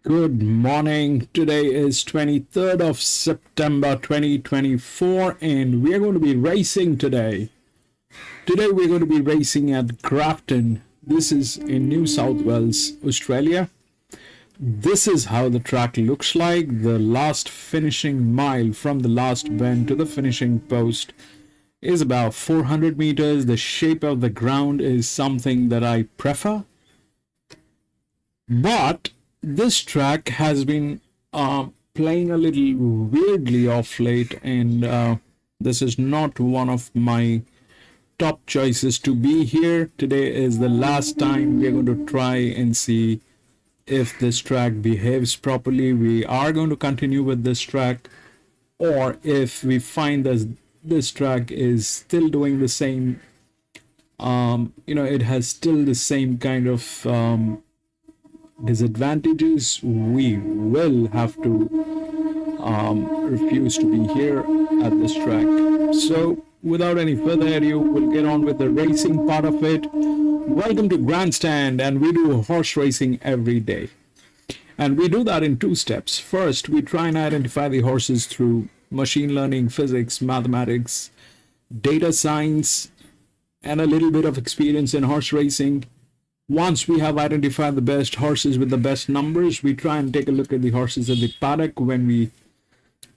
Good morning. Today is 23rd of September 2024 and we are going to be racing today. Today we're going to be racing at Grafton. This is in New South Wales, Australia. This is how the track looks like. The last finishing mile from the last bend to the finishing post is about 400 meters. The shape of the ground is something that I prefer. But this track has been playing a little weirdly off late, and this is not one of my top choices to be here. Today is the last time we're going to try and see if this track behaves properly. We are going to continue with this track, or if we find that this track is still doing the same, it has still the same kind of disadvantages, we will have to refuse to be here at this track. So without any further ado, we'll get on with the racing part of it. Welcome to Grandstand, and we do horse racing every day. And we do that in two steps. First, we try and identify the horses through machine learning, physics, mathematics, data science, and a little bit of experience in horse racing. Once we have identified the best horses with the best numbers, we try and take a look at the horses at the paddock when we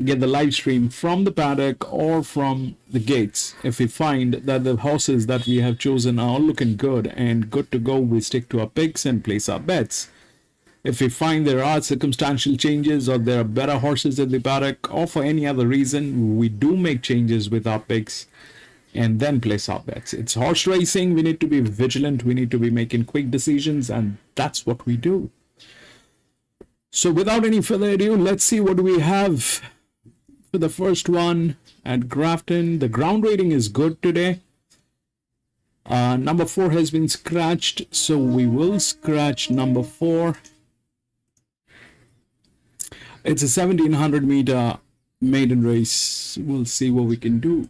get the live stream from the paddock or from the gates. If we find that the horses that we have chosen are all looking good and good to go, we stick to our picks and place our bets. If we find there are circumstantial changes or there are better horses at the paddock or for any other reason, we do make changes with our picks and then place our bets. It's horse racing. We need to be vigilant. We need to be making quick decisions, and that's what we do. So without any further ado, let's see what we have for the first one at Grafton. The ground rating is good today. Number 4 has been scratched, so we will scratch number 4. It's a 1700 meter maiden race. We'll see what we can do.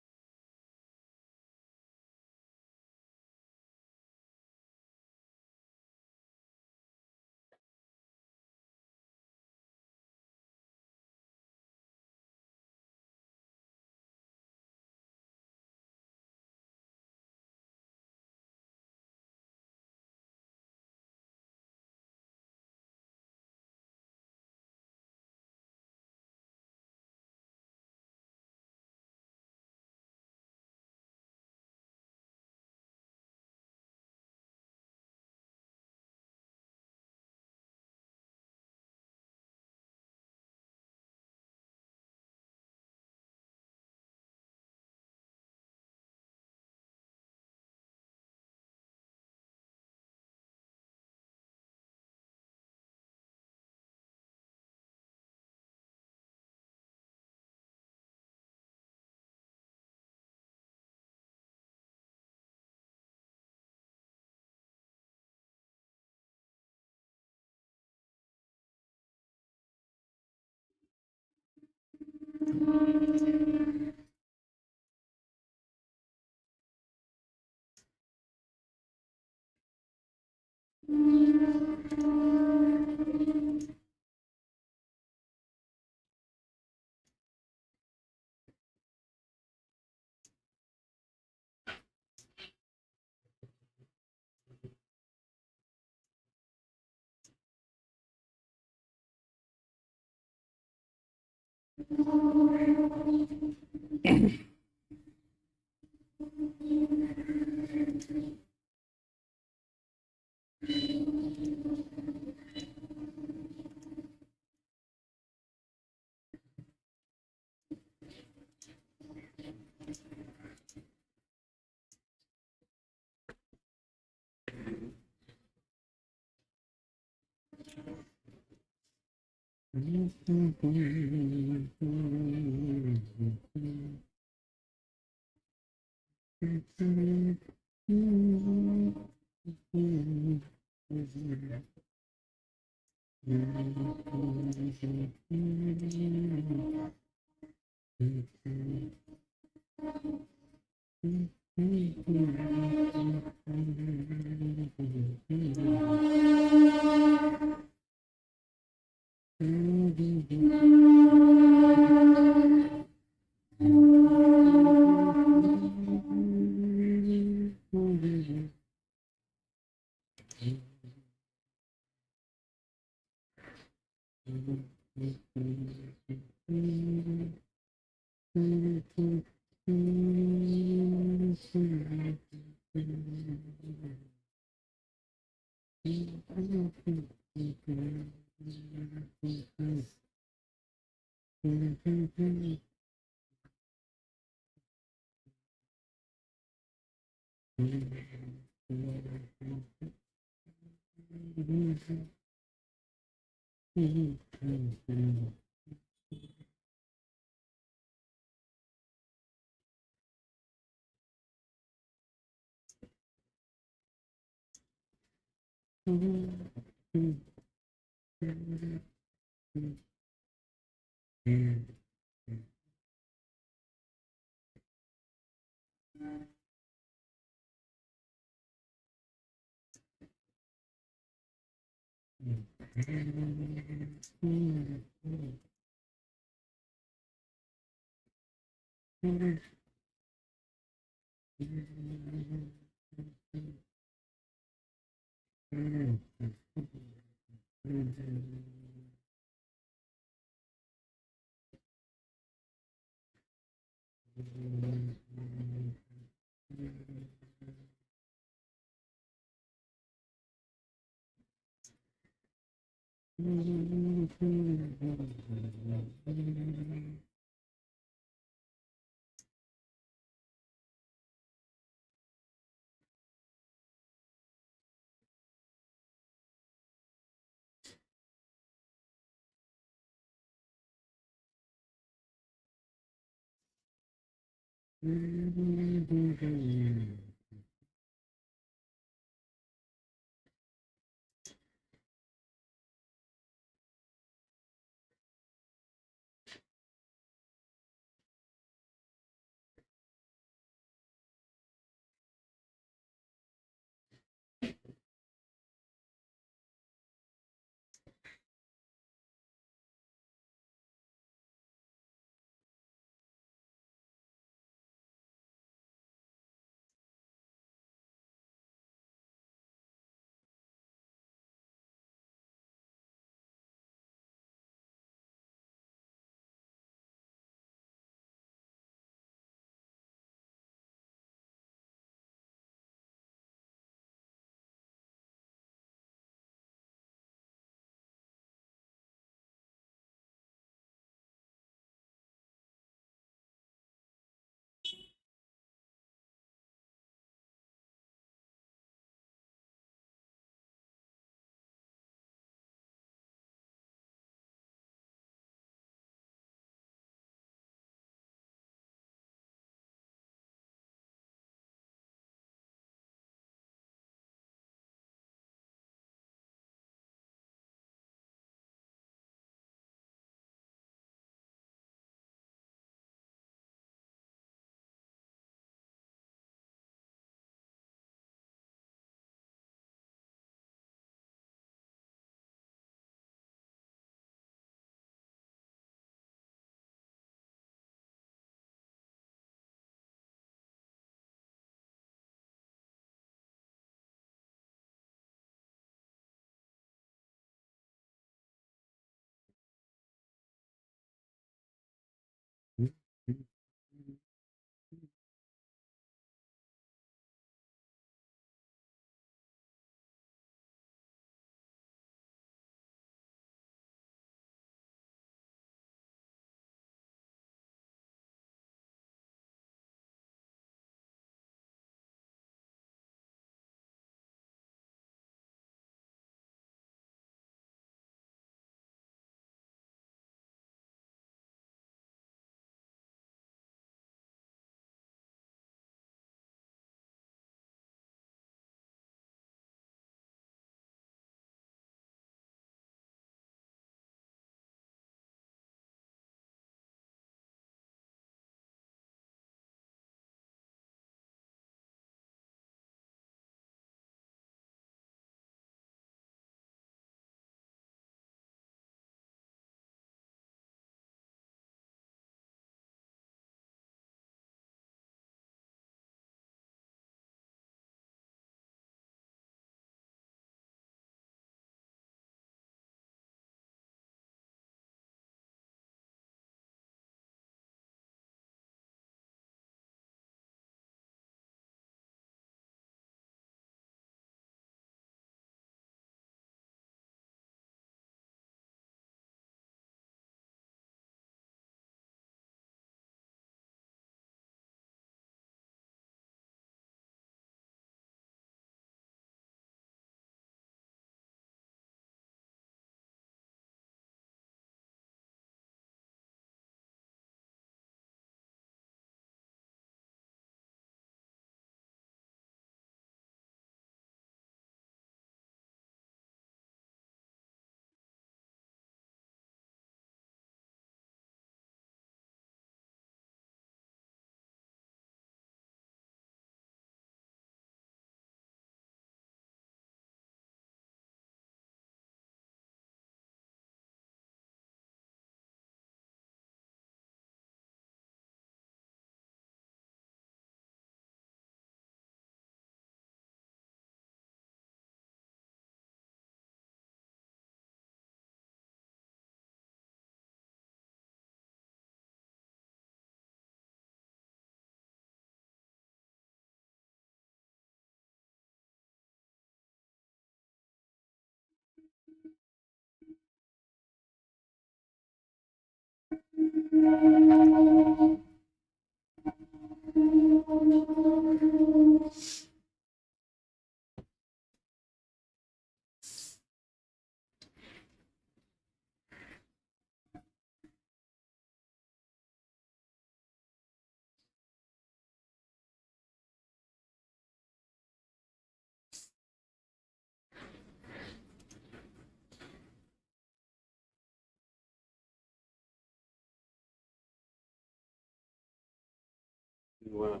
Wow.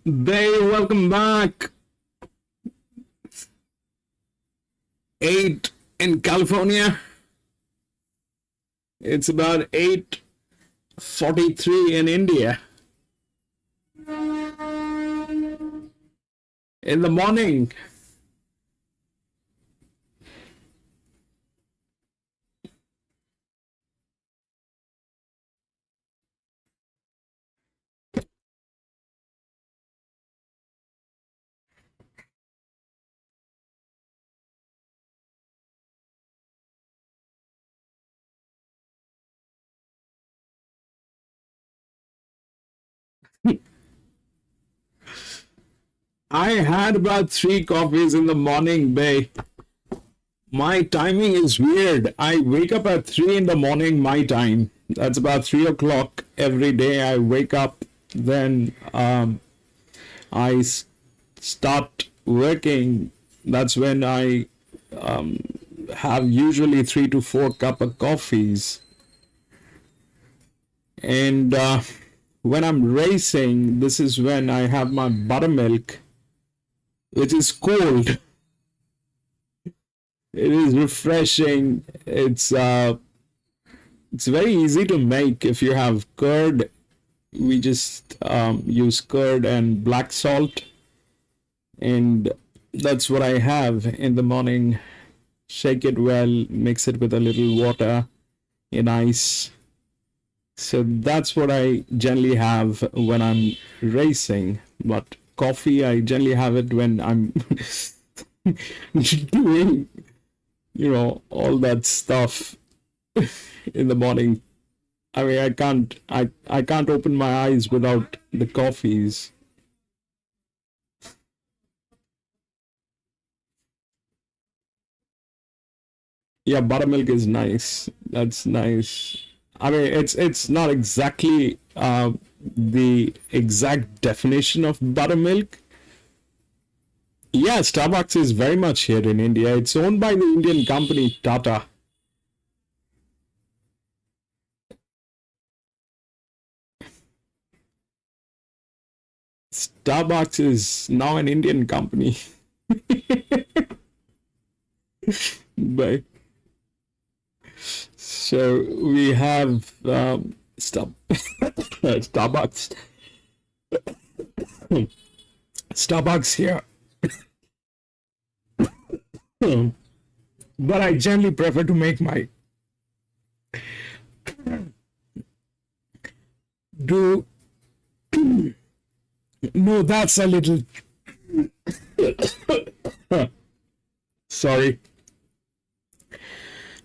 Bay, welcome back. 8 in California. It's about 8:43 in India. In the morning. I had about 3 coffees in the morning, Bay. My timing is weird. I wake up at 3 in the morning, my time. That's about 3 o'clock every day. I wake up, then I start working. That's when I have usually 3 to 4 cup of coffees. And when I'm racing, this is when I have my buttermilk, which is cold. It is refreshing. It's very easy to make. If you have curd, we just use curd and black salt, and that's what I have in the morning. Shake it well, mix it with a little water in ice. So that's what I generally have when I'm racing. But coffee, I generally have it when I'm doing, all that stuff in the morning. I mean, I can't open my eyes without the coffees. Yeah, buttermilk is nice. That's nice. I mean, it's not exactly the exact definition of buttermilk. Yeah, Starbucks is very much here in India. It's owned by the Indian company Tata. Starbucks is now an Indian company. But so we have Starbucks. Starbucks here. But I generally prefer to make my do no, that's a little sorry.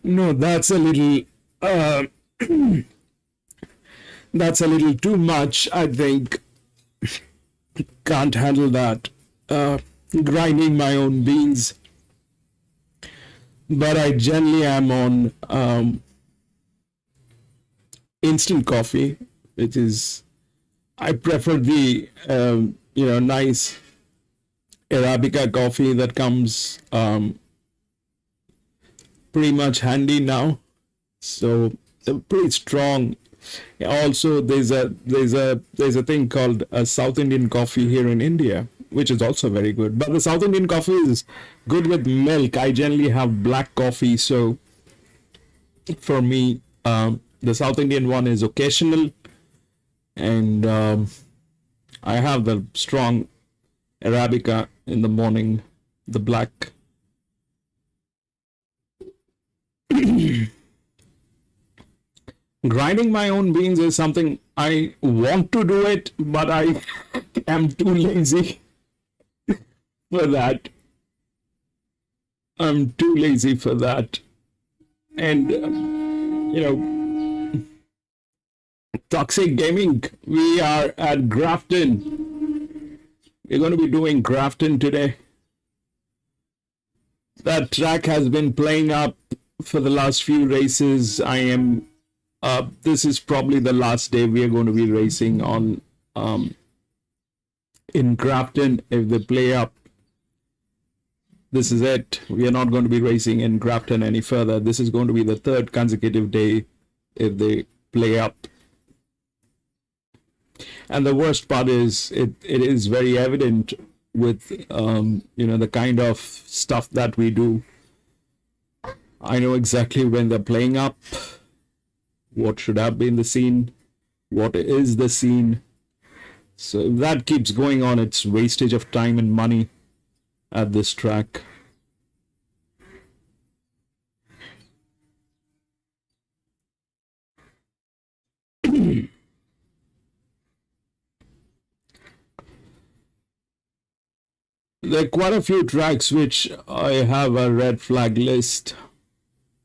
No, that's a little that's a little too much, I think. Can't handle that. Grinding my own beans. But I generally am on instant coffee, which is, I prefer the nice Arabica coffee that comes pretty much handy now. So they're pretty strong. Also, there's a thing called a South Indian coffee here in India, which is also very good. But the South Indian coffee is good with milk. I generally have black coffee, so for me, the South Indian one is occasional, and I have the strong Arabica in the morning, the black. grinding my own beans is something I want to do it, but I am too lazy for that. I'm too lazy for that. And, you know, Toxic Gaming, we are at Grafton. We're going to be doing Grafton today. That track has been playing up for the last few races. This is probably the last day we are going to be racing on in Grafton. If they play up, this is it. We are not going to be racing in Grafton any further. This is going to be the third consecutive day if they play up. And the worst part is it is very evident with the kind of stuff that we do. I know exactly when they're playing up, what should have been the scene, what is the scene. So if that keeps going on, it's wastage of time and money at this track. There are quite a few tracks which I have a red flag list.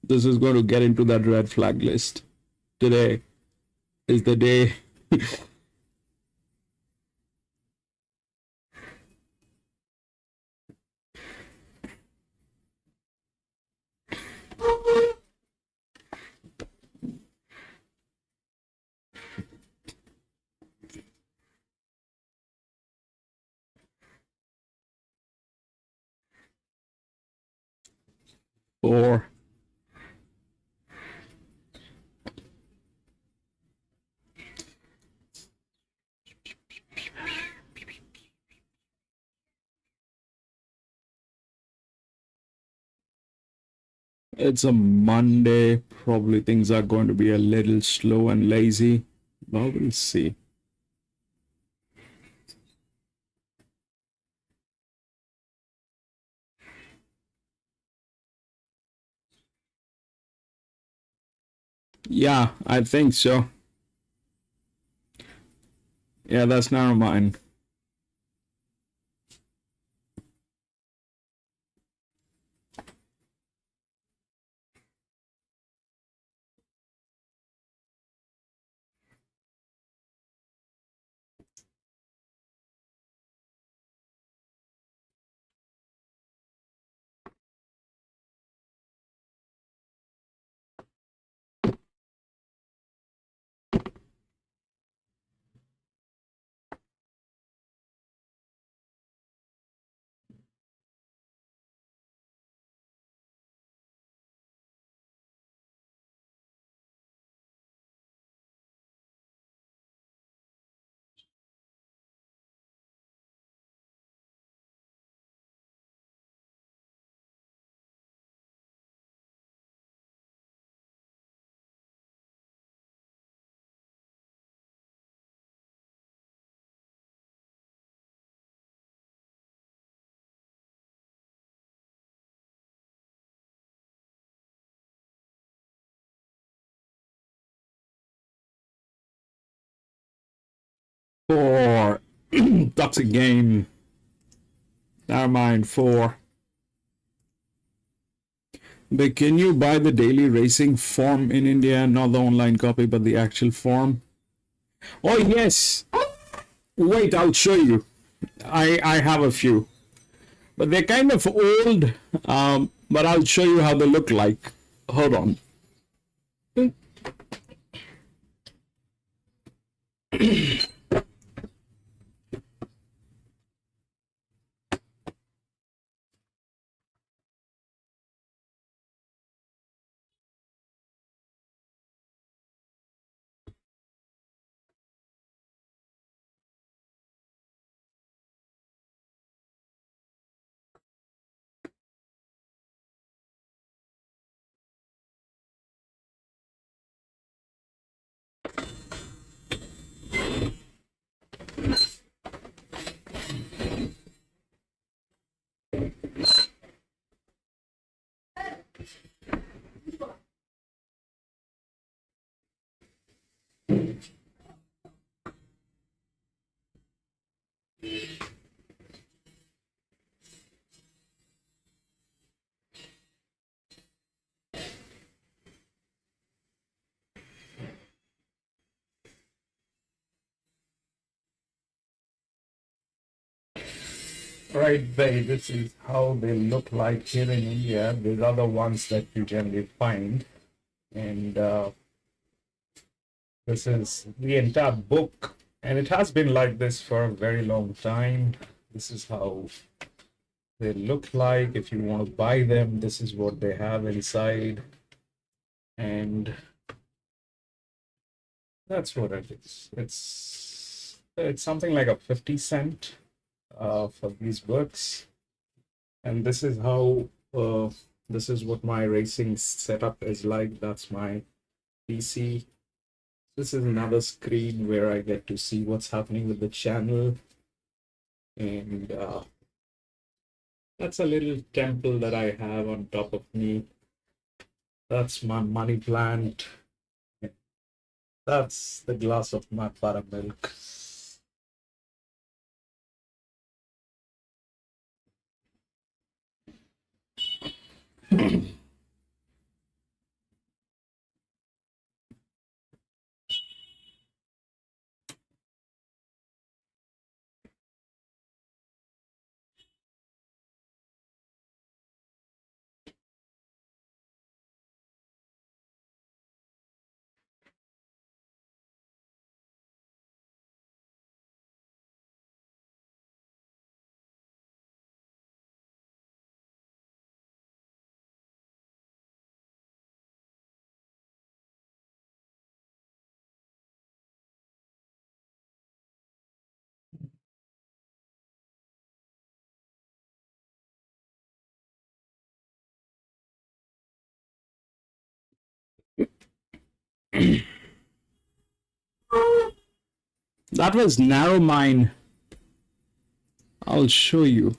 This is going to get into that red flag list. Today is the day. Or it's a Monday. Probably things are going to be a little slow and lazy. But we'll see. Yeah, I think so. Yeah, that's never mind. For Toxic Game. Never mind. 4. But can you buy the daily racing form in India? Not the online copy, but the actual form. Oh, yes. Wait, I'll show you. I have a few. But they're kind of old. But I'll show you how they look like. Hold on. Right, Bay, this is how they look like here in India. These are the ones that you generally find. And this is the entire book. And it has been like this for a very long time. This is how they look like. If you want to buy them, this is what they have inside. And that's what it is. It's something like a 50 cent for these books. And this is how this is what my racing setup is like. That's my PC. This is another screen where I get to see what's happening with the channel. And that's a little temple that I have on top of me. That's my money plant. That's the glass of my buttermilk. That was narrow mine. I'll show you.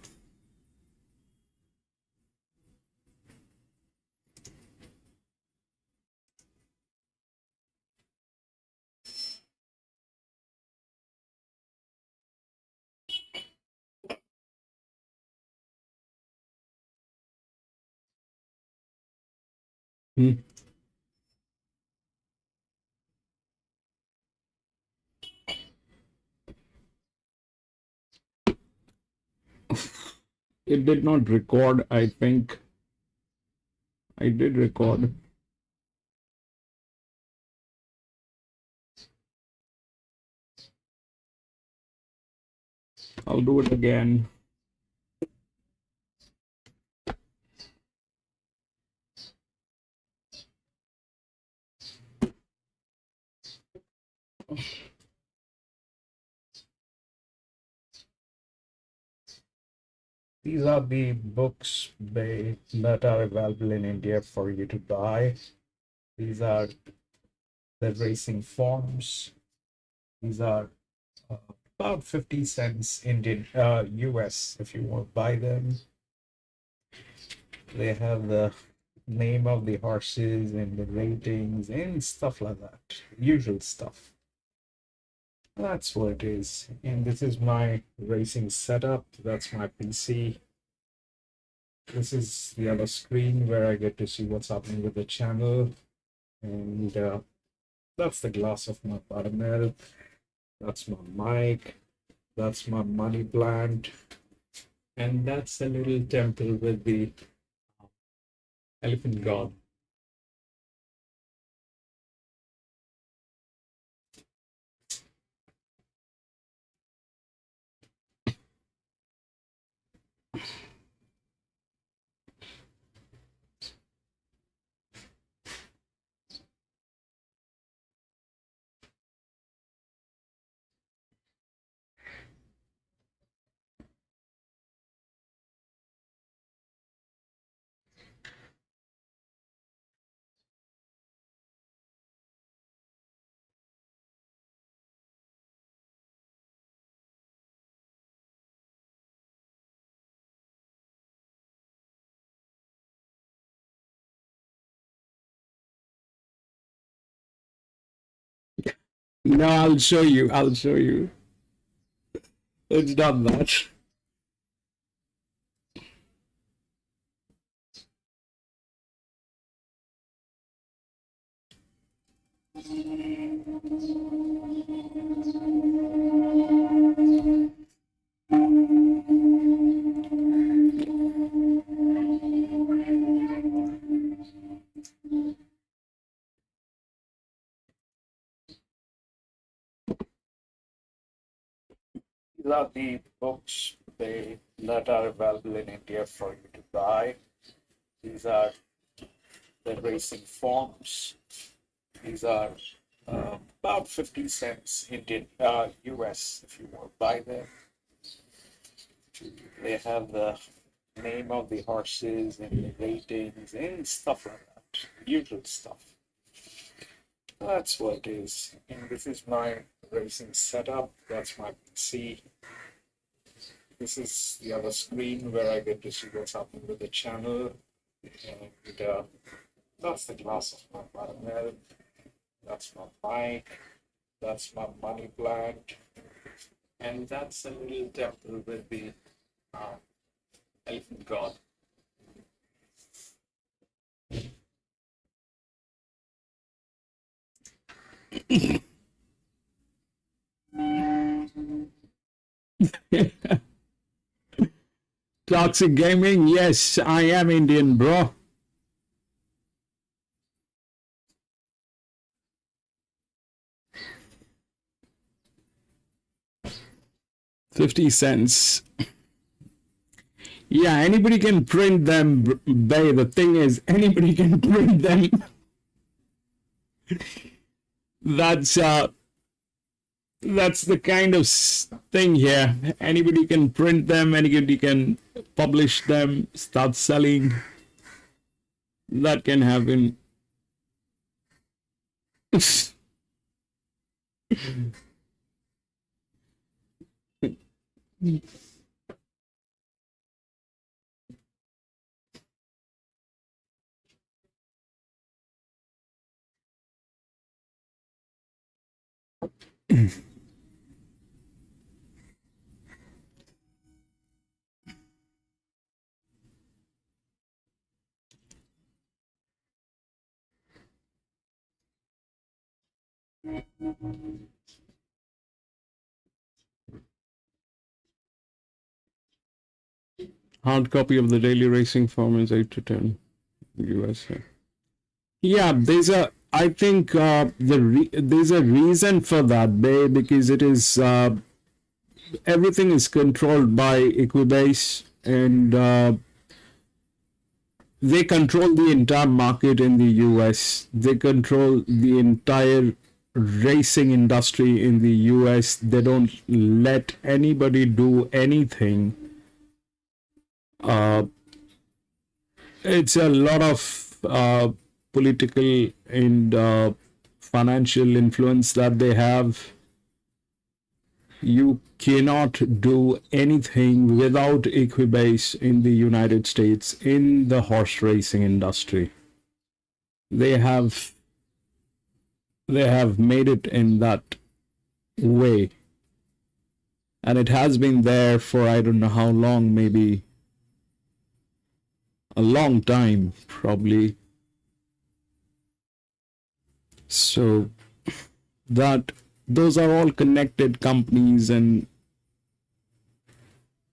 Hmm. It did not record, I think. I did record. I'll do it again. These are the books that are available in India for you to buy. These are the racing forms. These are about 50 cents Indian US if you want to buy them. They have the name of the horses and the ratings and stuff like that. Usual stuff. That's what it is. And this is my racing setup. That's my PC. This is the other screen where I get to see what's happening with the channel. And that's the glass of my buttermilk. That's my mic. That's my money plant. And that's a little temple with the elephant god. No, I'll show you. I'll show you. It's not that. These are the books that are available in India for you to buy. These are the racing forms. These are about 50 cents Indian, US, if you want to buy them. They have the name of the horses and the ratings and stuff like that. Usual stuff. That's what it is. And this is my racing setup. That's my PC. This is the other screen where I get to see what's happening with the channel. And that's the glass of my buttermilk. That's my mic. That's my money plant. And that's a little temple with the elephant god. Toxic Gaming, yes, I am Indian, bro. $0.50. Yeah, anybody can print them, Bay. The thing is, anybody can print them. That's the kind of thing here. Anybody can print them, anybody can publish them, start selling. That can happen. Hard copy of the daily racing form is 8 to 10 USA. Yeah, I think there's a reason for that, because it is everything is controlled by Equibase, and they control the entire market in the US. They control the entire racing industry in the US. They don't let anybody do anything. It's a lot of political and financial influence that they have. You cannot do anything without Equibase in the United States in the horse racing industry. They have made it in that way, and it has been there for I don't know how long, maybe a long time, probably. So those are all connected companies, and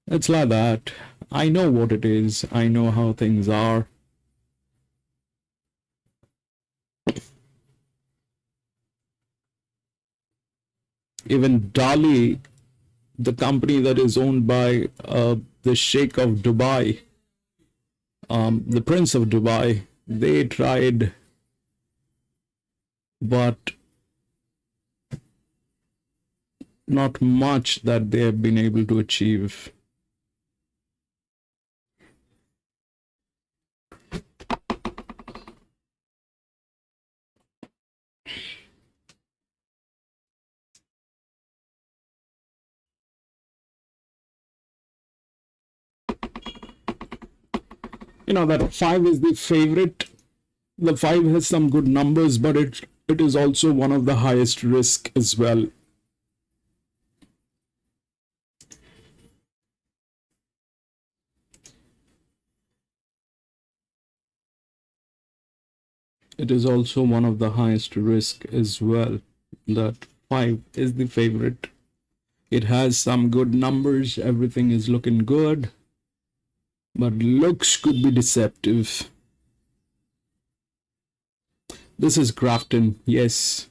it's like that. I know what it is. I know how things are. Even Dali, the company that is owned by the Sheikh of Dubai, the Prince of Dubai, they tried, but not much that they have been able to achieve. You know that 5 is the favorite. The 5 has some good numbers, but it is also one of the highest risk as well. It is also one of the highest risk as well. That 5 is the favorite. It has some good numbers. Everything is looking good, but looks could be deceptive. This is Grafton, yes.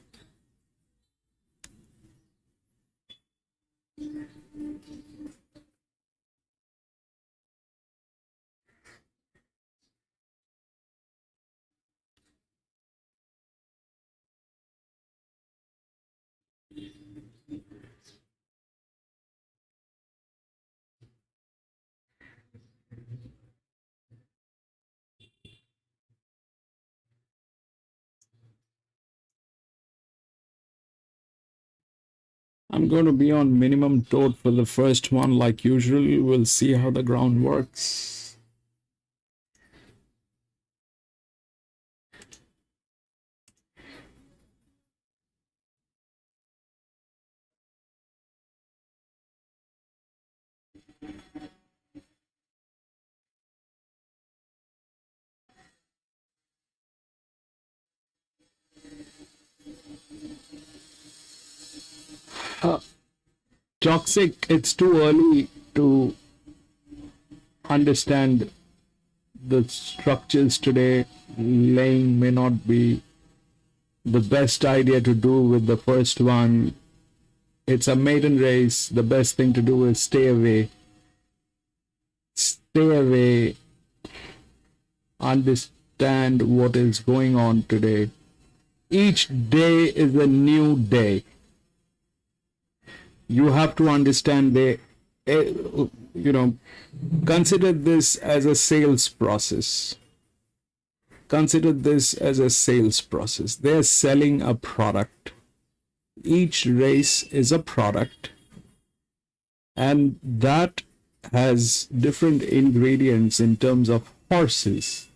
I'm going to be on minimum tote for the first one like usual. We'll see how the ground works. Toxic, it's too early to understand the structures today. Laying may not be the best idea to do with the first one. It's a maiden race. The best thing to do is stay away. Stay away. Understand what is going on today. Each day is a new day. You have to understand consider this as a sales process. Consider this as a sales process. They're selling a product. Each race is a product, and that has different ingredients in terms of horses.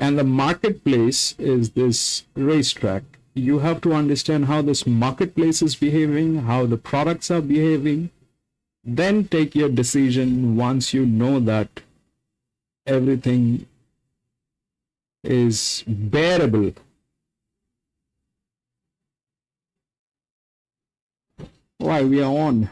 And the marketplace is this racetrack. You have to understand how this marketplace is behaving, how the products are behaving. Then take your decision once you know that everything is bearable. Why, we are on.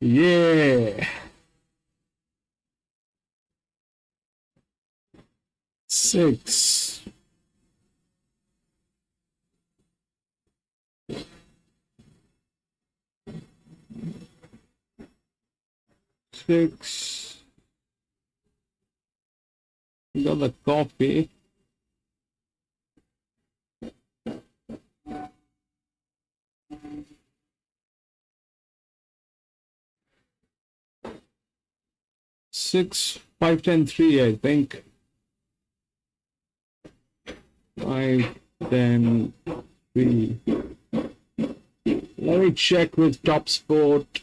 Yeah. 6. You got the coffee. Six, 5, 10, 3, I think. 5, 10, 3. Let me check with Top Sport.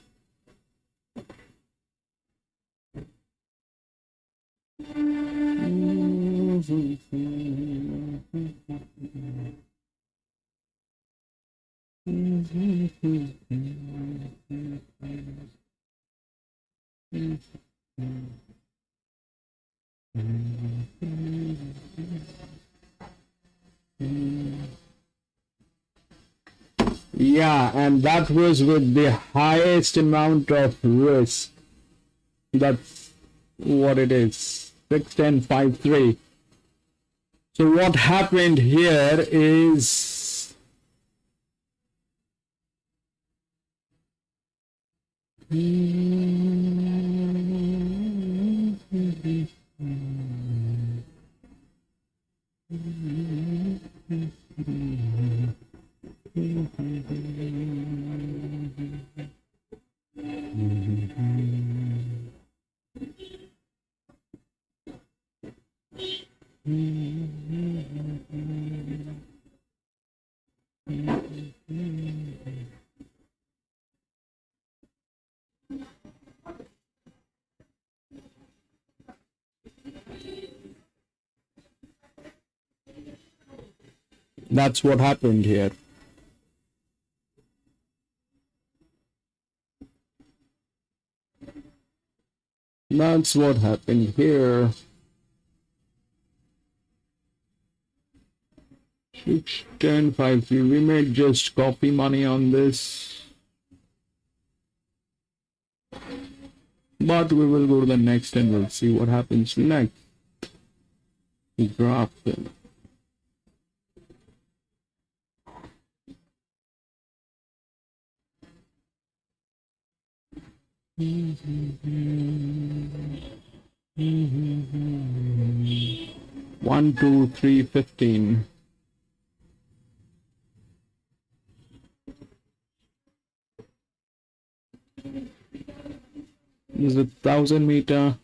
Yeah, and that was with the highest amount of risk. That's what it is. 6, 10, 5, 3. So what happened here is that's what happened here. That's what happened here. 6, 10, 5, 3. We may just copy money on this. But we will go to the next and we'll see what happens next. Grafton. One, 2, 3, 15. This is 1,000 meter.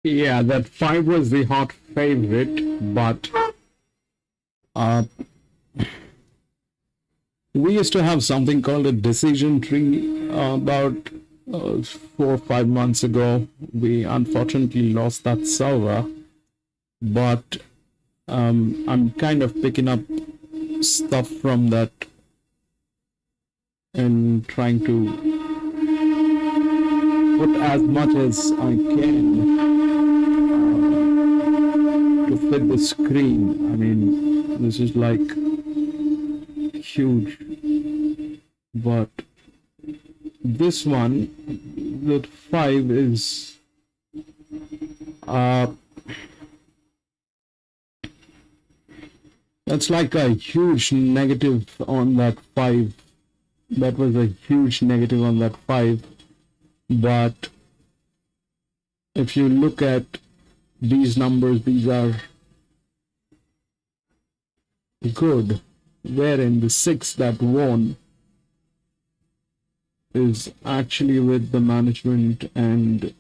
Yeah, that 5 was the hot favorite, but we used to have something called a decision tree about 4 or 5 months ago. We unfortunately lost that server, but I'm kind of picking up stuff from that and trying to put as much as I can to fit the screen. I mean, this is like huge, but this one, that 5 is that's like a huge negative on that 5. That was a huge negative on that 5. But if you look at these numbers, these are good. Wherein the 6 that won is actually with the management and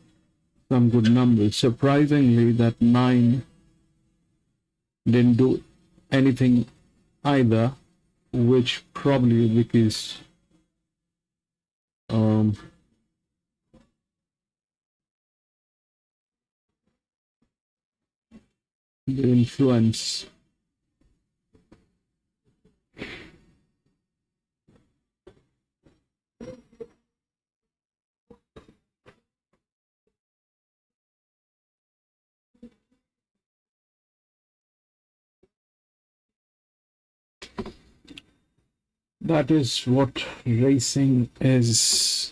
some good numbers. Surprisingly, that 9 didn't do anything either, which probably because the influence. That is what racing is.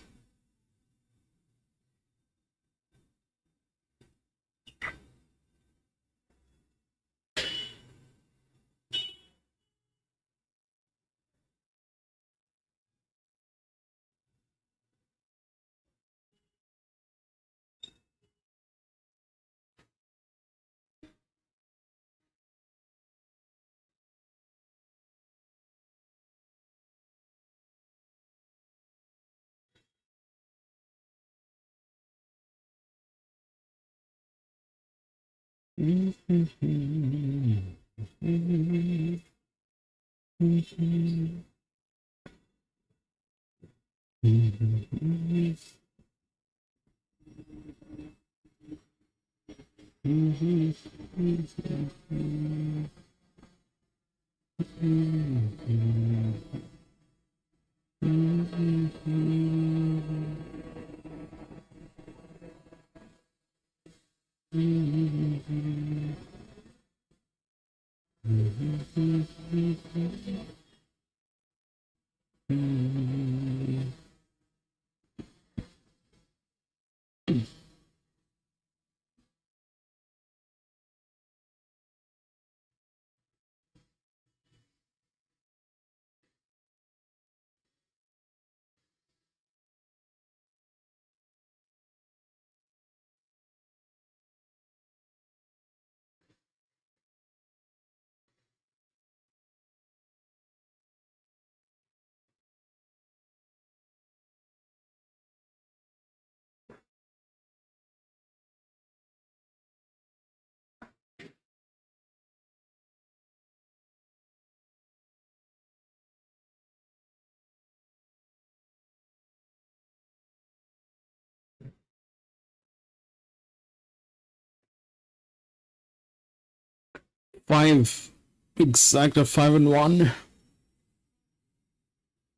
Five, exact of 5-1.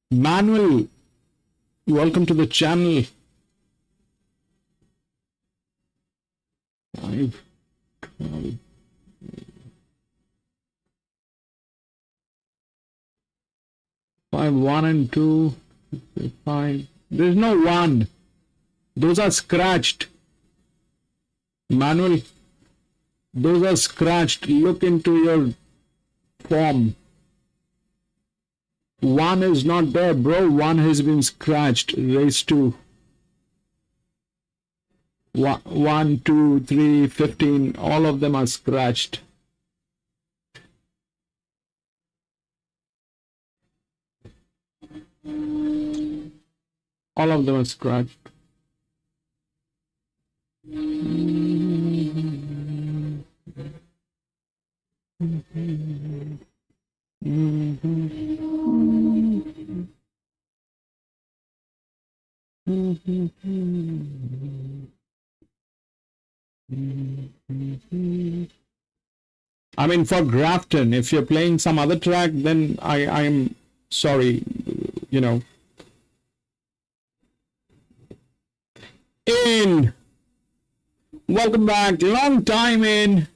Manuel, welcome to the channel. 5, 12. 5, 1 and 2, 5. There's no 1. Those are scratched. Manuel, those are scratched. Look into your form. 1 is not there, bro. 1 has been scratched. Race 2. 1, 2, 3, 15. All of them are scratched. All of them are scratched. I mean, for Grafton, if you're playing some other track, then I'm sorry, you know. In. Welcome back. Long time in.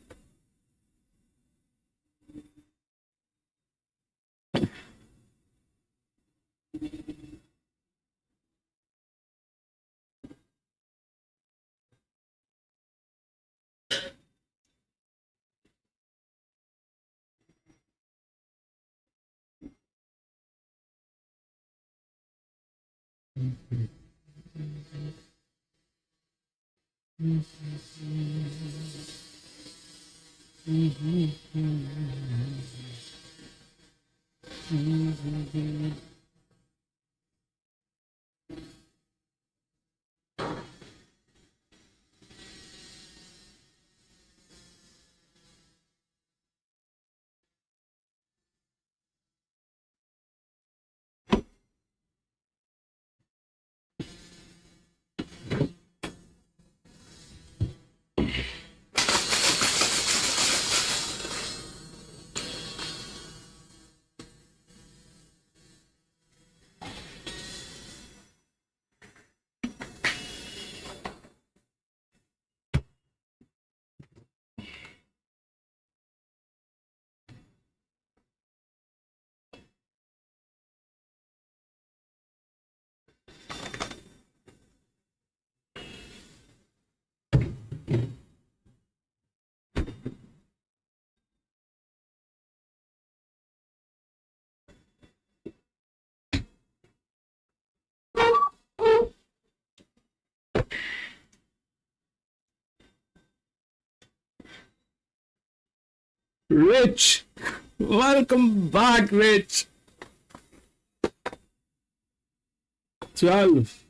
Rich, welcome back, Rich. 12.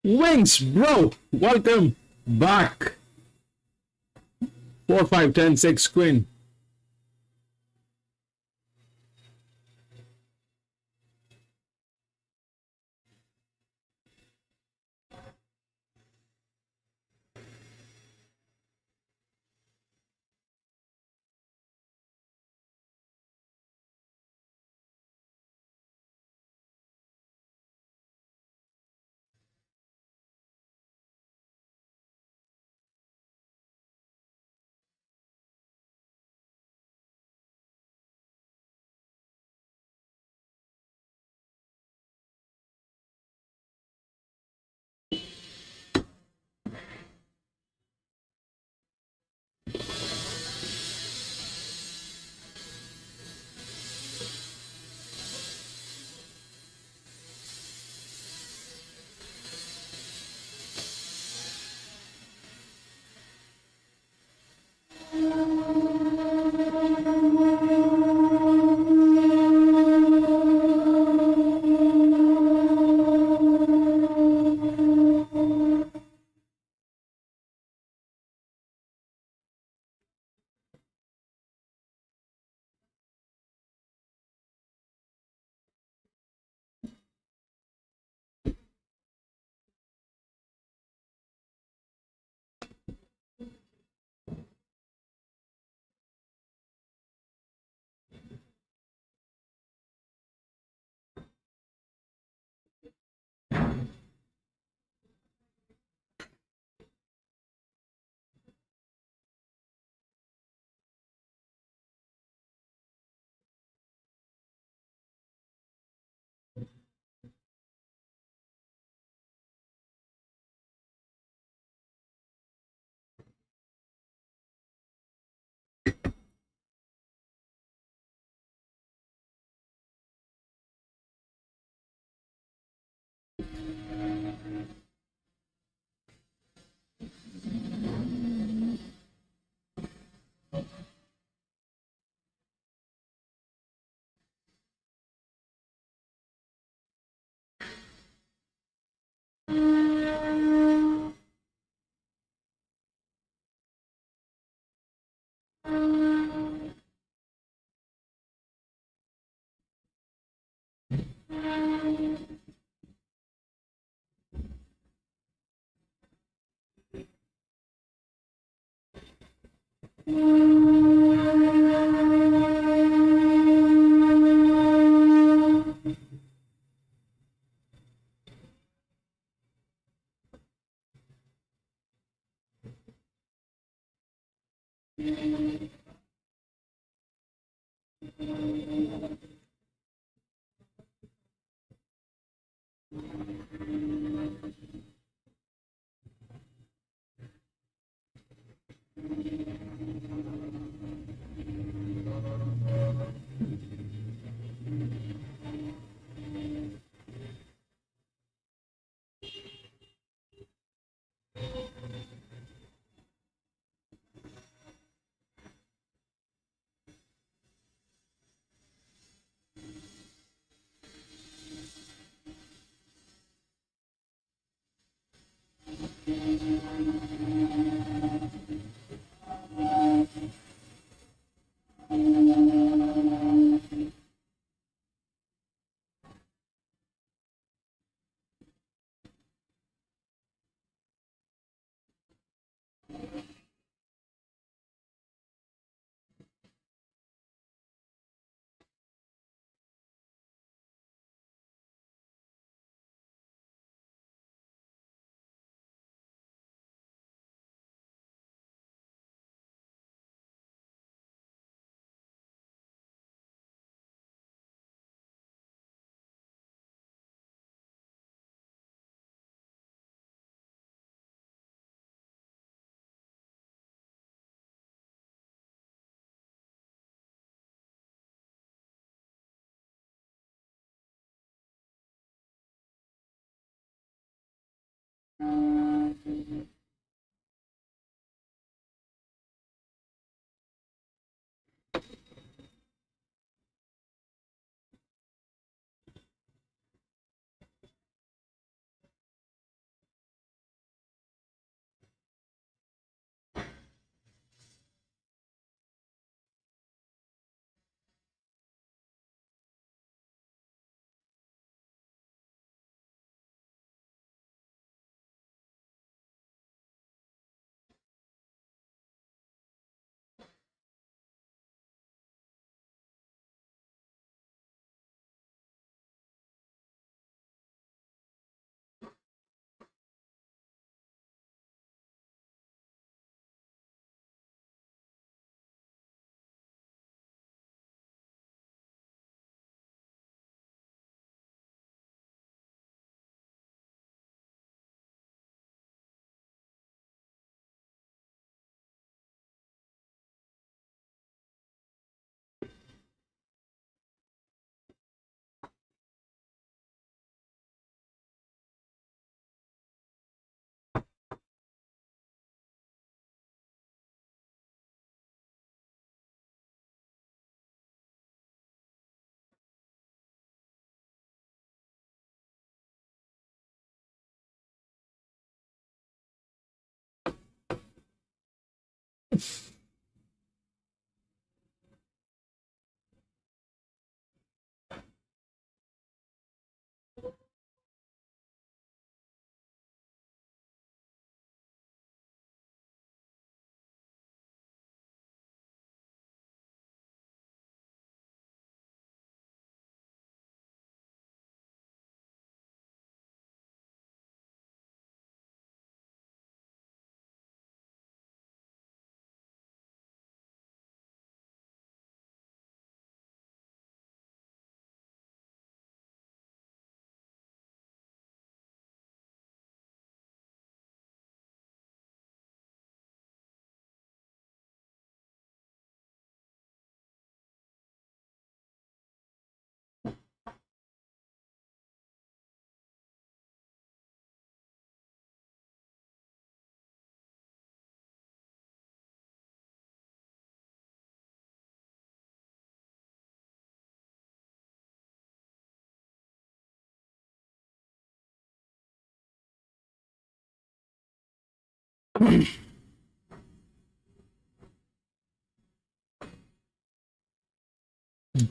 Wings, bro. Welcome back. 4, 5, 10, 6, queen.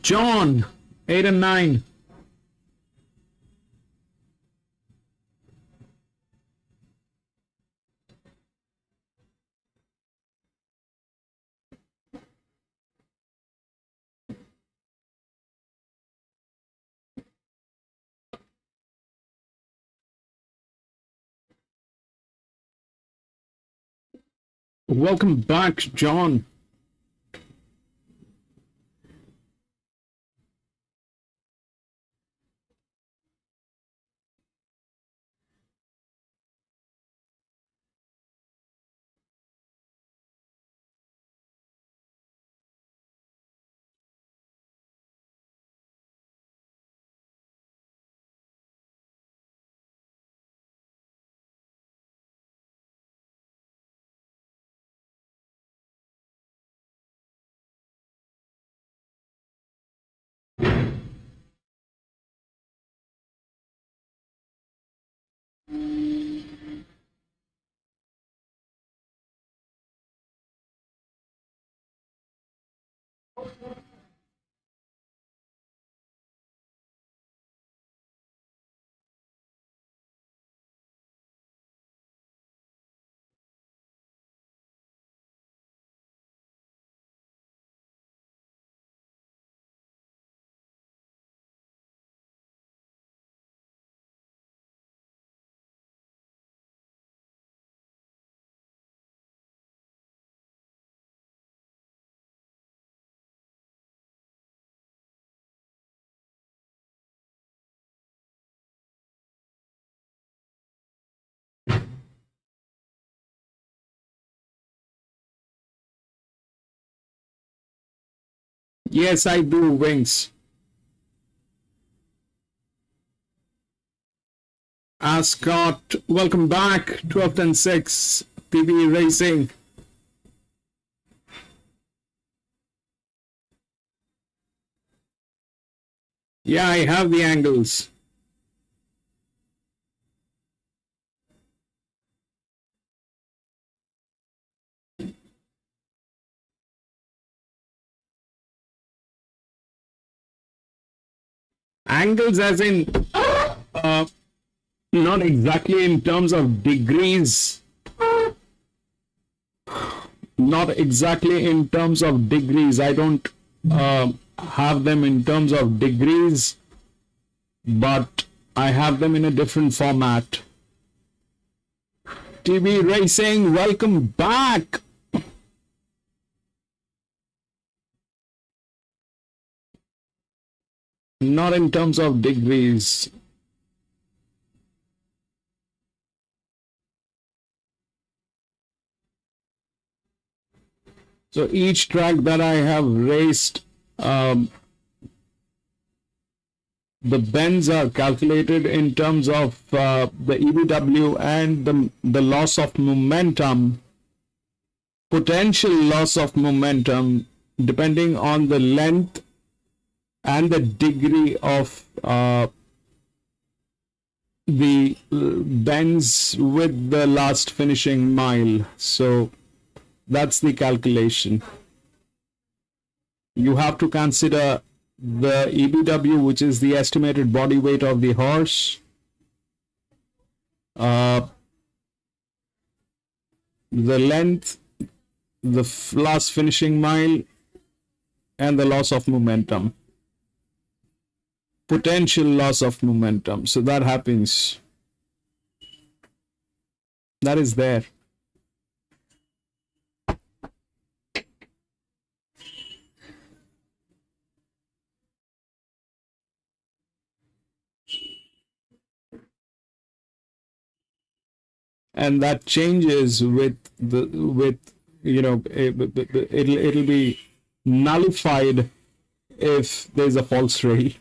John, 8 and 9. Welcome back, John. Yes, I do, Wings. Scott, welcome back. 12th and 6, PB Racing. Yeah, I have the angles. Angles as in not exactly in terms of degrees. Not exactly in terms of degrees. I don't have them in terms of degrees, but I have them in a different format. TB Racing, welcome back. Not in terms of degrees. So each track that I have raced, the bends are calculated in terms of the EBW and the loss of momentum, potential loss of momentum, depending on the length and the degree of the bends with the last finishing mile. So That's the calculation. You have to consider the EBW, which is the estimated body weight of the horse, the length, the last finishing mile, and the loss of momentum, potential loss of momentum. So that happens. That is there. And that changes with it'll be nullified if there's a false rail.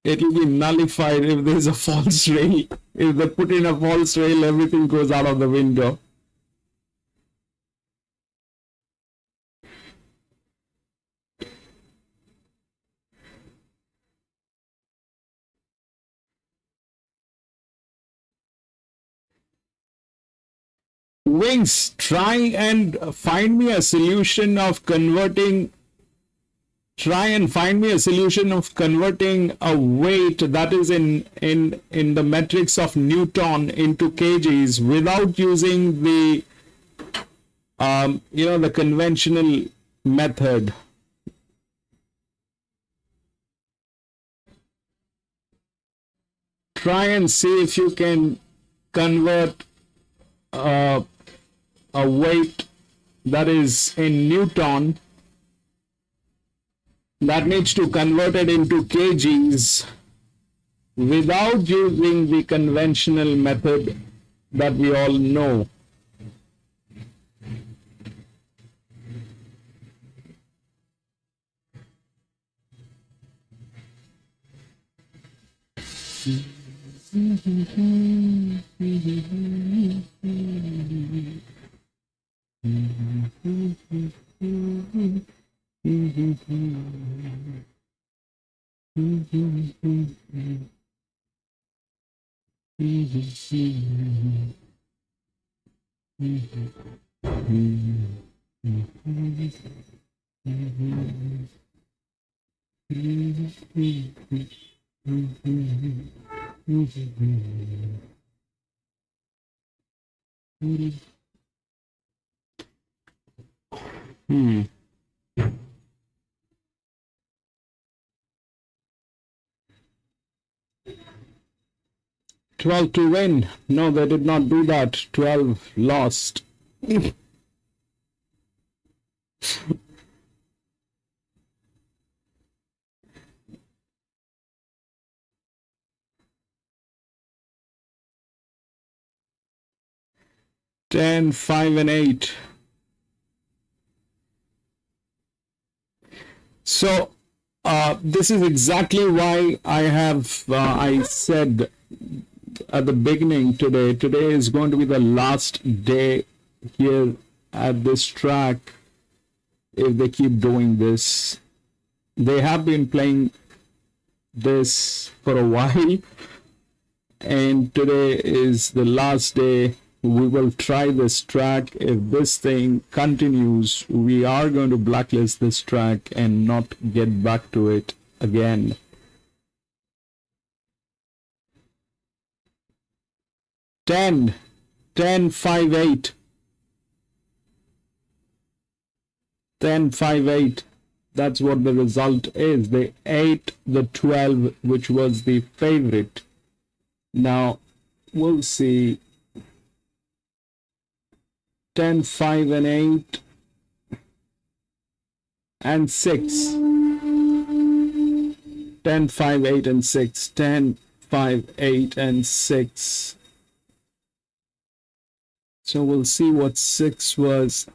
It'll be nullified if there's a false rail. If they put in a false rail, everything goes out of the window. Wings, try and find me a solution of converting a weight that is in the metrics of Newton into kgs without using the the conventional method. Try and see if you can convert a weight that is in Newton that needs to convert it into kgs without using the conventional method that we all know. Hmm. 12 to win. No, they did not do that. 12 lost. Ten, 5, and 8. So this is exactly why I said at the beginning today is going to be the last day here at this track if they keep doing this. They have been playing this for a while, and today is the last day. We will try this track. If this thing continues, we are going to blacklist this track and not get back to it again. Ten, 5, 8. 10, 5, 8. That's what the result is. They ate the 12, which was the favorite. Now, we'll see. 10, 5, and 8. And 6. 10, 5, 8, and 6. 10, 5, 8, and 6. So we'll see what 6 was.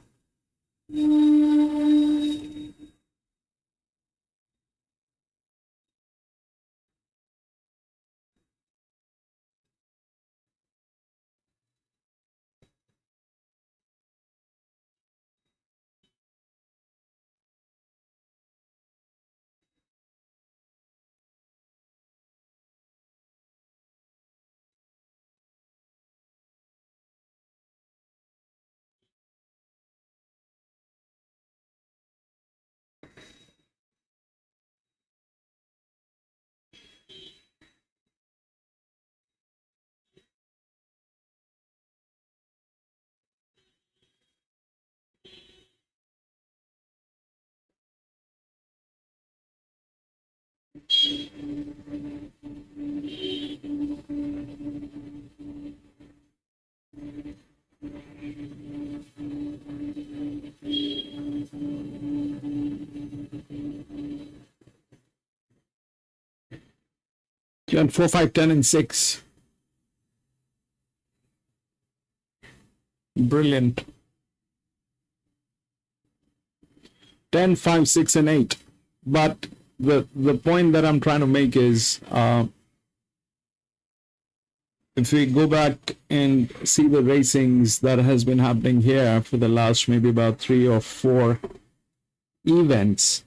Got 4, 5, 10, and 6. Brilliant. 10, 5, 6, and 8. But the point that I'm trying to make is, if we go back and see the racings that has been happening here for the last maybe about 3 or 4 events,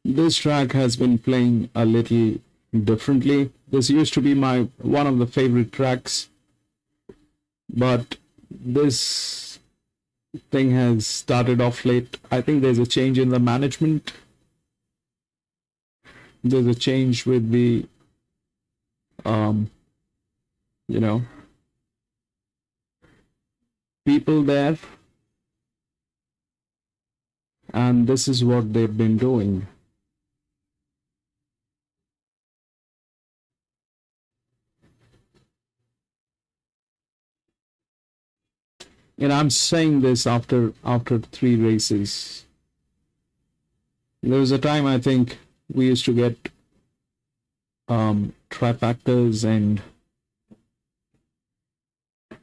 this track has been playing a little differently. This used to be one of the favorite tracks, but this thing has started off late. I think there's a change in the management. There's a change with the people there, and this is what they've been doing. And I'm saying this after 3 races. There was a time I think we used to get trifectas and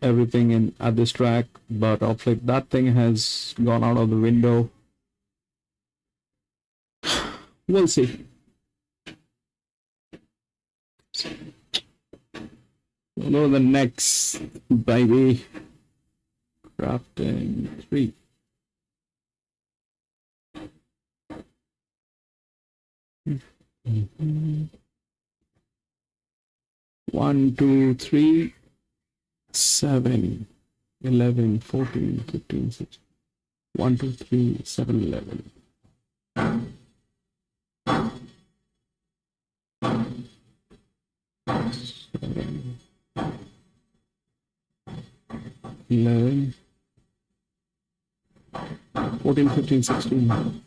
everything at this track, but of late that thing has gone out of the window. We'll see. We'll go to the next, baby. Grafton 3. One, 2, 3, 7, 11, 14, 15, 16. 1, 2, 3, 7, 11. 7, 11, 14, 15, 16.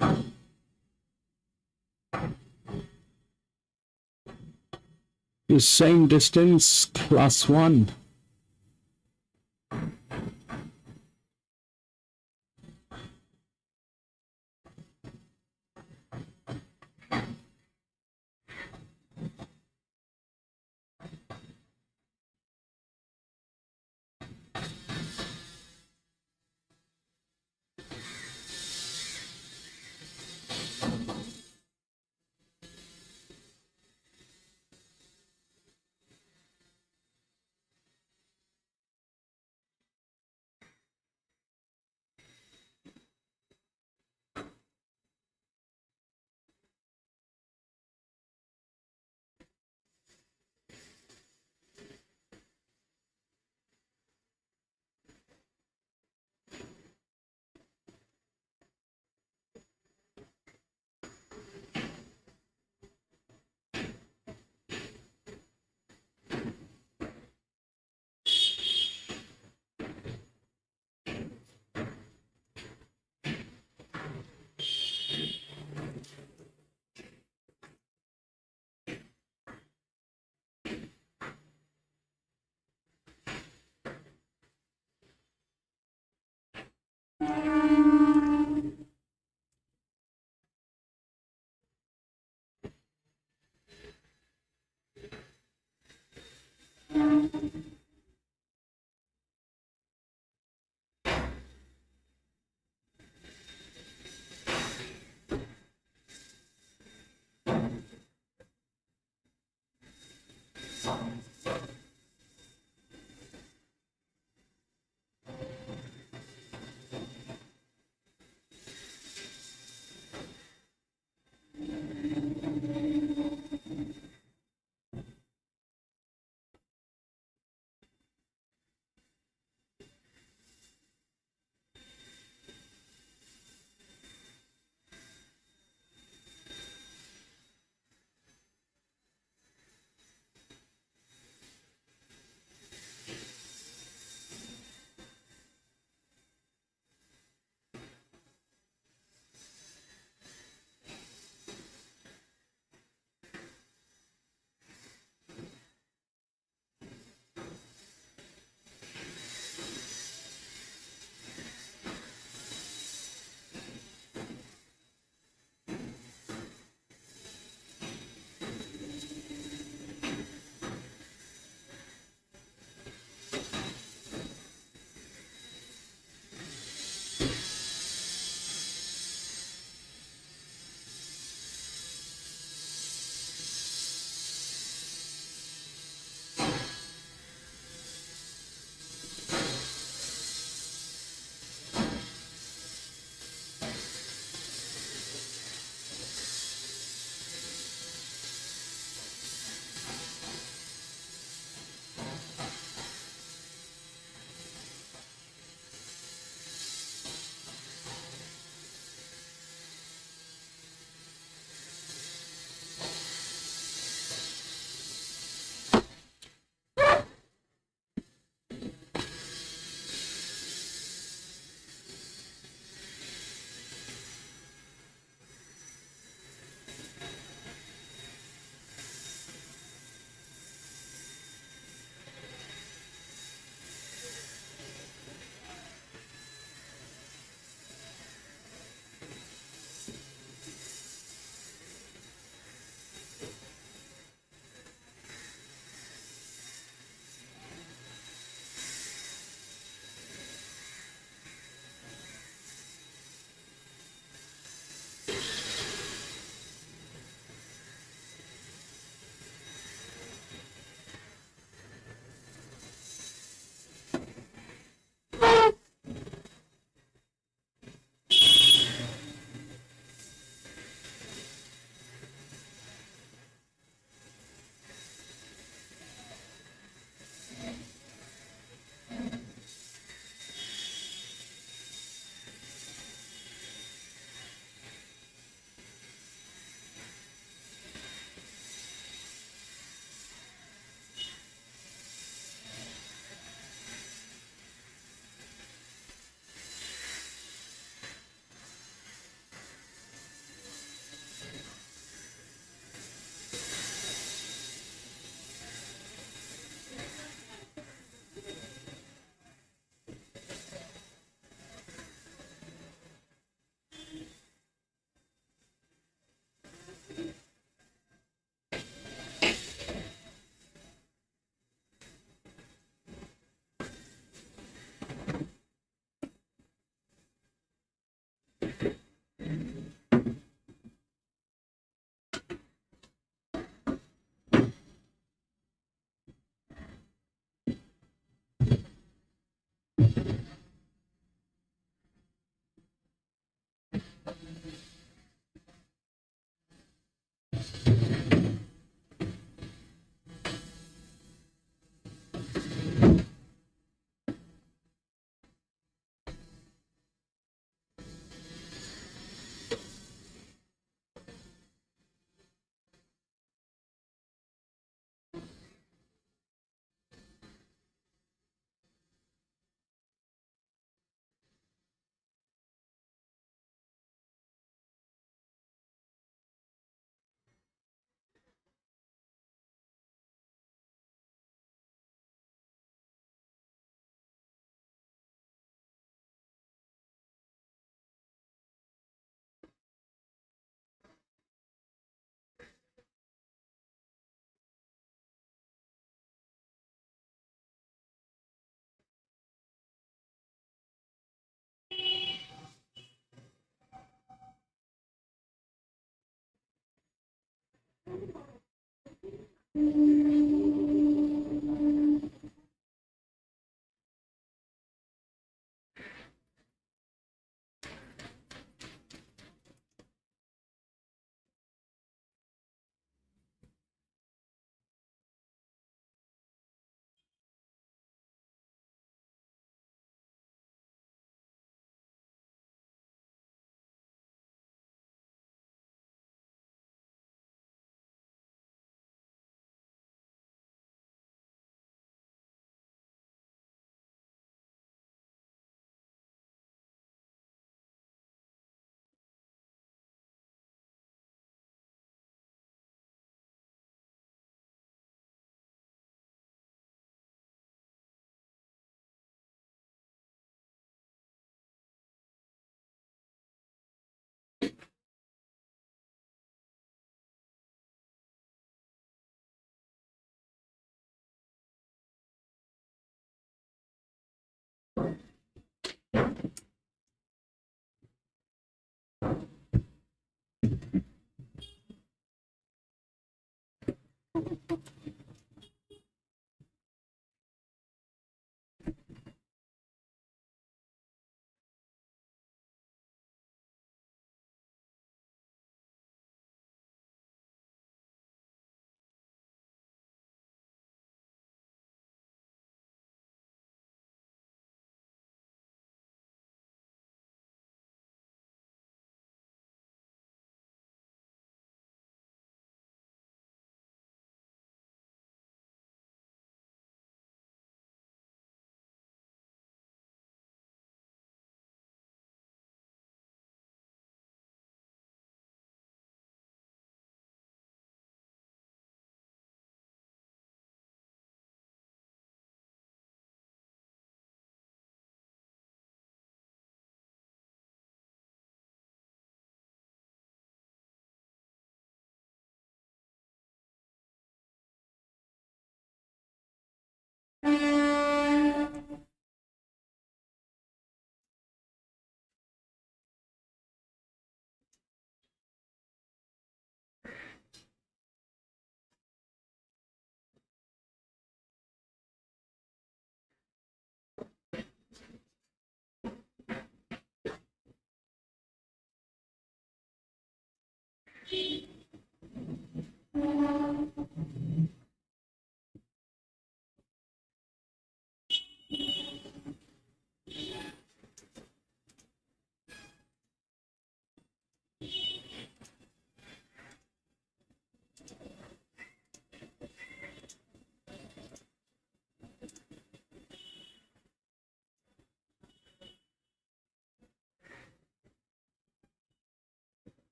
The same distance, class 1.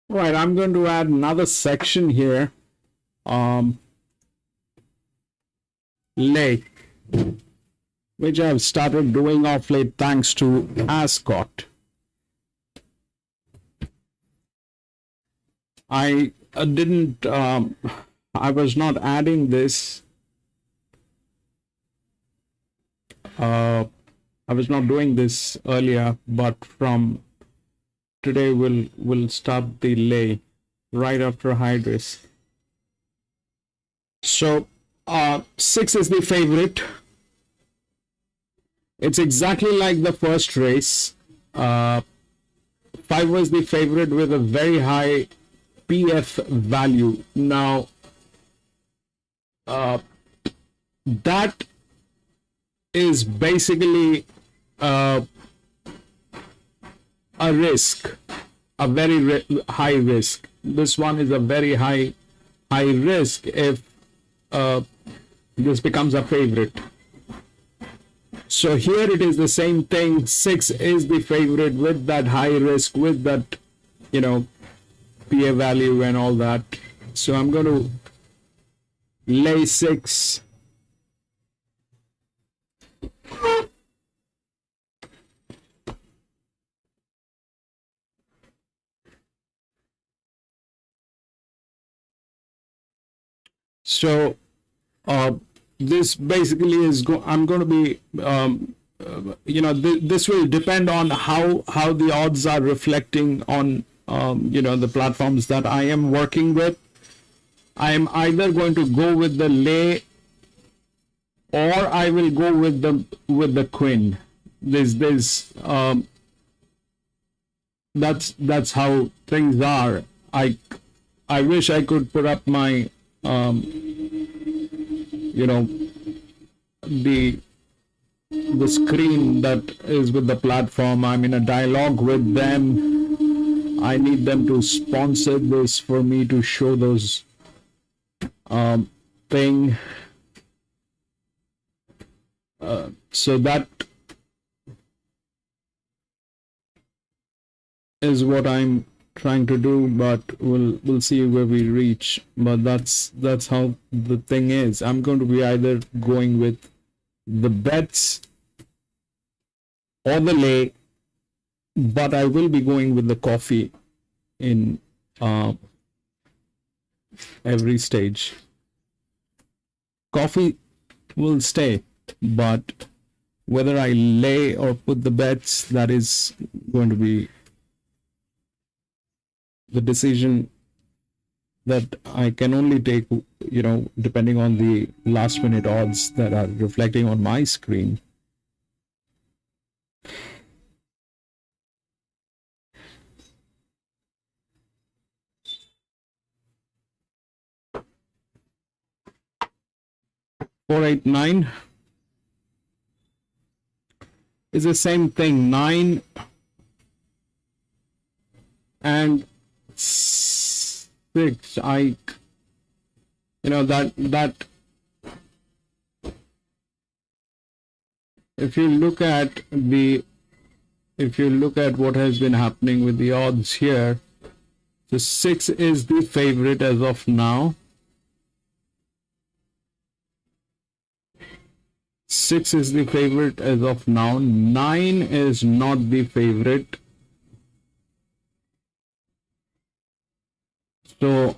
Right, I'm going to add another section here. Lake, which I've started doing off late thanks to Ascot. I didn't, I was not adding this. I was not doing this earlier, but from today we'll start the lay right after Hydrus. So 6 is the favorite. It's exactly like the first race. 5 was the favorite with a very high PF value. Now that is basically a risk, a very high risk. This one is a very high risk if this becomes a favorite. So here it is the same thing. 6 is the favorite with that high risk, with that, you know, PA value and all that. So I'm going to lay 6. So this basically is I'm going to be you know, this will depend on how the odds are reflecting on you know, the platforms that I am working with. I am either going to go with the lay, or I will go with the queen. There's that's how things are. I wish I could put up my you know, the screen that is with the platform. I'm in a dialogue with them. I need them to sponsor this for me to show those thing. So that is what I'm trying to do, but we'll see where we reach. But that's how the thing is. I'm going to be either going with the bets or the lay, but I will be going with the coffee in every stage. Coffee will stay, but whether I lay or put the bets, that is going to be the decision that I can only take, you know, depending on the last minute odds that are reflecting on my screen. Four, 8, 9 is the same thing. 9 and 6. You know, that if you look at what has been happening with the odds here, the 6 is the favorite as of now. 6 is the favorite as of now. 9 is not the favorite. So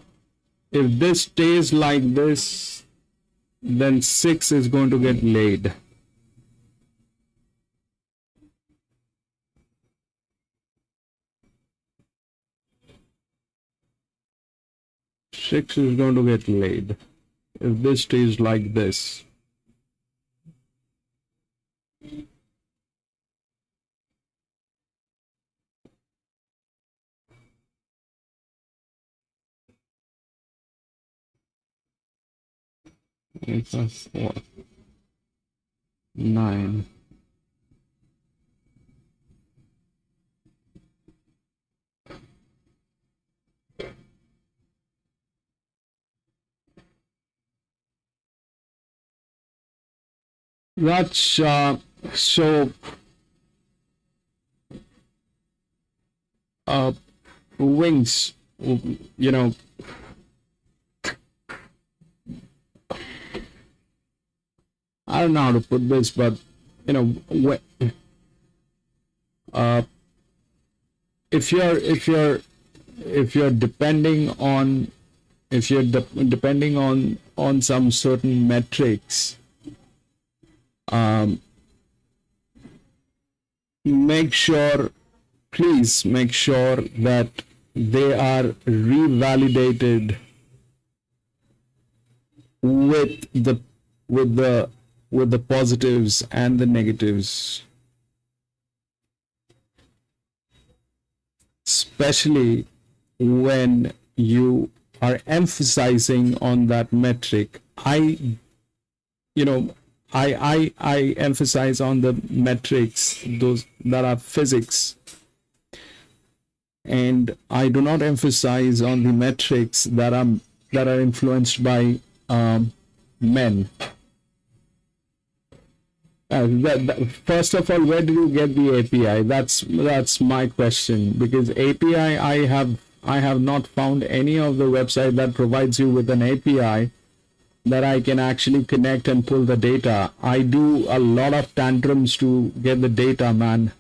if this stays like this, then 6 is going to get laid. Six is going to get laid if this stays like this. It's a 4, 9. That's so wings, you know, I don't know how to put this, but you know, if you're depending on depending on some certain metrics, please make sure that they are revalidated with the positives and the negatives, especially when you are emphasizing on that metric. I emphasize on the metrics, those that are physics, and I do not emphasize on the metrics that are influenced by men. First of all, where did you get the API? That's my question, because API I have not found any of the website that provides you with an API that I can actually connect and pull the data. I do a lot of tantrums to get the data, man.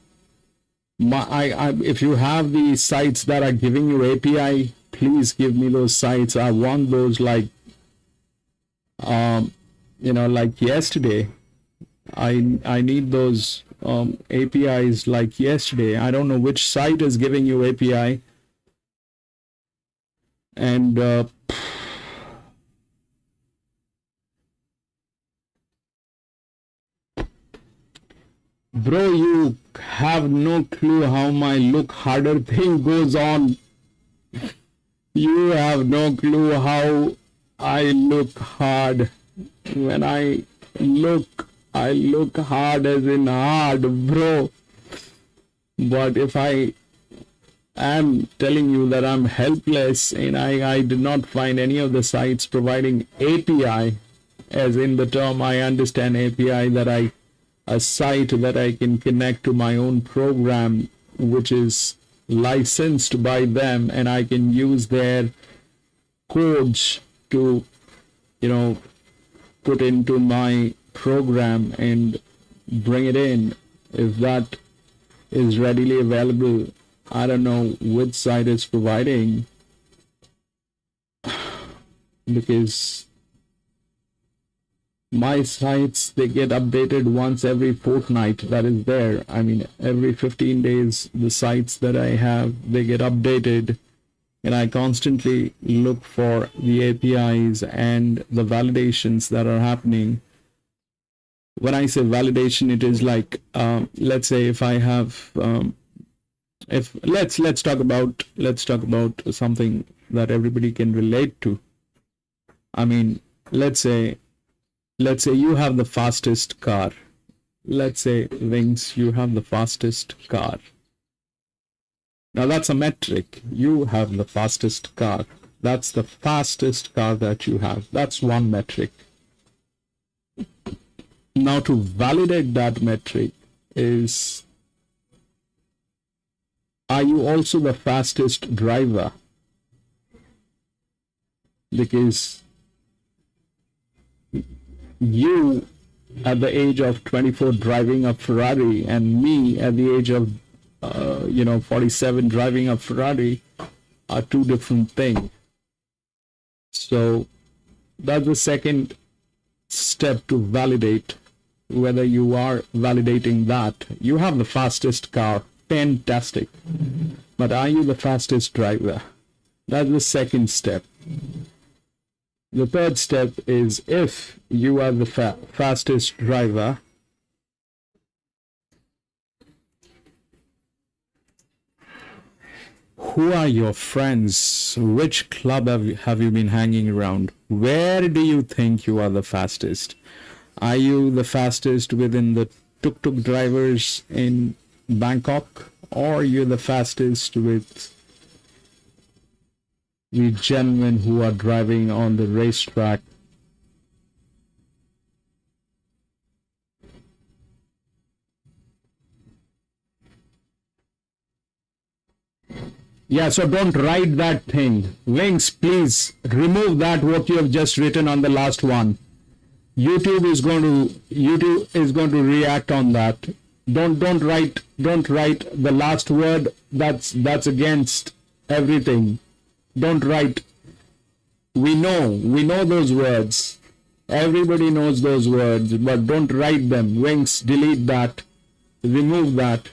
If you have the sites that are giving you API, please give me those sites. I want those like like yesterday. I need those APIs like yesterday. I don't know which site is giving you API, and bro, you have no clue how my look harder thing goes on. You have no clue how I look hard. When I look hard as in hard, bro. But if I am telling you that I'm helpless and I did not find any of the sites providing API, as in the term I understand API, that a site that I can connect to my own program, which is licensed by them, and I can use their codes to, put into my program and bring it in. If that is readily available, I don't know which site is providing, because my sites, they get updated once every fortnight. That is there. I mean, every 15 days, the sites that I have, they get updated, and I constantly look for the APIs and the validations that are happening. When I say validation, it is like, let's say if I have, let's talk about something that everybody can relate to. I mean, let's say you have the fastest car. Let's say, Wings, you have the fastest car. Now that's a metric. You have the fastest car. That's the fastest car that you have. That's one metric. Now to validate that metric is, are you also the fastest driver? Because you at the age of 24 driving a Ferrari and me at the age of 47 driving a Ferrari are two different things. So that's the second step to validate whether you are validating that. You have the fastest car, fantastic, but are you the fastest driver? That's the second step. The third step is, if you are the fastest driver, who are your friends? Which club have you been hanging around? Where do you think you are the fastest? Are you the fastest within the tuk-tuk drivers in Bangkok, or you're the fastest with the gentlemen who are driving on the racetrack? Yeah, so don't write that thing. Wings, please remove that, what you have just written on the last one. YouTube is going to react on that. Don't write the last word. That's against everything. Don't write. We know those words. Everybody knows those words, but don't write them. Wings, delete that. Remove that.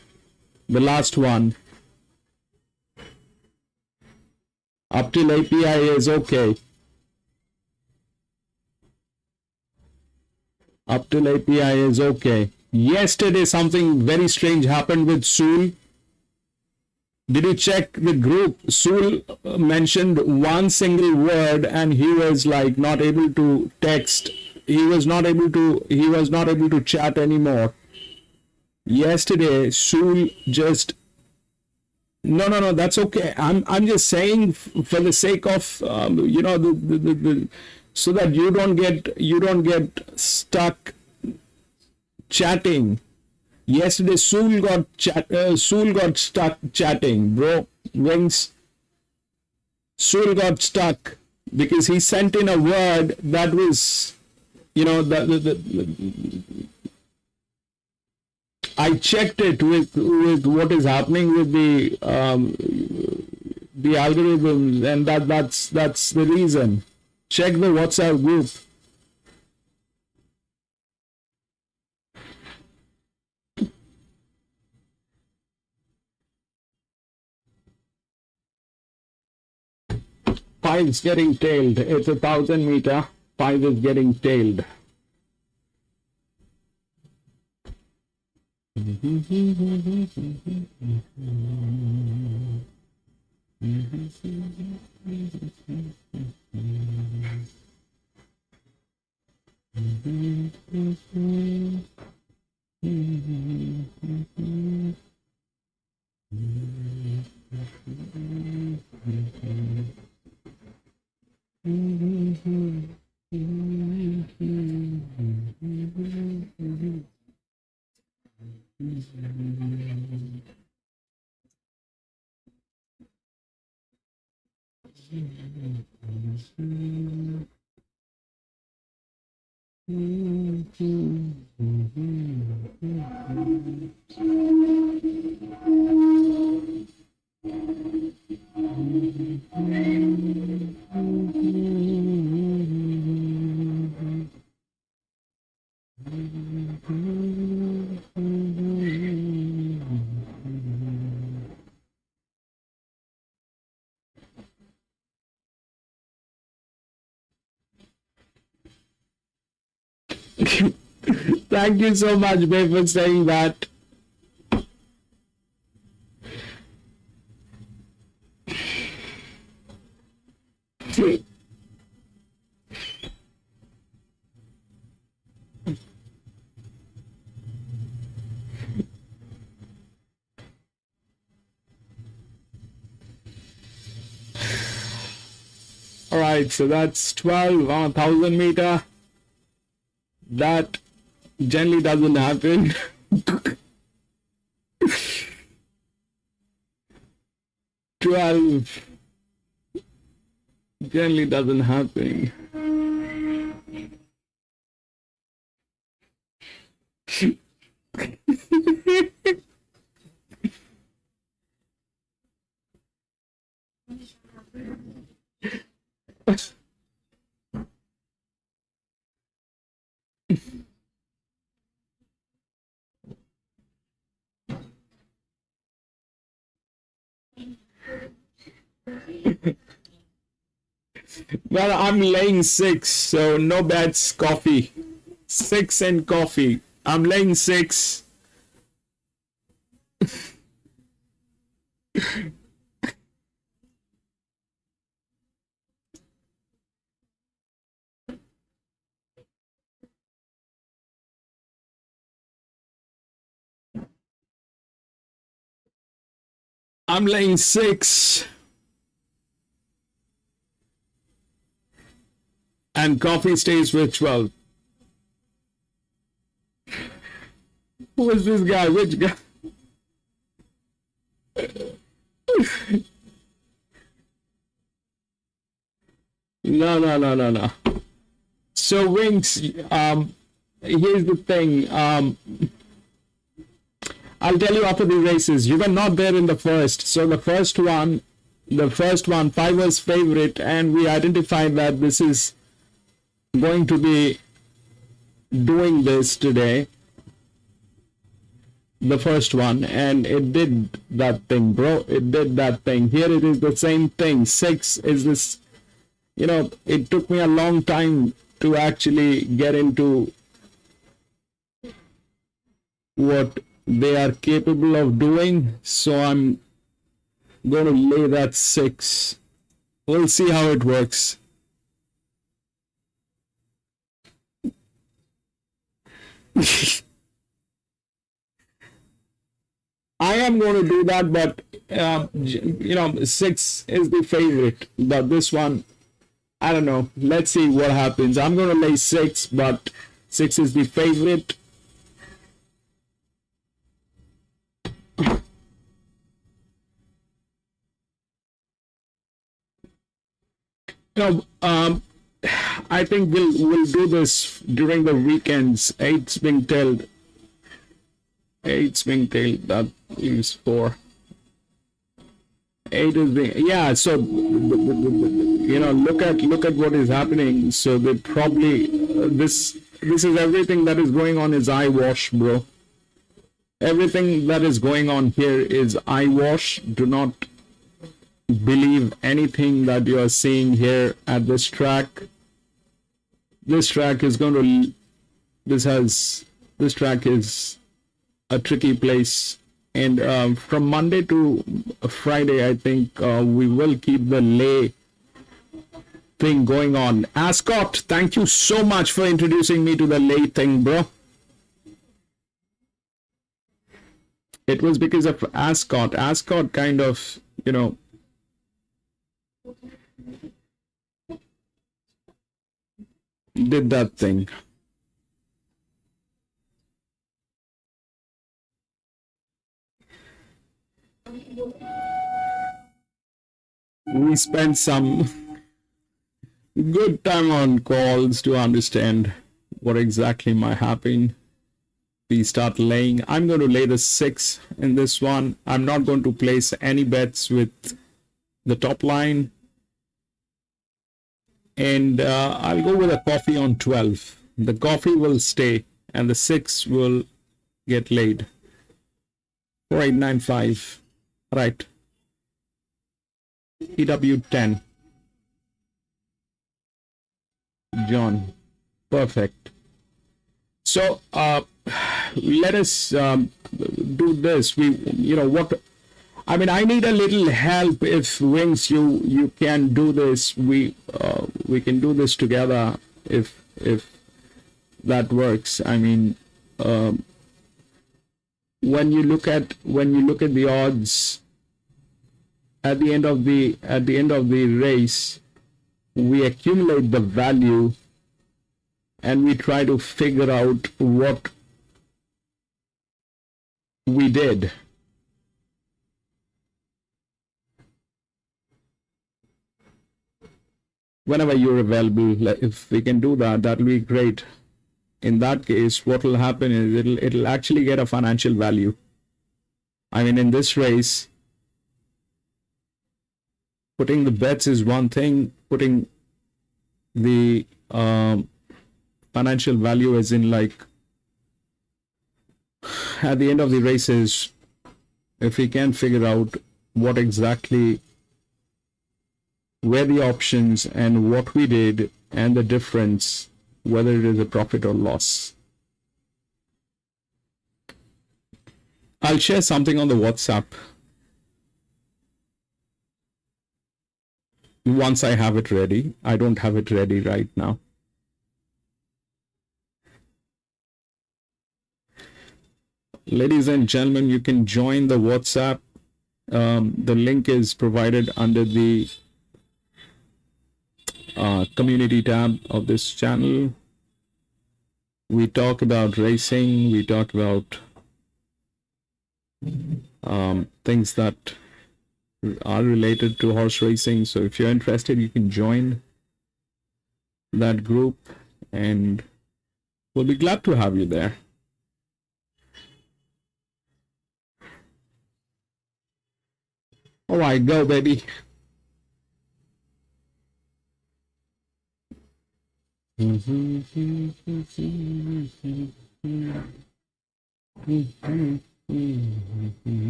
The last one. Up till API is okay. Up till API is okay. Yesterday something very strange happened with Sul. Did you check the group? Sul mentioned one single word and he was like not able to text. He was not able to chat anymore. Yesterday Sul just No, that's okay. I'm just saying for the sake of you know the so that you don't get stuck chatting. Yesterday, Soul got stuck chatting, bro. Wings. Soul got stuck because he sent in a word that was, you know, I checked it with what is happening with the algorithm, and that's the reason. Check the WhatsApp group. Five's getting tailed. It's 1,000 meter. Five is getting tailed. Thank you so much, babe, for saying that. All right, so that's 12 on 1,000 meter. That generally doesn't happen. $12 generally doesn't happen. Well, I'm laying 6, so no bets, coffee. 6 and coffee. I'm laying 6. I'm laying 6. And coffee stays with 12. Who is this guy? Which guy? No. So Wings, here's the thing. I'll tell you after the races. You were not there in the first. So the first one, 5 was favorite, and we identified that this is going to be doing this today. The first one, and it did that thing, bro. It did that thing. Here it is the same thing. 6 is this, you know, it took me a long time to actually get into what they are capable of doing. So I'm going to lay that 6. We'll see how it works. I am going to do that, but you know, 6 is the favorite. But this one, I don't know. Let's see what happens. I'm going to lay 6, but 6 is the favorite. No, I think we'll do this during the weekends. Eight's being tailed. That is 4. 8 is being, yeah. So you know, look at what is happening. So they probably this is everything that is going on is eyewash, bro. Everything that is going on here is eyewash. Do not believe anything that you are seeing here at this track. This track is going to, this track is a tricky place. And from Monday to Friday, I think we will keep the lay thing going on. Ascot, thank you so much for introducing me to the lay thing, bro. It was because of Ascot. Ascot kind of, you know, did that thing. We spent some good time on calls to understand what exactly might happen. We start laying. I'm going to lay the 6 in this one. I'm not going to place any bets with the top line. And I'll go with a coffee on 12. The coffee will stay and the 6 will get laid. 4895. Right. EW 10. John. Perfect. So let us do this. You know what, I mean, I need a little help. If Wings, you can do this, we can do this together if that works. I mean, when you look at the odds at the end of the race, we accumulate the value and we try to figure out what we did. Whenever you're available, if we can do that, that'll be great. In that case, what will happen is it'll actually get a financial value. I mean, in this race, putting the bets is one thing, putting the financial value as in, like, at the end of the races, if we can figure out what exactly were the options and what we did and the difference, whether it is a profit or loss. I'll share something on the WhatsApp once I have it ready. I don't have it ready right now. Ladies and gentlemen, you can join the WhatsApp. The link is provided under the community tab of this channel. We talk about racing. We talk about things that are related to horse racing. So if you're interested, you can join that group and we'll be glad to have you there. All right, go, baby.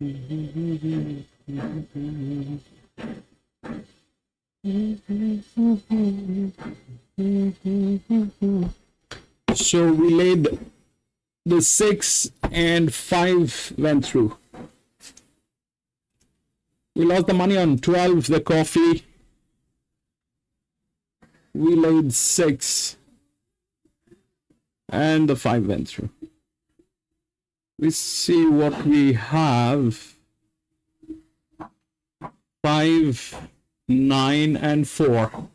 So we laid the 6 and 5 went through. We lost the money on 12, the coffee. We laid 6 and the 5 went through. We see what we have. 5, 9 and 4.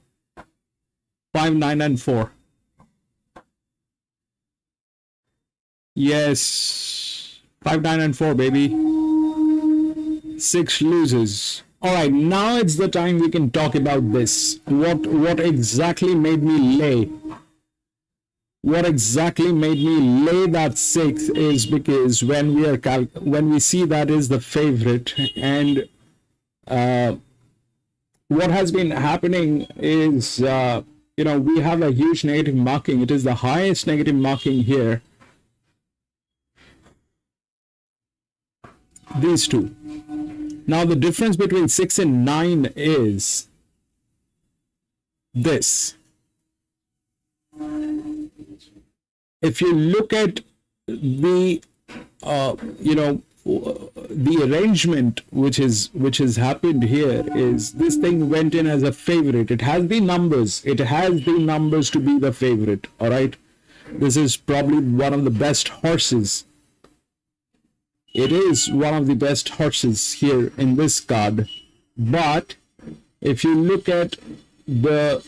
5, 9 and 4. Yes, 5, 9 and 4, baby. 6 loses. All right, now it's the time we can talk about this. What exactly made me lay? What exactly made me lay that 6 is because when we see that is the favorite, and what has been happening is we have a huge negative marking. It is the highest negative marking here. These two. Now the difference between 6 and 9 is this. If you look at the the arrangement which has happened here is this thing went in as a favorite. It has the numbers. It has the numbers to be the favorite. All right. This is probably one of the best horses. It is one of the best horses here in this card. But if you look at the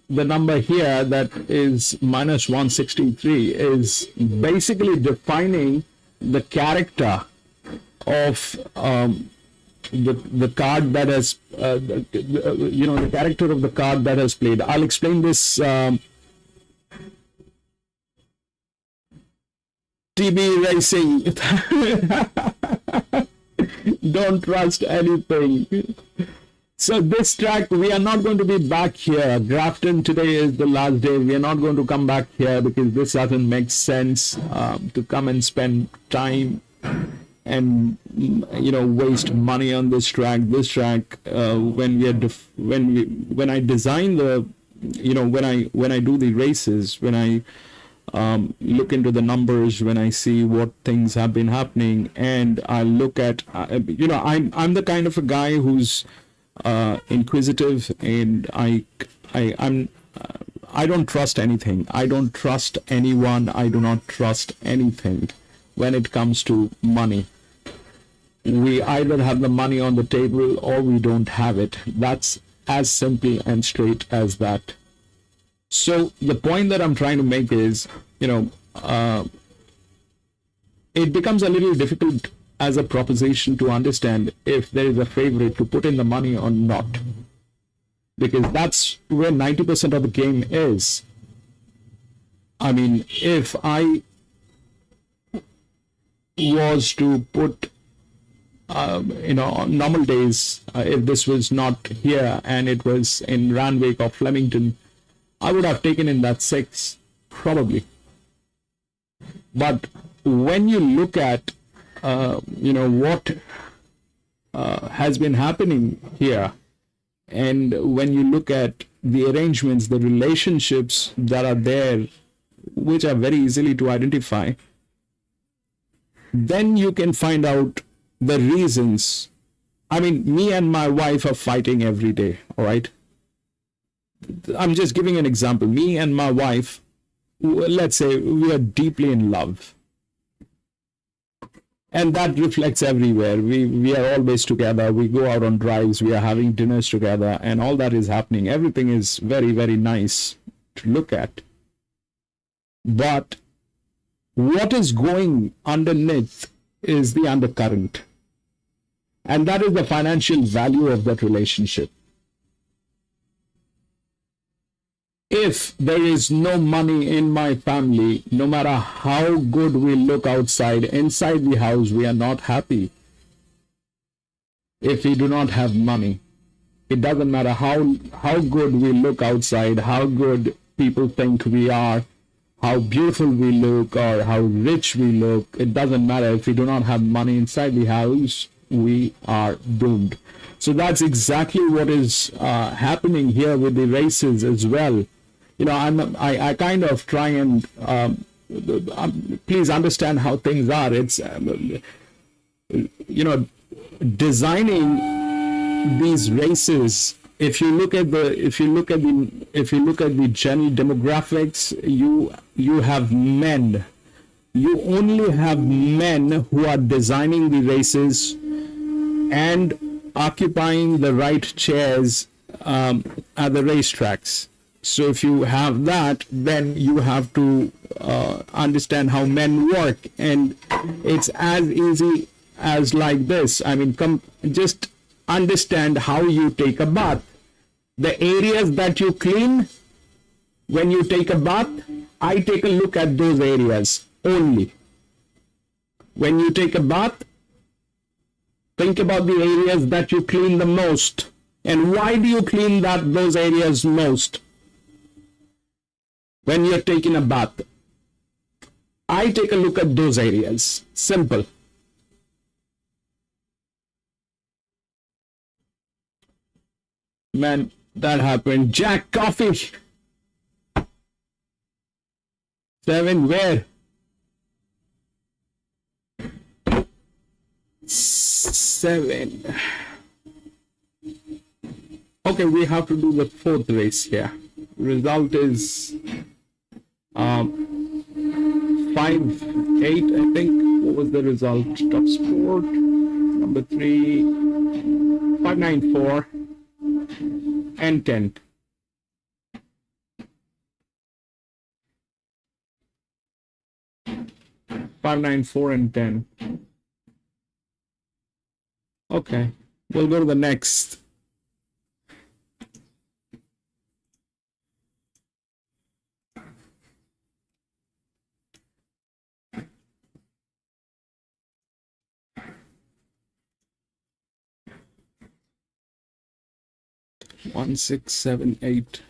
number here, that is minus 163, is basically defining the character of the card that has the character of the card that has played. I'll explain this. TB racing. Don't trust anything. So this track, we are not going to be back here. Grafton, today is the last day. We are not going to come back here because this doesn't make sense to come and spend time and waste money on this track. This track, when I design the, when I do the races, when I look into the numbers, when I see what things have been happening, and I look at, I'm the kind of a guy who's inquisitive, and I don't trust anything. I don't trust anyone. I do not trust anything when it comes to money. We either have the money on the table or we don't have it. That's as simple and straight as that. So the point that I'm trying to make is, it becomes a little difficult as a proposition to understand if there is a favorite to put in the money or not, because that's where 90% of the game is. I mean, if I was to put, on normal days, if this was not here and it was in Randwick or Flemington, I would have taken in that 6, probably. But when you look at, what has been happening here, and when you look at the arrangements, the relationships that are there, which are very easily to identify, then you can find out the reasons. I mean, me and my wife are fighting every day, all right? I'm just giving an example. Me and my wife, let's say we are deeply in love. And that reflects everywhere. We are always together. We go out on drives. We are having dinners together. And all that is happening. Everything is very, very nice to look at. But what is going underneath is the undercurrent. And that is the financial value of that relationship. If there is no money in my family, no matter how good we look outside, inside the house, we are not happy. If we do not have money, it doesn't matter how good we look outside, how good people think we are, how beautiful we look, or how rich we look. It doesn't matter if we do not have money inside the house. we are doomed. So that's exactly what is happening here with the races as well. You know, I kind of try and please understand how things are. It's you know, designing these races. If you look at the general demographics, you have men. You only have men who are designing the races and occupying the right chairs at the racetracks. So if you have that, then you have to understand how men work, and it's as easy as like this. I mean, just understand how you take a bath. The areas that you clean when you take a bath, I take a look at those areas only. When you take a bath, think about the areas that you clean the most. And why do you clean those areas most? When you're taking a bath, I take a look at those areas. Simple. Man, that happened. Jack Coffee. 7 where? 7. Okay, we have to do the 4th race here. Result is 5-8, I think. What was the result? Top sport number 3, 5-9-4 and 10. Five, 9, 4, and 10. Okay, we'll go to the next. One, 6, 7, 8.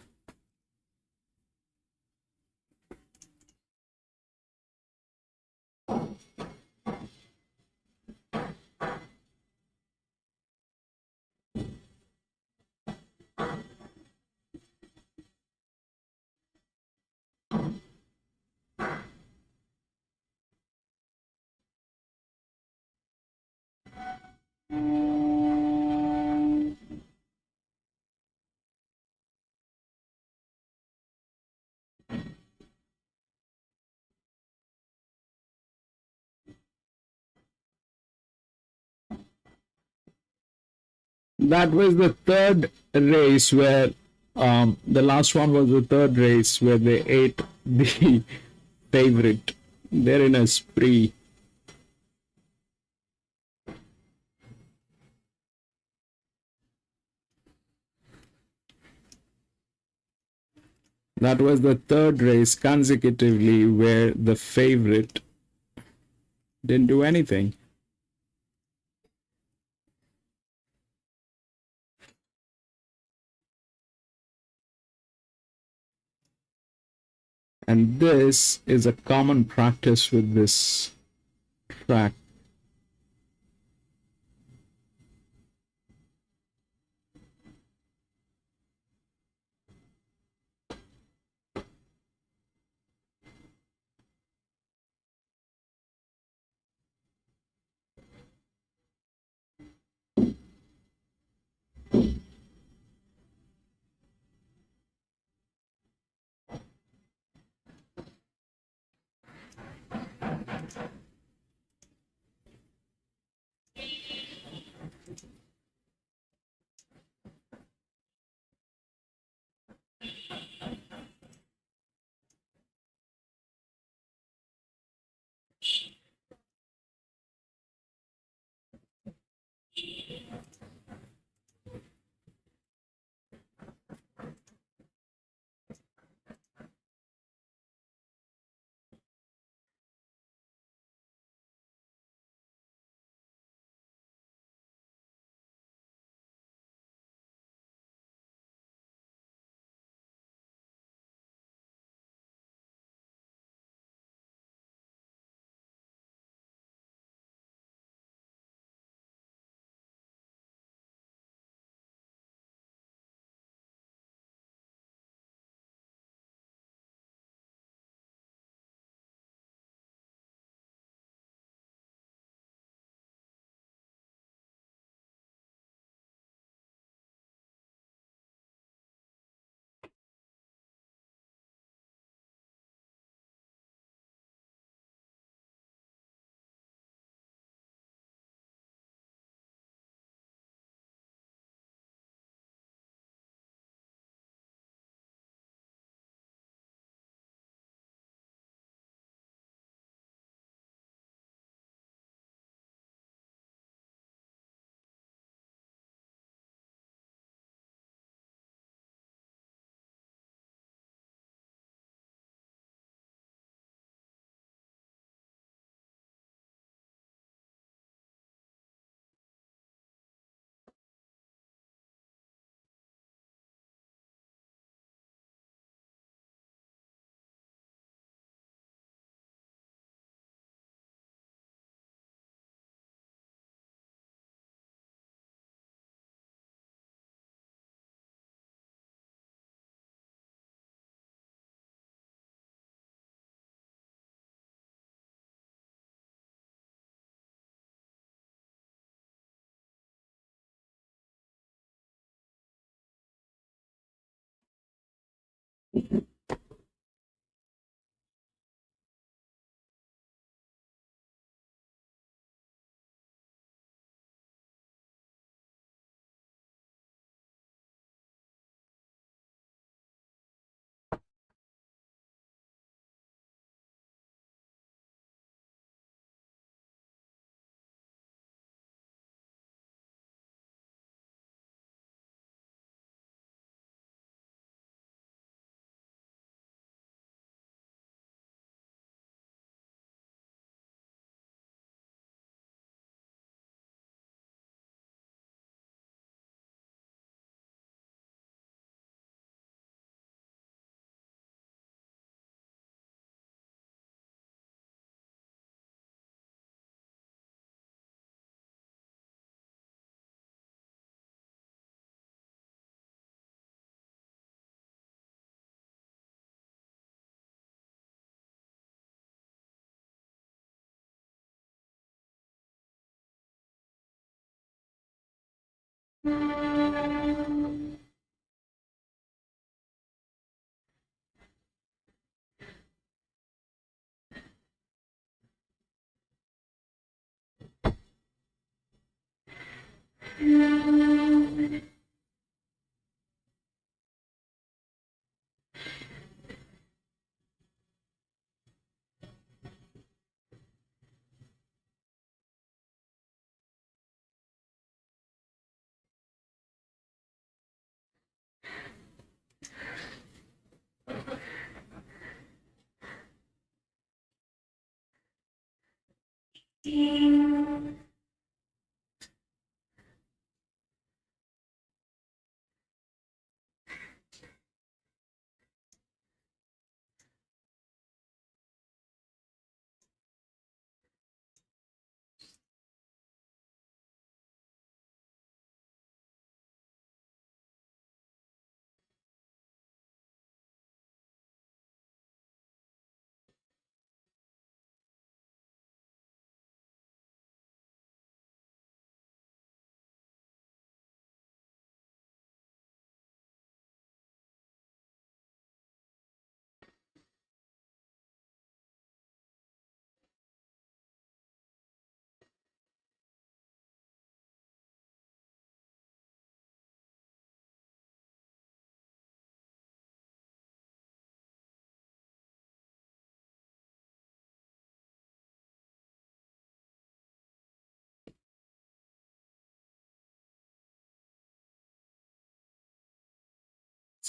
That was the 3rd race where the last one was the 3rd race where they ate the favorite. They're in a spree. That was the 3rd race consecutively where the favorite didn't do anything. And this is a common practice with this track.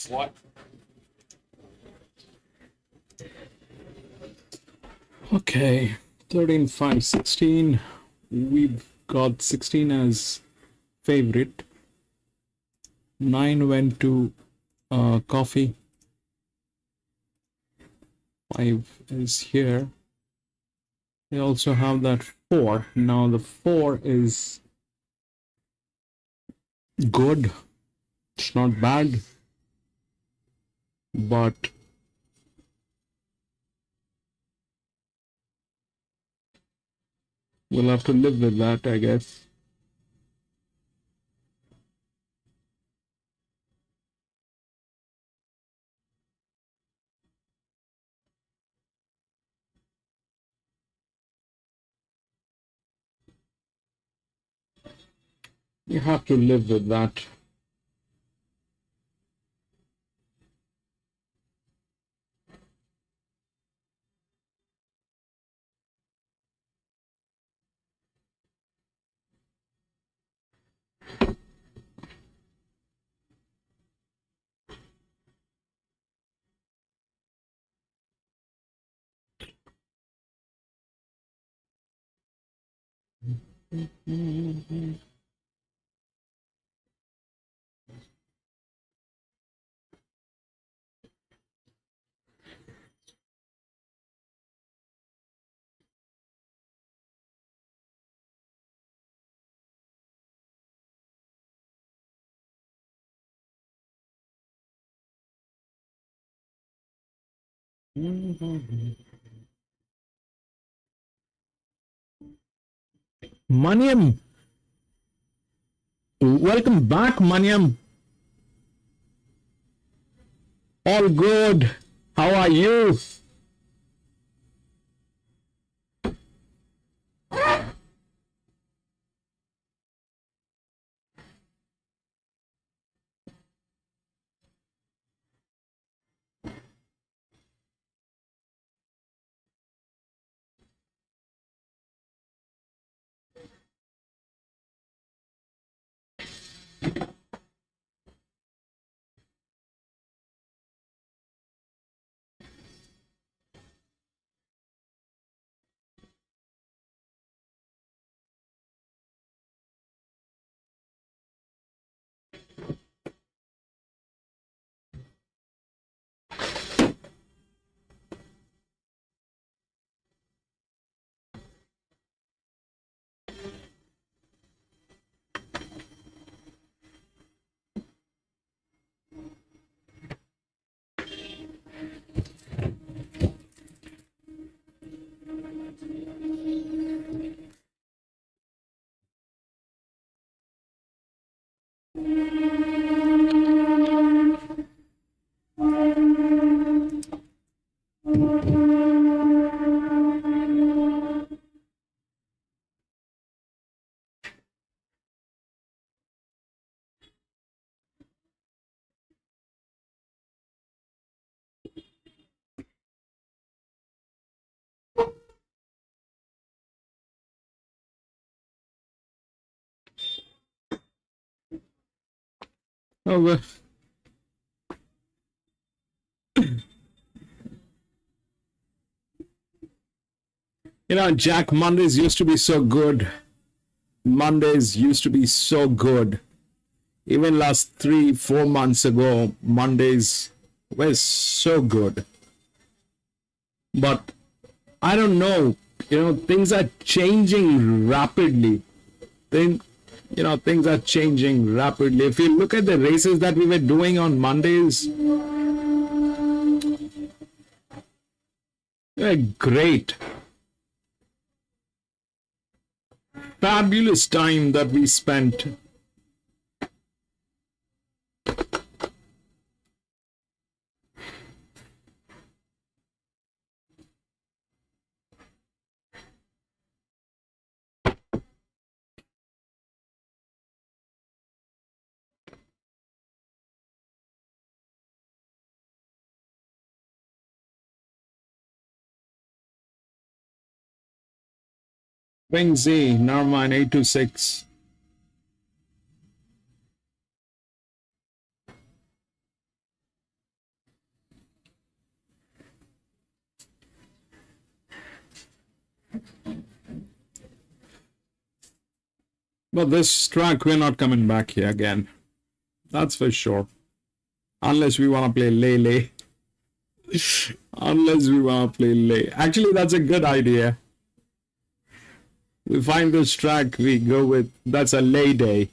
What? Okay, 13, 5, 16. We've got 16 as favorite. 9 went to coffee. 5 is here. They also have that 4. Now the 4 is good. It's not bad. But we'll have to live with that, I guess. You have to live with that. Maniam, welcome back, Maniam. All good. How are you? Oh, well. You know, Jack, Mondays used to be so good. Mondays used to be so good. Even last 3-4 months ago, Mondays were so good. But I don't know, you know, things are changing rapidly. Things are changing rapidly. If you look at the races that we were doing on Mondays, they're great. Fabulous time that we spent. Wing Z, never mind, 826. But this track, we're not coming back here again. That's for sure. Unless we want to play Lele. Unless we want to play Lele. Actually, that's a good idea. We find this track, we go with, that's a lay day.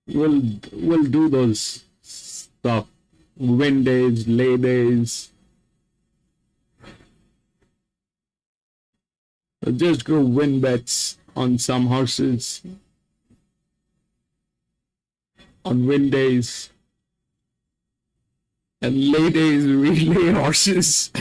We'll do those stuff. Win days, lay days. We'll just go win bets on some horses. On win days. And lay days, we lay horses.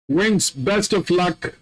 Wings, best of luck.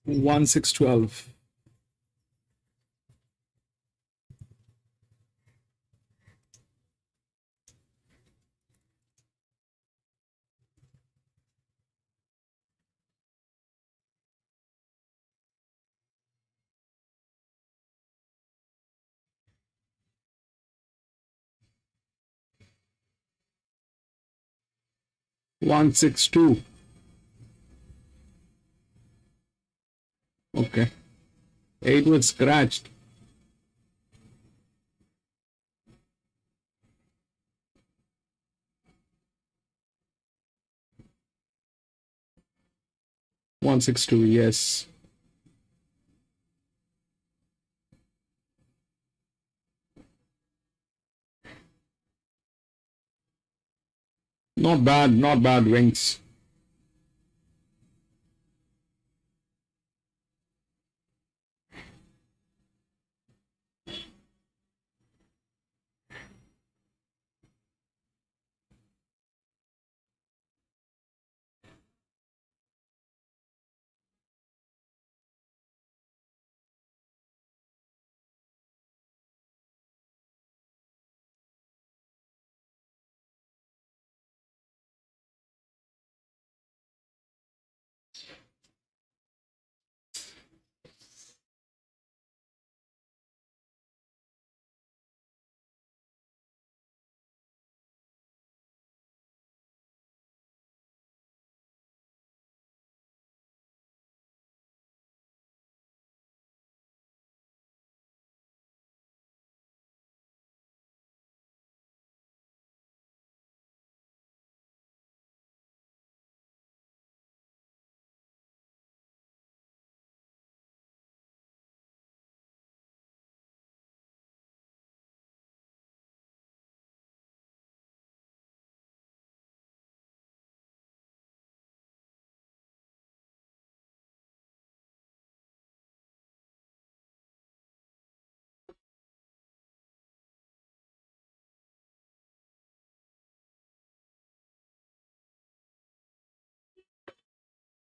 One 612. One 6-2. Okay. 8 was scratched. One 6-2, yes. Not bad, Wings.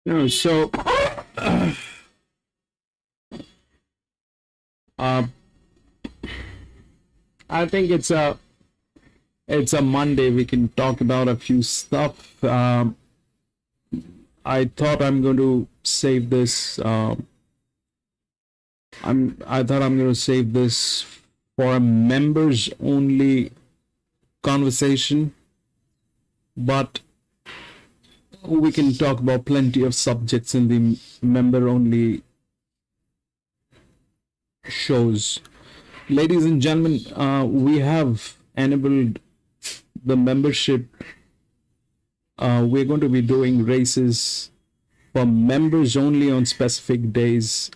No, so uh, I think it's a Monday. We can talk about a few stuff. I thought I'm going to save this. I thought I'm going to save this for a members only conversation, but we can talk about plenty of subjects in the member only shows. Ladies and gentlemen, we have enabled the membership. We're going to be doing races for members only on specific days,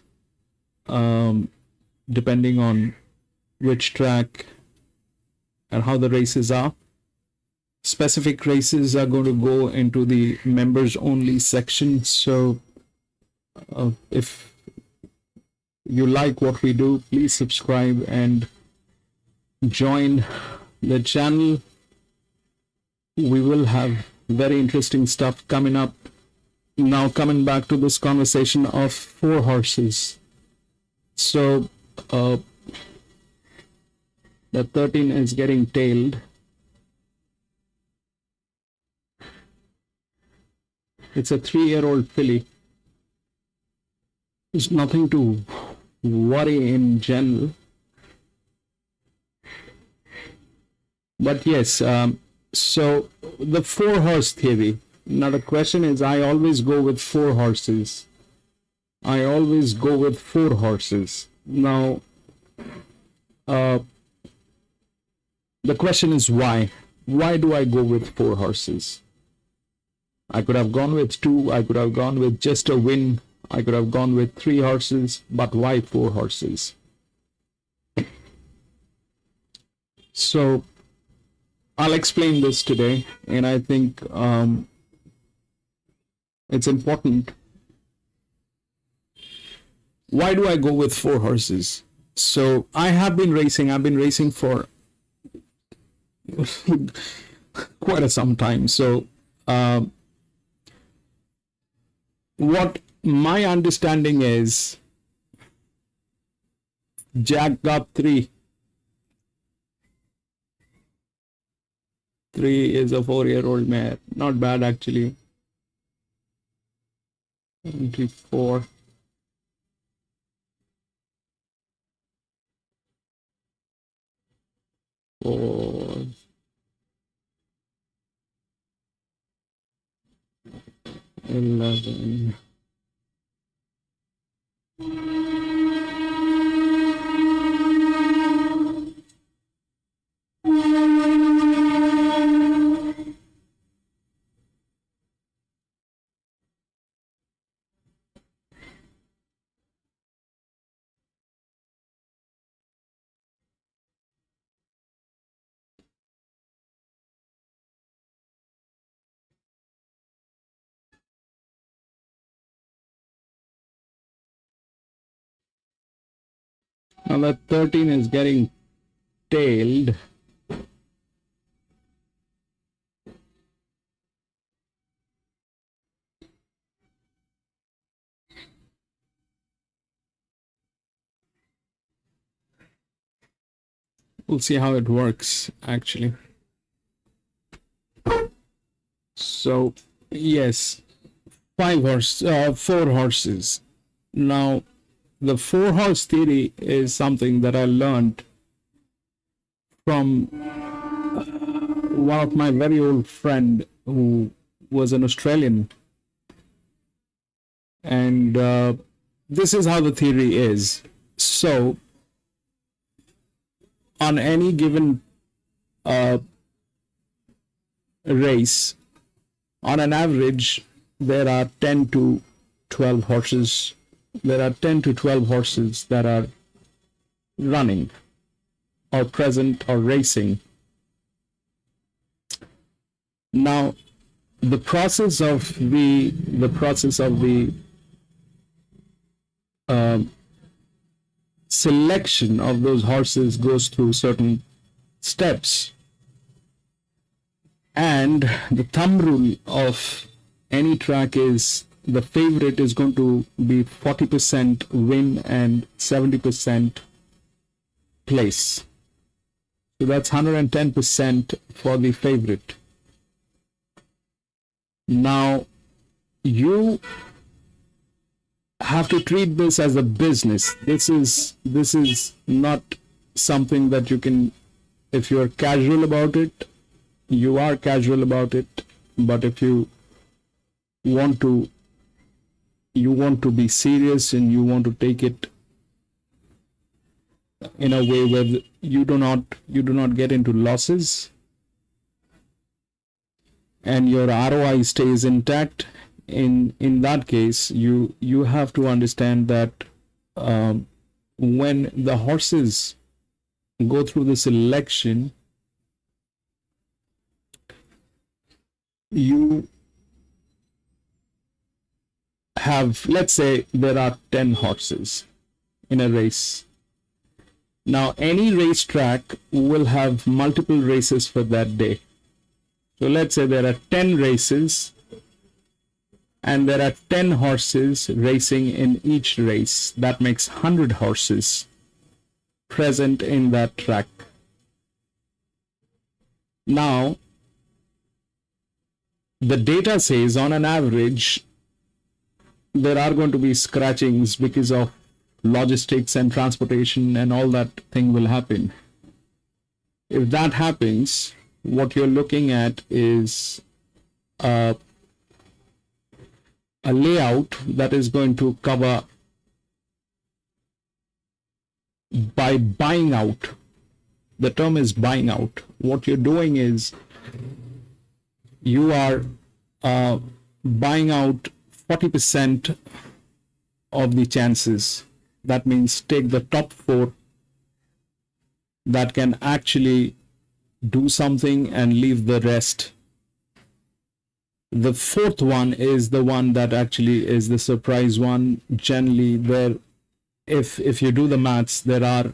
depending on which track and how the races are. Specific races are going to go into the members only section. So if you like what we do, please subscribe and join the channel. We will have very interesting stuff coming up. Now coming back to this conversation of 4 horses. So the 13 is getting tailed. It's a 3-year-old filly. There's nothing to worry in general. But yes, so the 4-horse theory. Now the question is, I always go with 4 horses. I always go with 4 horses. Now, the question is why? Why do I go with 4 horses? I could have gone with 2. I could have gone with just a win. I could have gone with 3 horses. But why 4 horses? So, I'll explain this today, and I think it's important. Why do I go with 4 horses? So I have been racing. I've been racing for quite some time. So what my understanding is, Jack got 3. 3 is a 4-year-old mare. Not bad, actually. 24. Four. 11. Now that 13 is getting tailed. We'll see how it works, actually. So, yes, 4 horses. Now, the 4-horse theory is something that I learned from one of my very old friend who was an Australian. And this is how the theory is. So, on any given race, on an average, there are 10 to 12 horses. There are 10 to 12 horses that are running or present or racing. Now, the process of the selection of those horses goes through certain steps, and the thumb rule of any track is the favorite is going to be 40% win and 70% place. So that's 110% for the favorite. Now, you have to treat this as a business. This is not something that you can, if you're casual about it, you are casual about it. But if you want to be serious and you want to take it in a way where you do not get into losses and your ROI stays intact, in that case you have to understand that when the horses go through the selection, you have, let's say there are 10 horses in a race. Now, any racetrack will have multiple races for that day. So let's say there are 10 races and there are 10 horses racing in each race. That makes 100 horses present in that track. Now, the data says on an average, there are going to be scratchings because of logistics and transportation and all that thing will happen. If that happens, what you're looking at is a layout that is going to cover by buying out. The term is buying out. What you're doing is you are buying out 40% of the chances. That means take the top 4 that can actually do something and leave the rest. The 4th one is the one that actually is the surprise one. Generally, there, if you do the maths, there are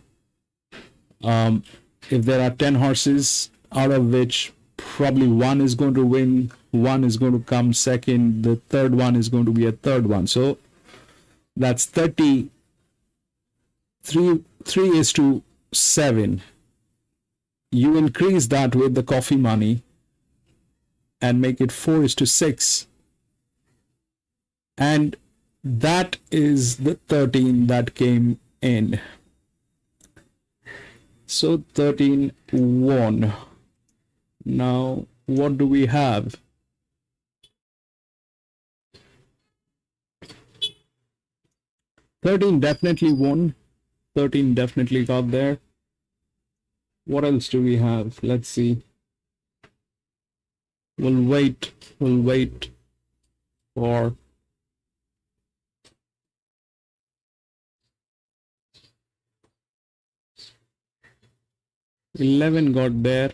if there are 10 horses, out of which probably 1 is going to win, 1 is going to come second, the 3rd one is going to be a 3rd one. So that's 3 is to 7. You increase that with the coffee money and make it 4 is to 6. And that is the 13 that came in. So 13 won. Now, what do we have? $13 definitely won. 13 definitely got there. What else do we have? Let's see. We'll wait for $11 got there.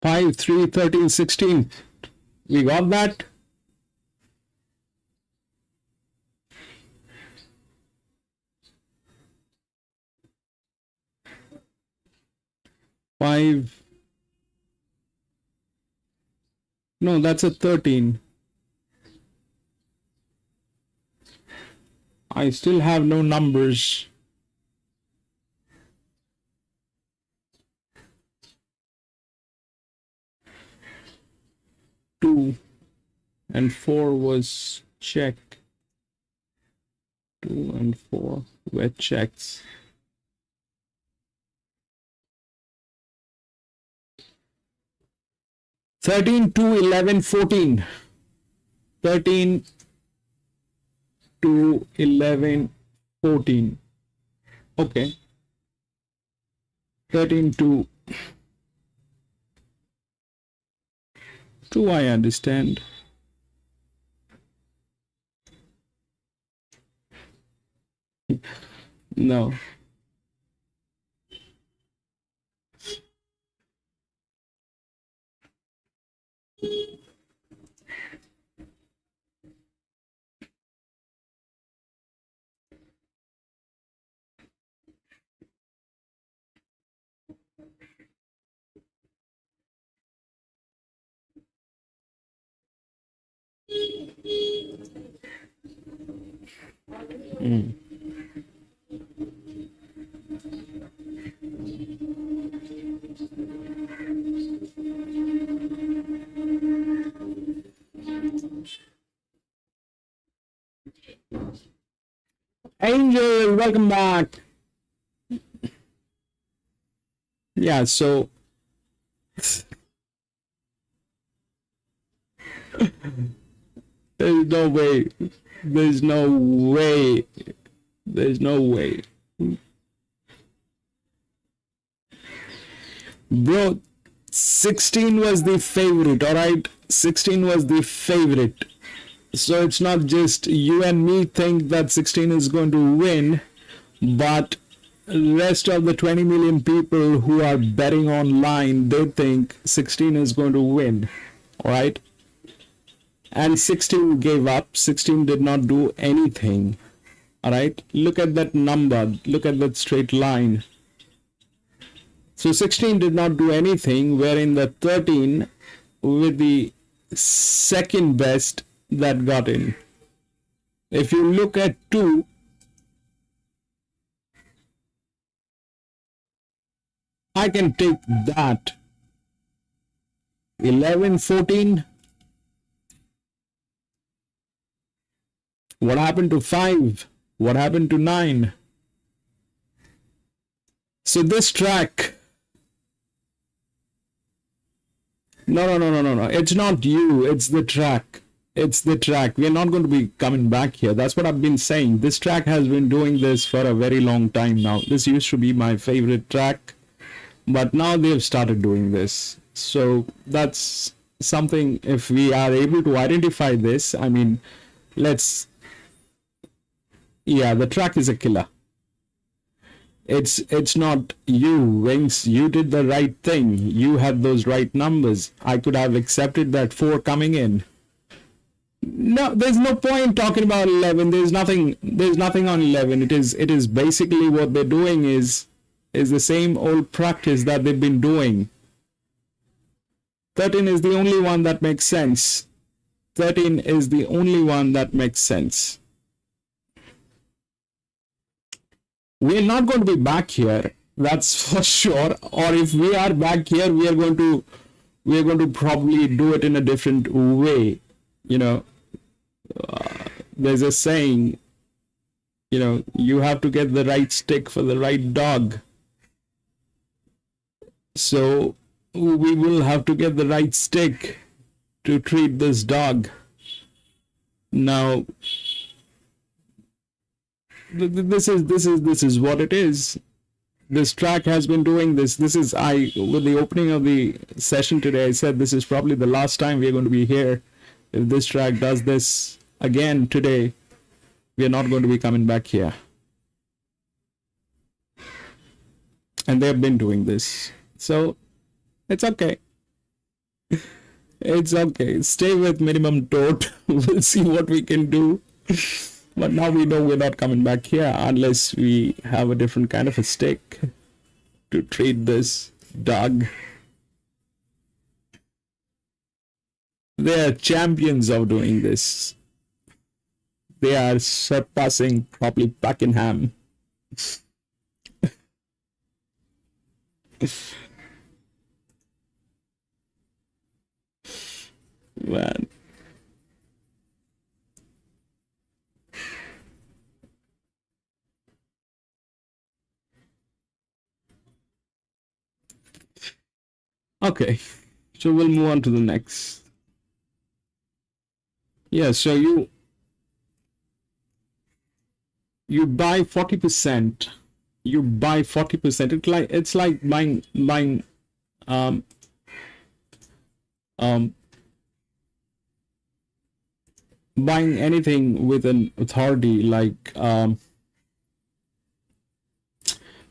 Five, 3, 13, 16. We got that. Five. No, that's a 13. I still have no numbers. Two and 4 was check. 2 and 4 were checks. $13 to $11, 14. 13 to 11, 14. Okay. 13 to 2, I understand. No. Angel, welcome back. Yeah, so there's no way. There's no way. There's no way. Bro, 16 was the favorite, alright? 16 was the favorite. So it's not just you and me think that 16 is going to win, but rest of the 20 million people who are betting online, they think 16 is going to win. All right. And 16 gave up. 16 did not do anything. All right. Look at that number. Look at that straight line. So 16 did not do anything, wherein the 13 with the second best that got in. If you look at 2, I can take that. 11, 14. What happened to 5? What happened to 9? So this track, no. It's not you, it's the track. It's the track. We're not going to be coming back here. That's what I've been saying. This track has been doing this for a very long time now. This used to be my favorite track, but now they've started doing this. So that's something, if we are able to identify this, I mean, yeah, the track is a killer. It's not you, Wings. You did the right thing. You had those right numbers. I could have accepted that 4 coming in. No, there's no point talking about 11. There's nothing on 11. It is basically what they're doing is the same old practice that they've been doing. 13 is the only one that makes sense. 13 is the only one that makes sense. We're not going to be back here, that's for sure. Or if we are back here, we are going to probably do it in a different way. You know, there's a saying, you know, you have to get the right stick for the right dog. So we will have to get the right stick to treat this dog. Now, this is what it is. This track has been doing this. With the opening of the session today, I said this is probably the last time we're going to be here. If this track does this again today, we are not going to be coming back here. And they've been doing this. So it's okay. It's okay. Stay with minimum tote. We'll see what we can do. But now we know we're not coming back here unless we have a different kind of a stick to treat this dog. They are champions of doing this. They are surpassing probably Buckingham. Man. Okay, so we'll move on to the next. Yeah, so you buy 40%. You buy 40%. It's like buying buying anything with an authority, like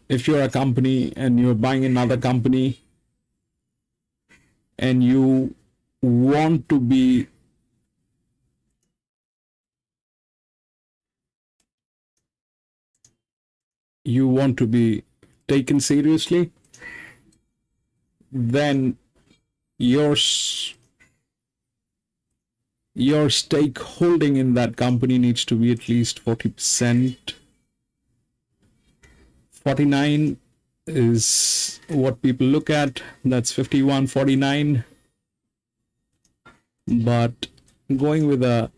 if you're a company and you're buying another company and you want to be taken seriously, then your stakeholding in that company needs to be at least 40%. 49 is what people look at. That's 51, 49. But going with a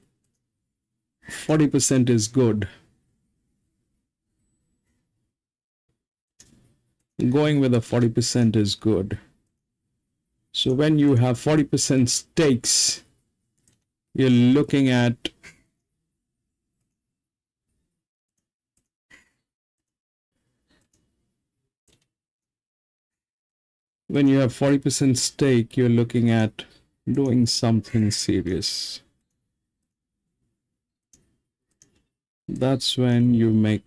40% is good. Going with a 40% is good. So when you have 40% stakes, you're looking at when you have 40% stake, you're looking at doing something serious. That's when you make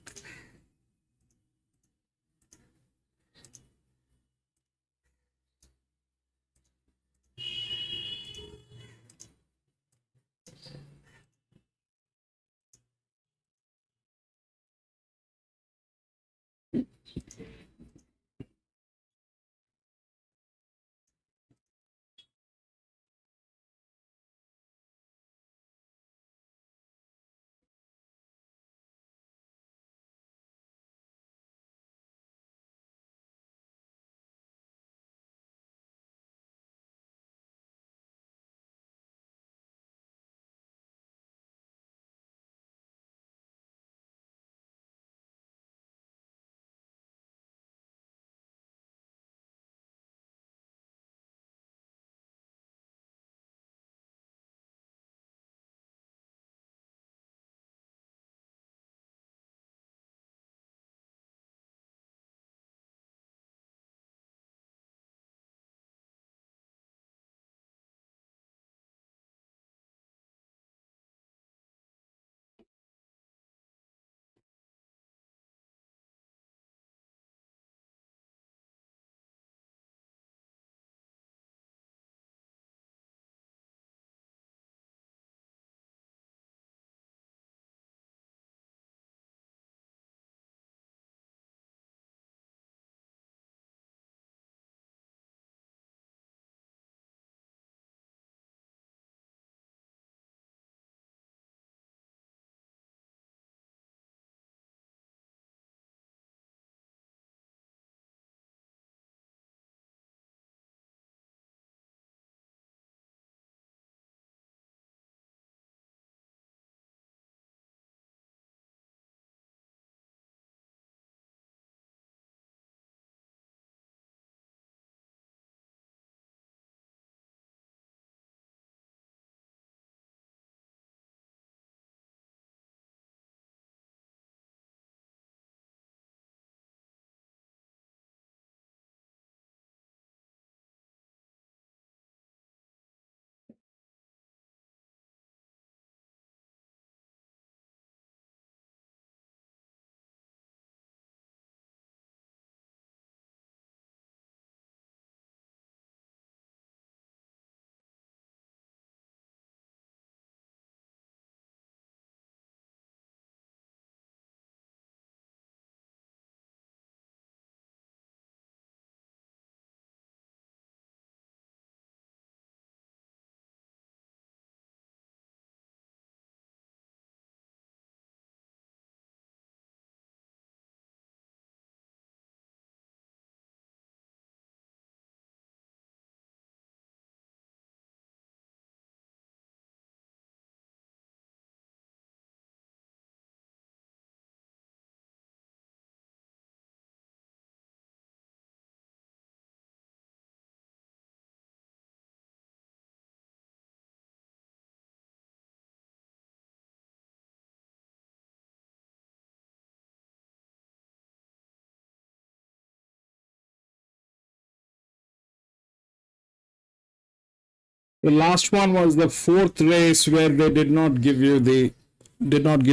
The last one was the fourth race where they did not give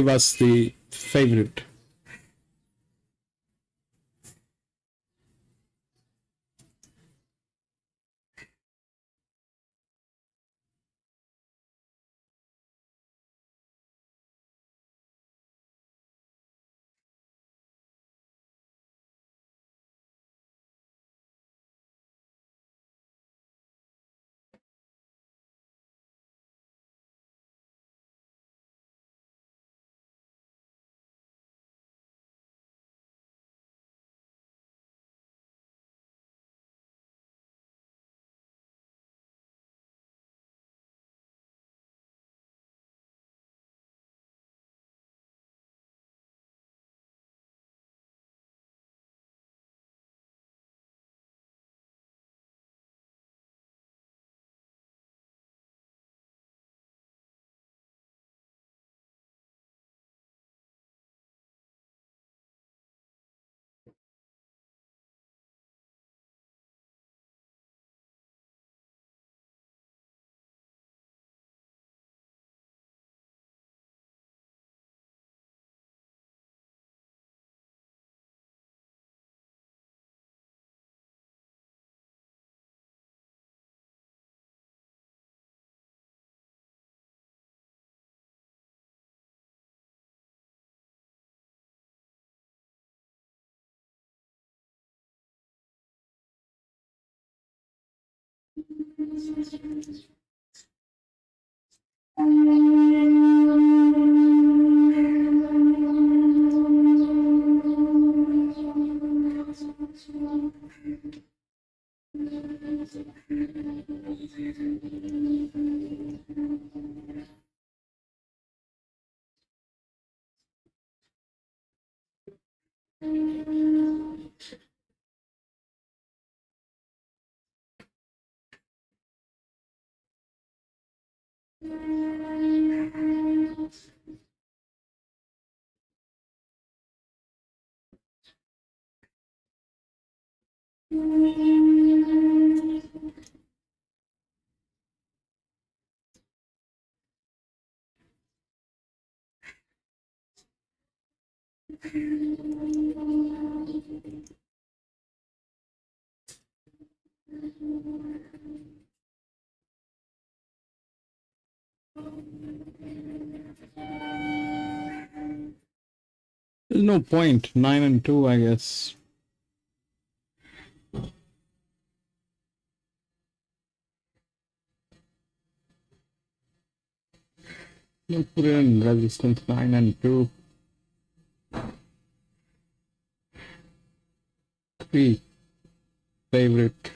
us the favorite. There's no point. 9 and 2, I guess. We'll put it in resistance 9 and 2. 3. Favorite.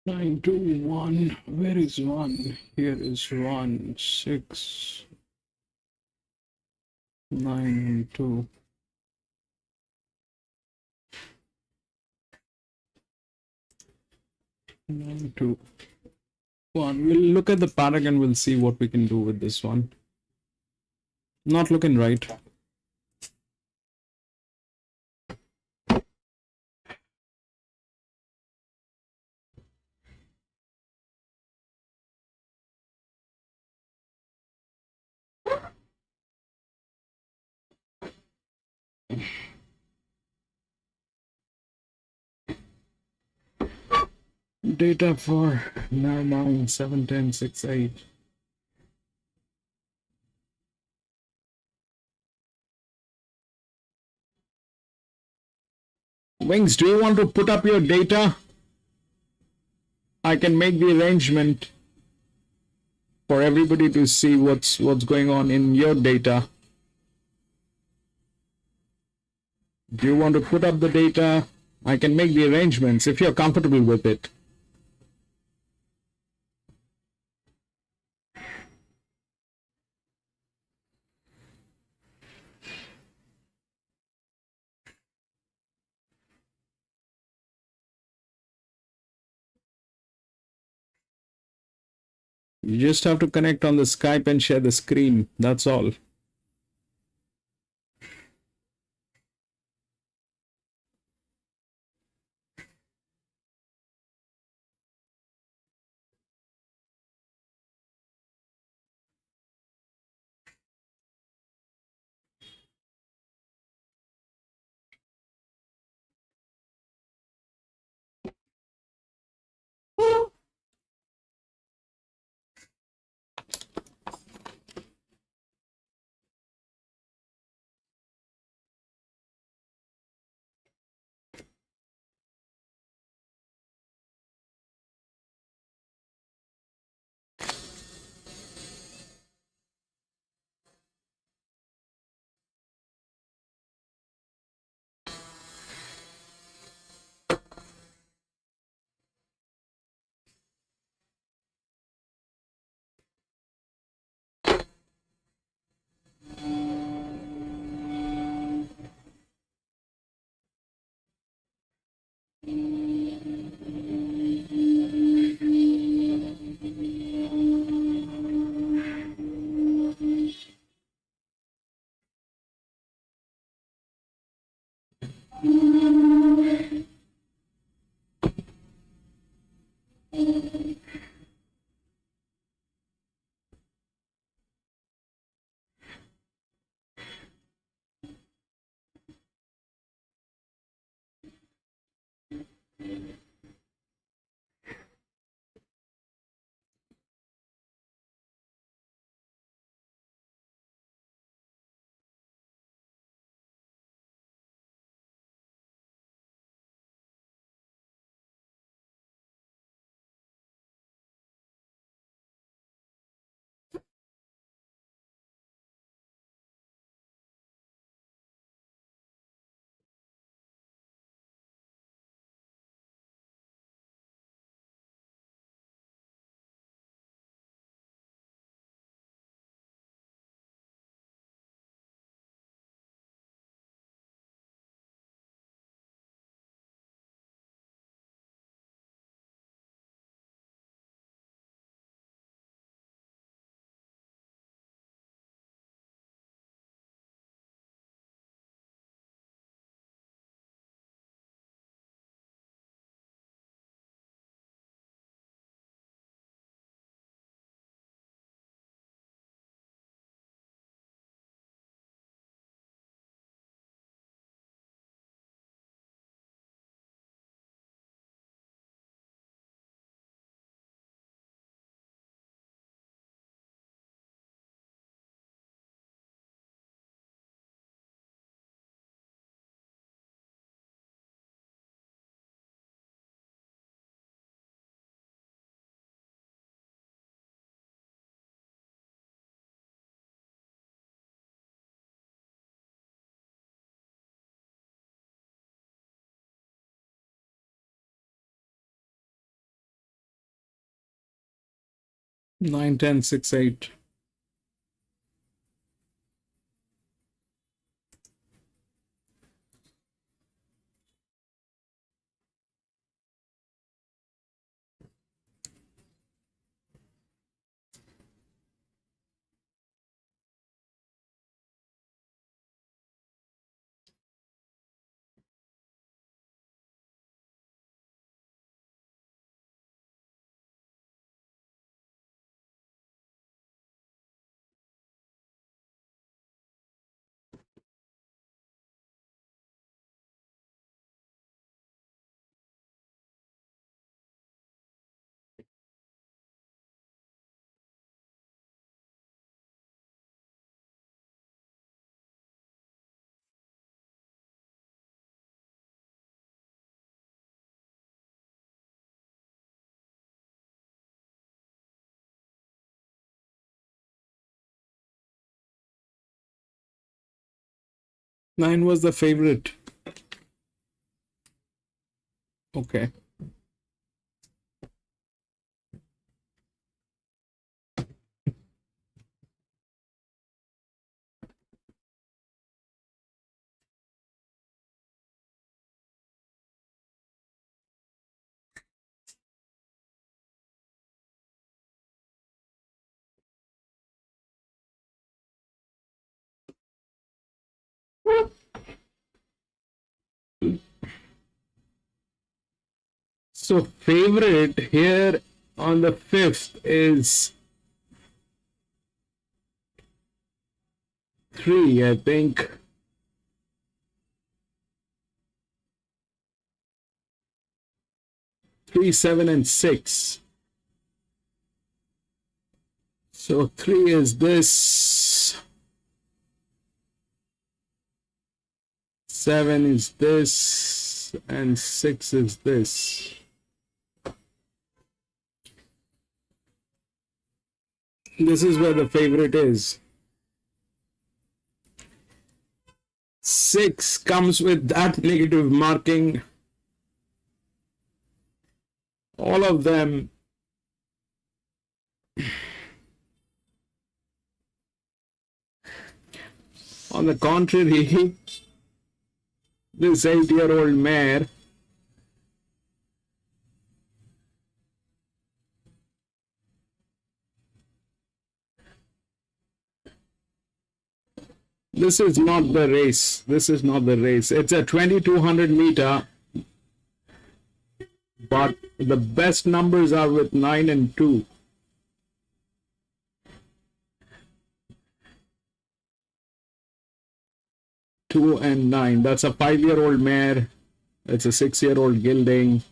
Nine, two, 1. Where is 1? Here is 1, 6, 9, and 2. 9, 2, 1. We'll look at the paddock and we'll see what we can do with this one. Not looking right. Data for Narmine 71068. Wings, do you want to put up your data? I can make the arrangement for everybody to see what's going on in your data. Do you want to put up the data? I can make the arrangements if you're comfortable with it. You just have to connect on the Skype and share the screen. That's all. Nine, 10, 6, 8. 9 was the favorite. Okay. So favorite here on the 5th is 3, I think. Three, 7, and 6. So 3 is this. 7 is this. And 6 is this. This is where the favorite is. 6 comes with that negative marking. All of them on the contrary, this 8-year-old mare this is not the race. This is not the race. It's a 2200 meter, but the best numbers are with 9 and 2. Two and 9. That's a 5-year-old mare. It's a 6-year-old gelding.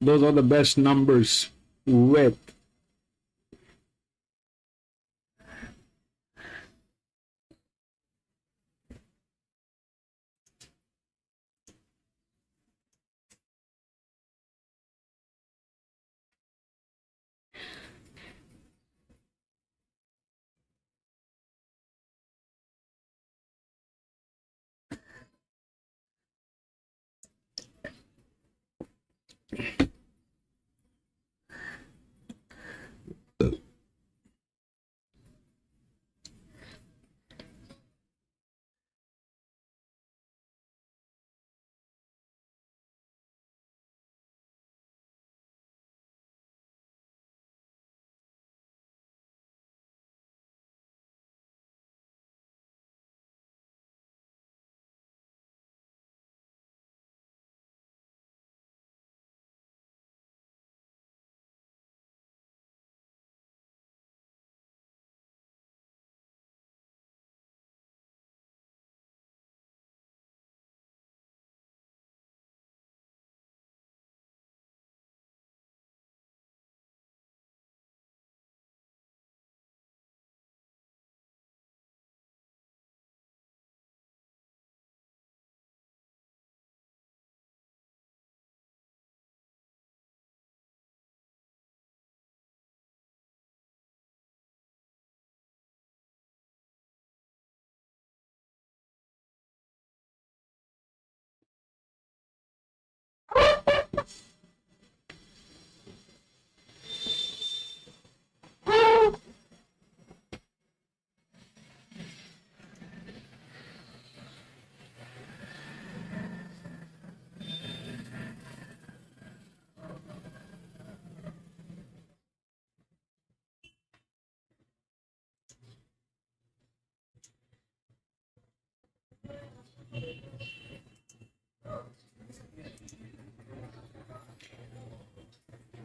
Those are the best numbers with.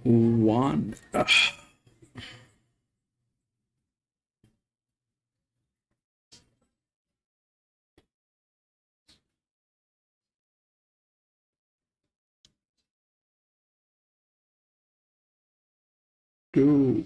One. Two.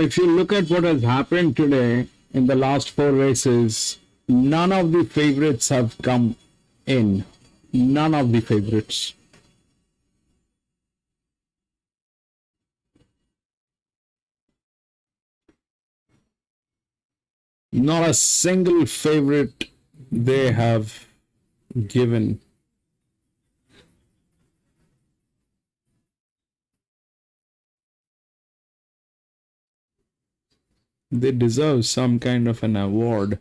if you look at what has happened today in the last 4 races, none of the favorites have come in. None of the favorites. Not a single favorite they have given. They deserve some kind of an award.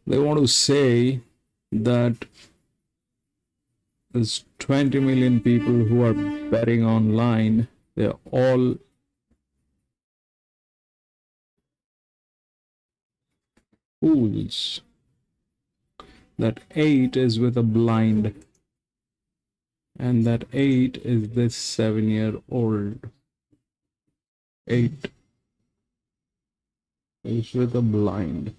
They want to say that there's 20 million people who are betting online. They're all fools. That 8 is with a blind. And that 8 is this 7-year-old. 8 is with a blind.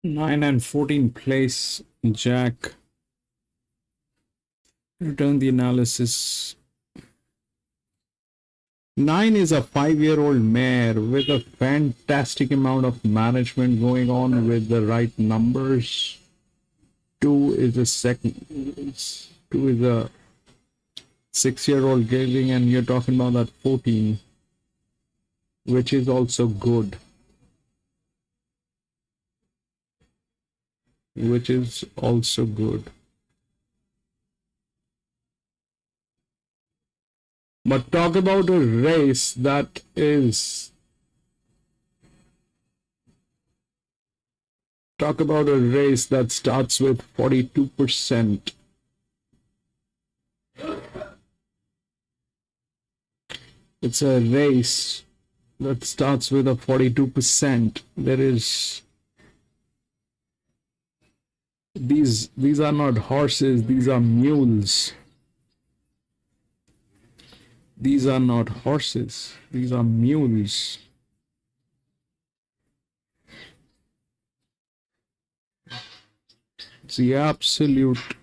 Nine and 14 place, Jack. Return the analysis. 9 is a 5-year-old mare with a fantastic amount of management going on with the right numbers. 2 is a 6-year-old gelding, and you're talking about that 14, which is also good. Which is also good. But talk about a race that is... Talk about a race that starts with 42%. It's a race that starts with a 42%. There is... These are not horses, these are mules. These are not horses, these are mules. It's the absolute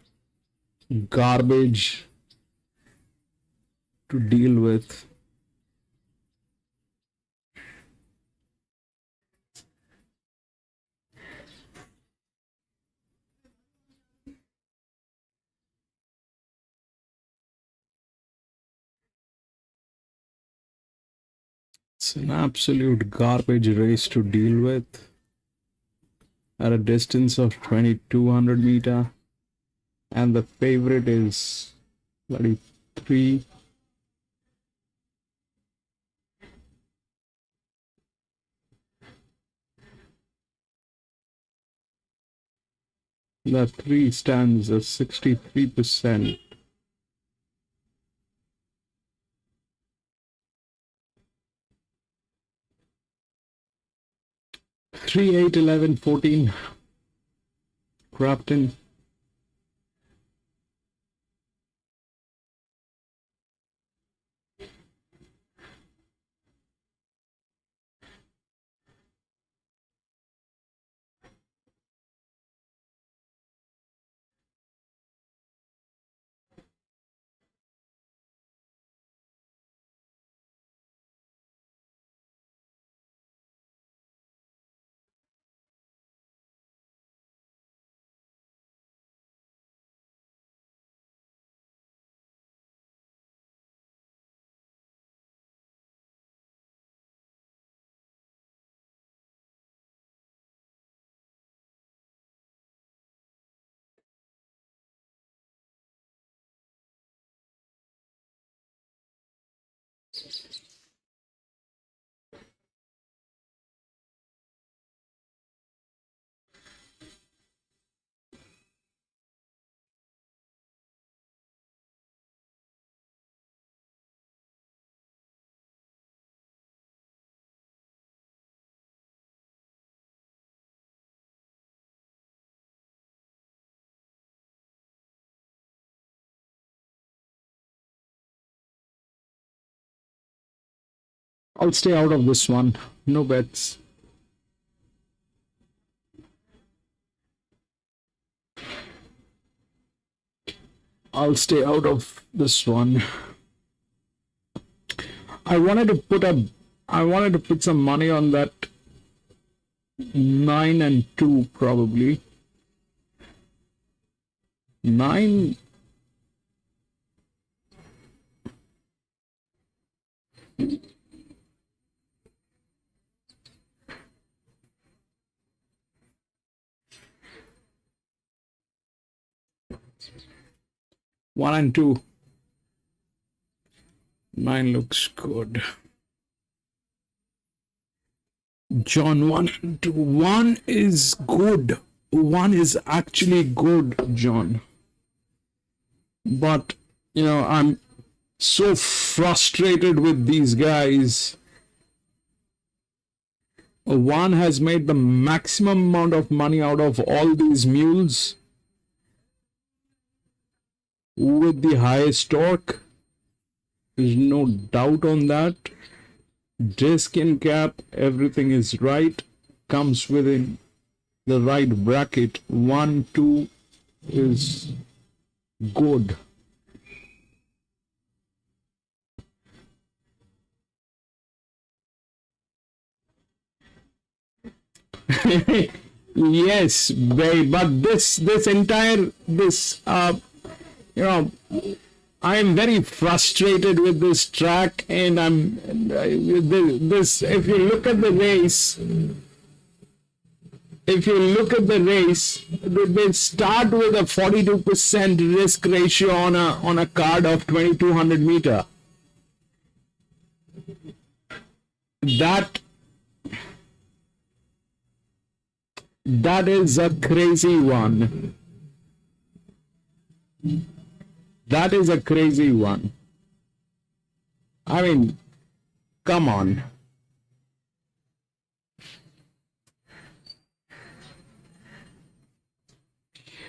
garbage to deal with. It's an absolute garbage race to deal with at a distance of 2200 meters, and the favorite is 33. The 3 stands at 63%. Three, 8, 11, 14. Grafton. I'll stay out of this one. No bets. I'll stay out of this one. I wanted to put some money on that 9 and 2 probably. 9. One and 2. 9 looks good. John, 1 and 2. 1 is good. 1 is actually good, John. But, you know, I'm so frustrated with these guys. 1 has made the maximum amount of money out of all these mules with the highest torque. There's no doubt on that. Disc in cap, everything is right. Comes within the right bracket. 1, 2 is good. Yes, babe, but this entire you know, I am very frustrated with this track, and this. If you look at the race, they start with a 42% risk ratio on a card of 2200 meter. That is a crazy one. That is a crazy one. I mean, come on.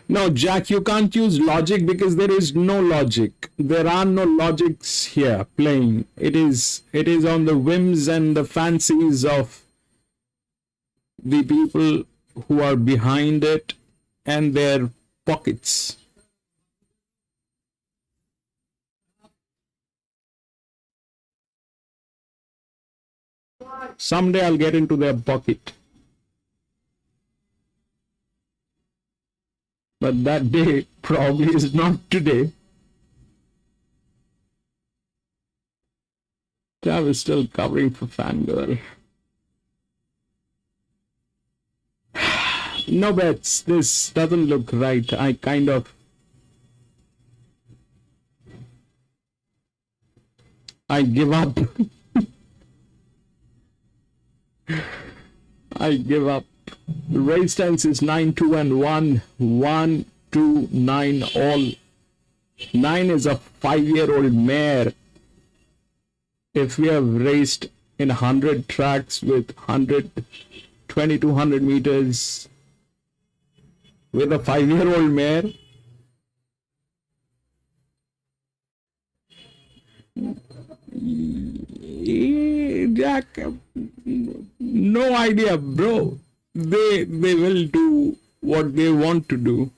No, Jack, you can't use logic because there is no logic. There are no logics here playing. It is on the whims and the fancies of the people who are behind it and their pockets. Someday I'll get into their pocket. But that day probably is not today. Tab is still covering for Fangirl. No bets. This doesn't look right. I give up. I give up. The race stance is 9, 2, and 1. 1, 2, 9, all. 9 is a 5-year-old mare. If we have raced in 100 tracks with 2,200 meters with a 5-year-old mare, Jack, no idea, bro. They will do what they want to do.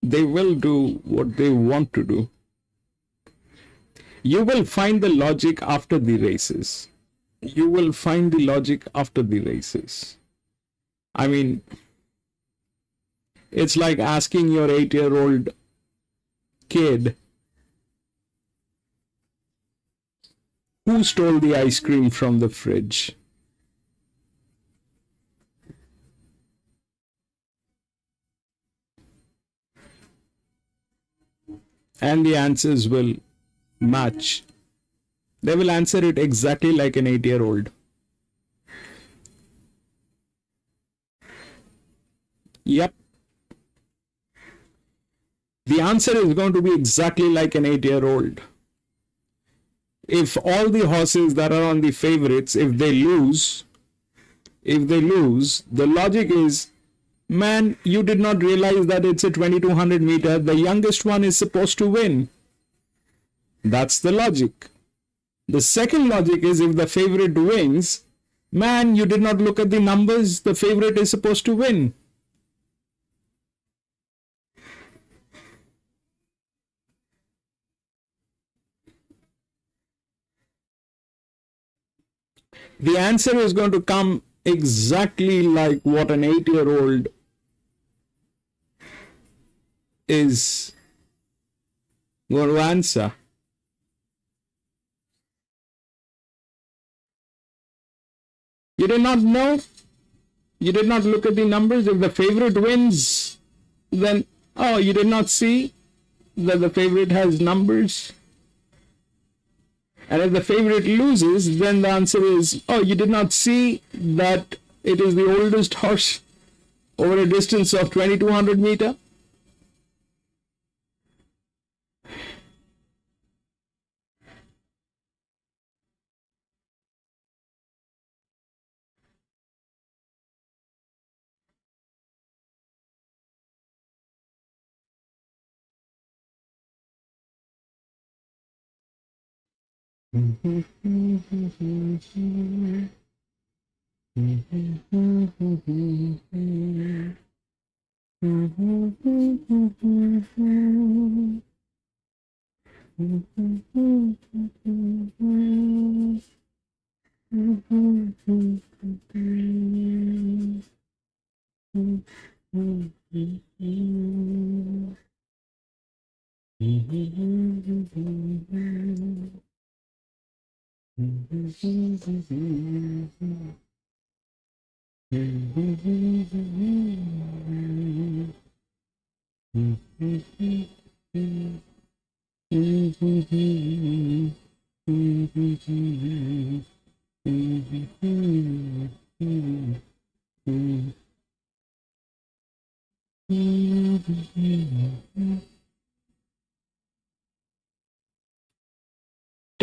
They will do what they want to do. You will find the logic after the races. You will find the logic after the races. I mean, it's like asking your 8-year-old kid who stole the ice cream from the fridge. And the answers will match, they will answer it exactly like an 8-year-old. Yep. The answer is going to be exactly like an 8-year-old. If all the horses that are on the favorites, if they lose, the logic is, man, you did not realize that it's a 2200 meter. The youngest one is supposed to win. That's the logic. The second logic is, if the favorite wins, man, you did not look at the numbers. The favorite is supposed to win. The answer is going to come exactly like what an 8-year-old is going to answer. You did not know? You did not look at the numbers? If the favorite wins, then, oh, you did not see that the favorite has numbers? And if the favorite loses, then the answer is, oh, you did not see that it is the oldest horse over a distance of 2200 meter?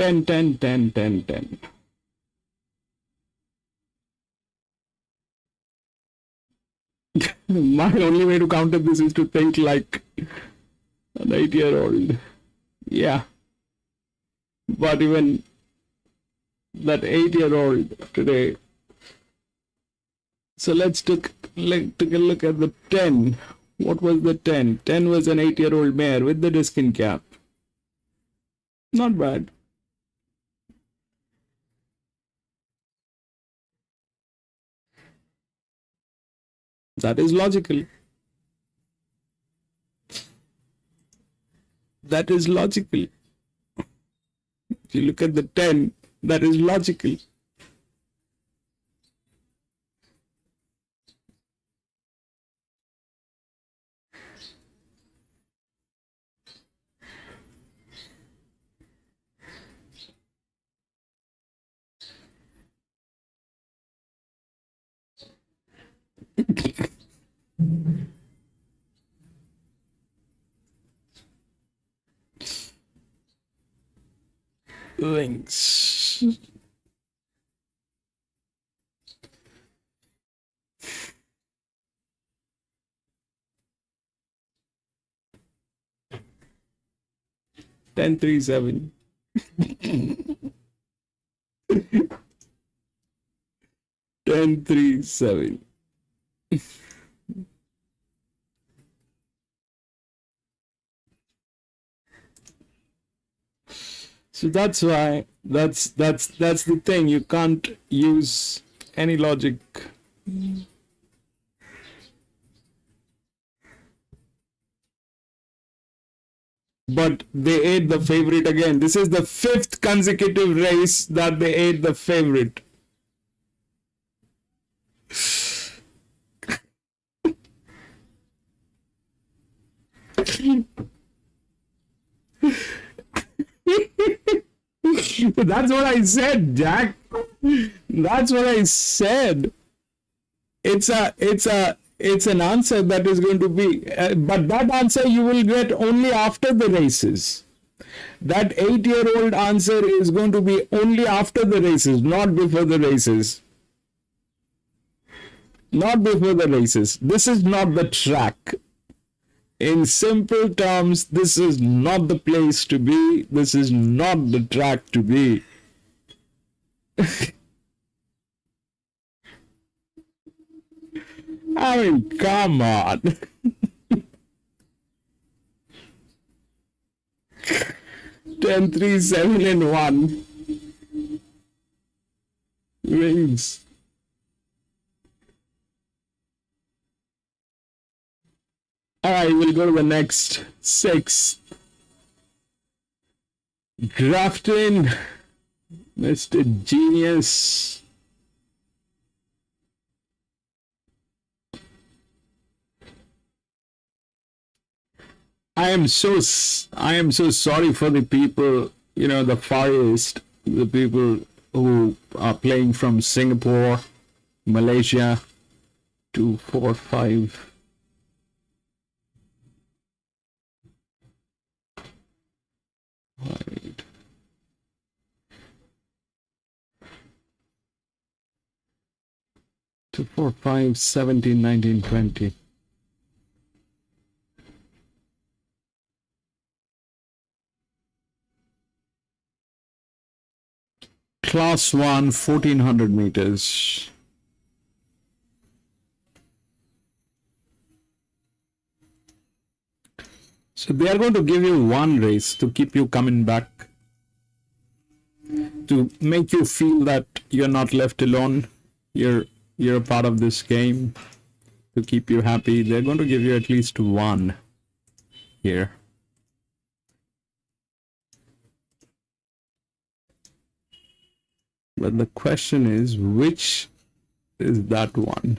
Ten. My only way to counter this is to think like an 8-year-old. Yeah. But even that 8-year-old today. So let's take a look at the 10. What was the 10? 10 was an 8-year-old mare with the diskin cap. Not bad. That is logical. That is logical. If you look at the 10, that is logical. Links. Ten 3-7. 10-3-7. So that's why that's the thing. You can't use any logic. But they ate the favorite again. This is the 5th consecutive race that they ate the favorite. That's what I said, Jack. That's what I said. It's an answer that is going to be, but that answer you will get only after the races. That 8-year-old answer is going to be only after the races, not before the races. Not before the races. This is not the track. In simple terms, this is not the place to be. This is not the track to be. I mean, come on. 10, 3, 7, and 1. Wings. All right, we'll go to the next 6. Grafton, Mr. Genius. I am so sorry for the people, the Far East, the people who are playing from Singapore, Malaysia, 2, 4, 5. Right. Two, 4, 5, 17, 19, 20. Class 1, 1400 meters. So they are going to give you one race to keep you coming back, to make you feel that you're not left alone. You're a part of this game, to keep you happy. They're going to give you at least one here. But the question is, which is that one?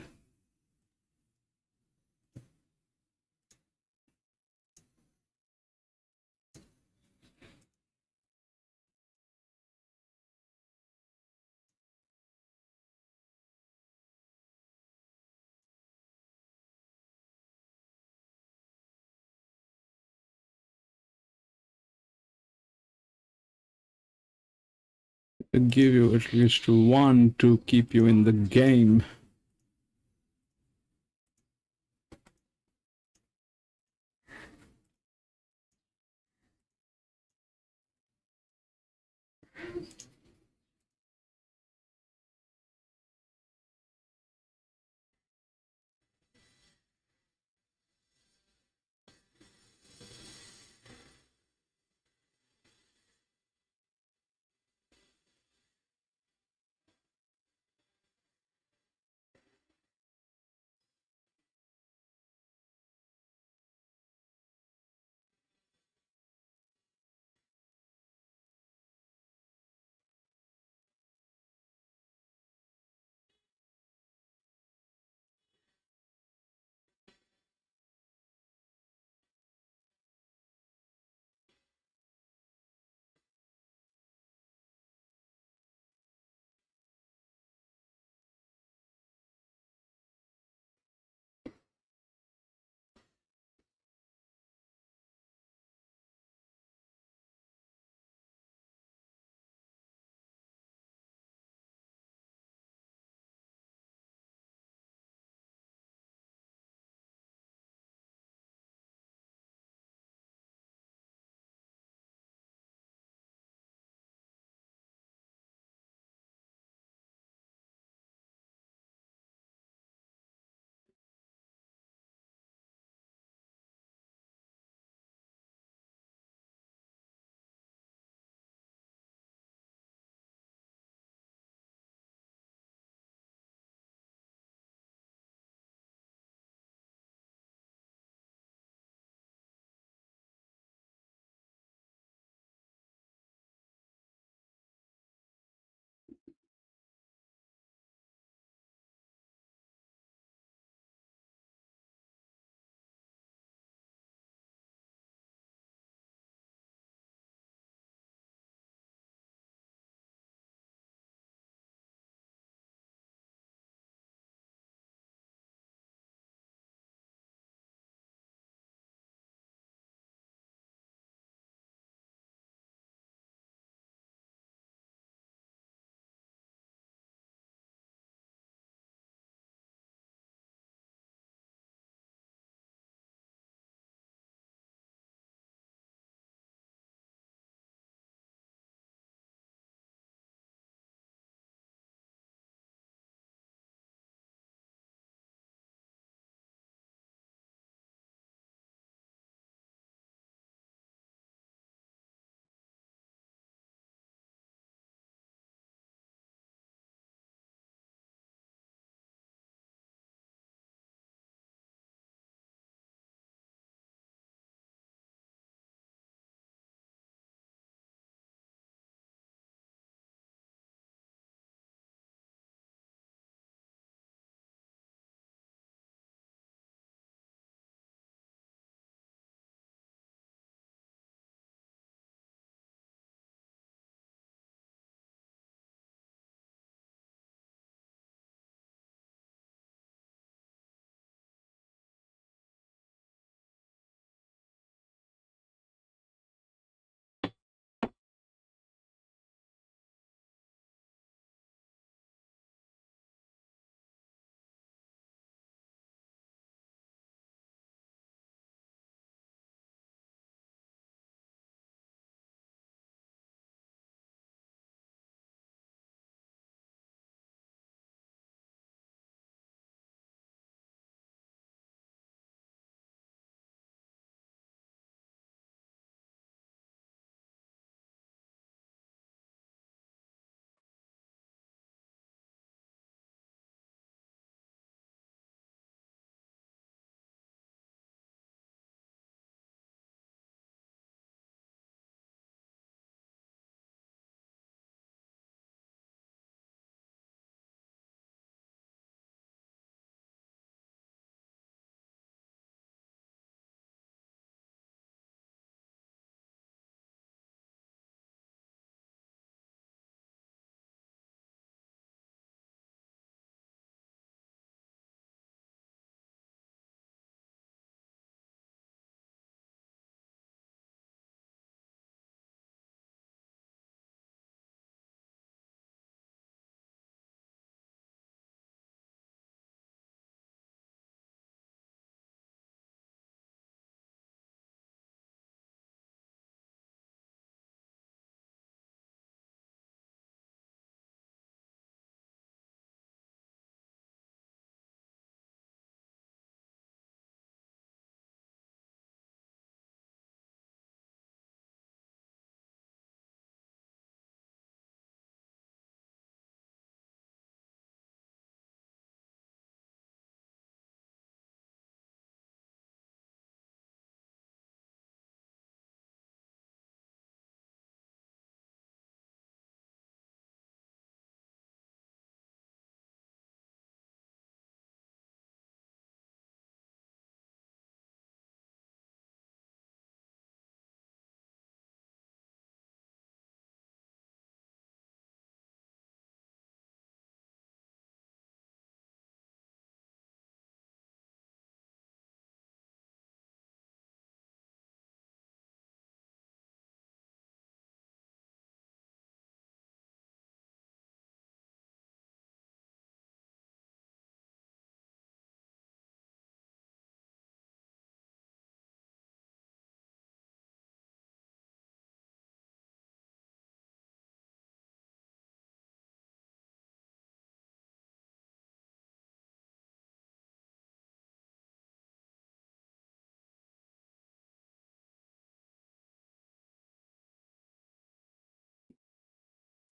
Give you at least one to keep you in the game.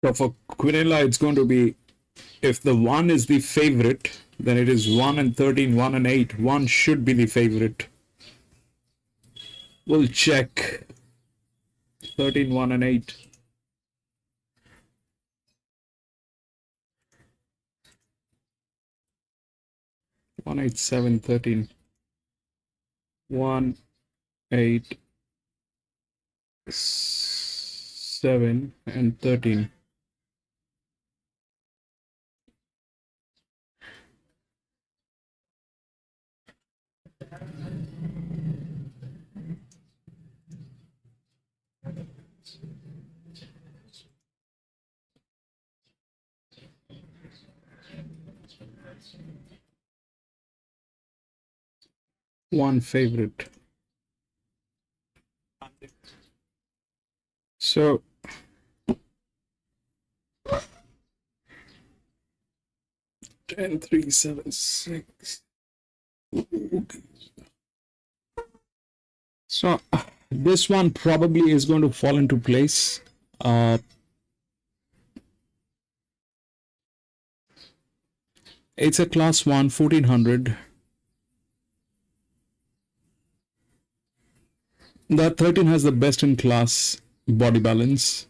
So for Quinella, it's going to be, if the 1 is the favorite, then it is 1 and 13, 1 and 8. 1 should be the favorite. We'll check. 13, 1 and 8. One, 8, 7, 13. 1, 8, 7, and 13. One favorite. So 10, 3, 7, 6. Okay. So this one probably is going to fall into place. It's a class 1, 1400. That 13 has the best in class body balance.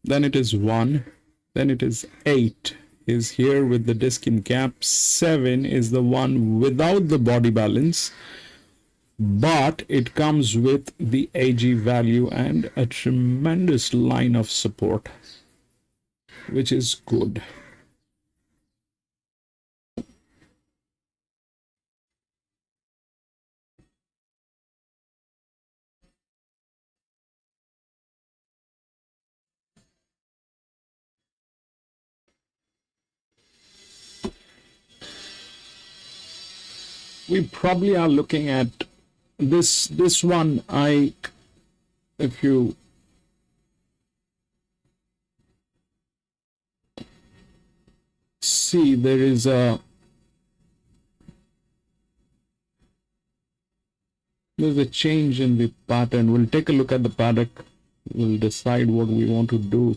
Then it is 1. Then it is 8 is here with the disc in cap. 7 is the one without the body balance, but it comes with the AG value and a tremendous line of support, which is good. We probably are looking at this one. If you see, there's a change in the pattern. We'll take a look at the paddock. We'll decide what we want to do.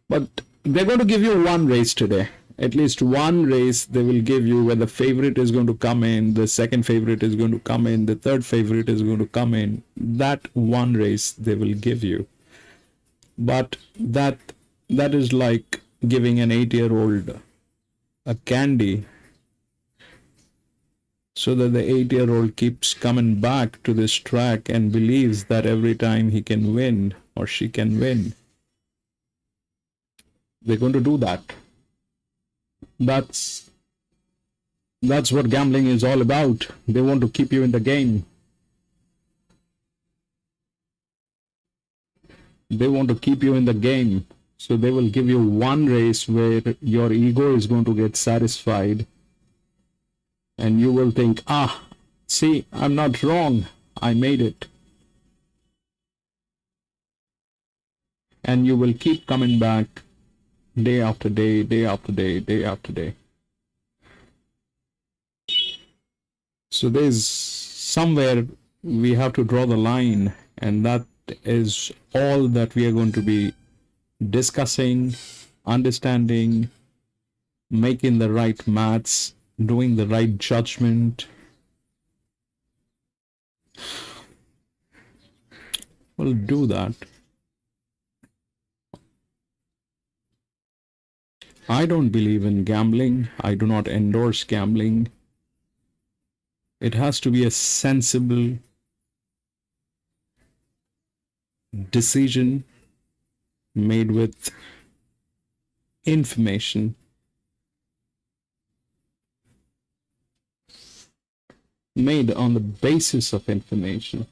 But they're going to give you one race today. At least one race they will give you, where the favorite is going to come in, the second favorite is going to come in, the third favorite is going to come in. That one race they will give you. But that is like giving an 8-year-old a candy, so that the 8-year-old keeps coming back to this track and believes that every time he can win or she can win. They're going to do that. That's what gambling is all about. They want to keep you in the game. They want to keep you in the game. So they will give you one race where your ego is going to get satisfied. And you will think, see, I'm not wrong. I made it. And you will keep coming back day after day, day after day, day after day. So there's somewhere we have to draw the line, and that is all that we are going to be discussing, understanding, making the right maths, doing the right judgment. We'll do that. I don't believe in gambling. I do not endorse gambling. It has to be a sensible decision made with information, made on the basis of information.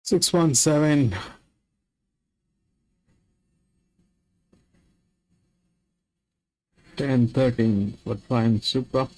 617. Ten 13 for Prime Super.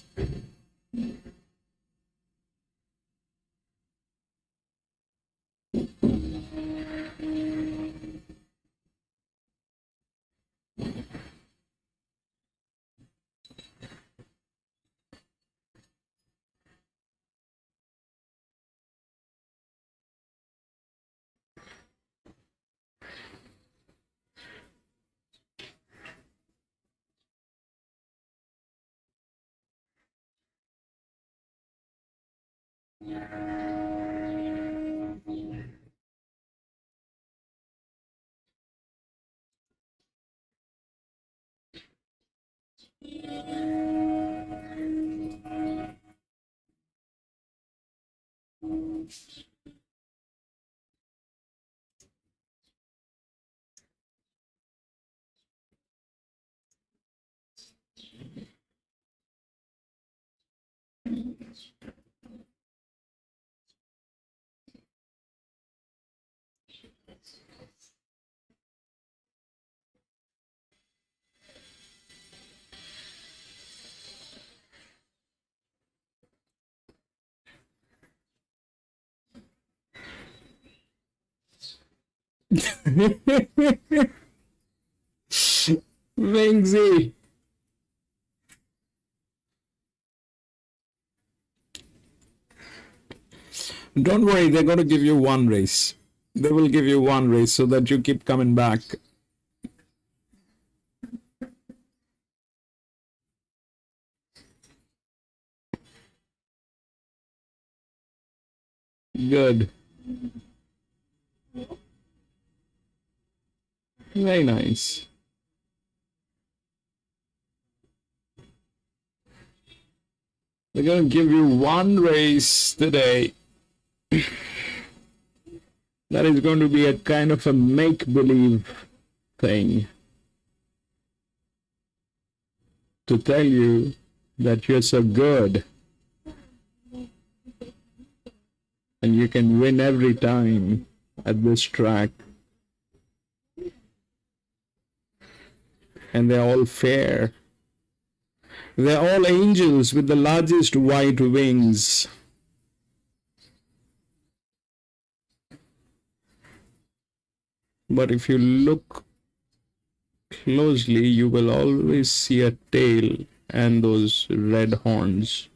Wingsy. Don't worry, they're going to give you one race. They will give you one race so that you keep coming back. Good. Very nice. They're going to give you one race today. That is going to be a kind of a make-believe thing to tell you that you're so good and you can win every time at this track. And they're all fair. They're all angels with the largest white wings. But if you look closely, you will always see a tail and those red horns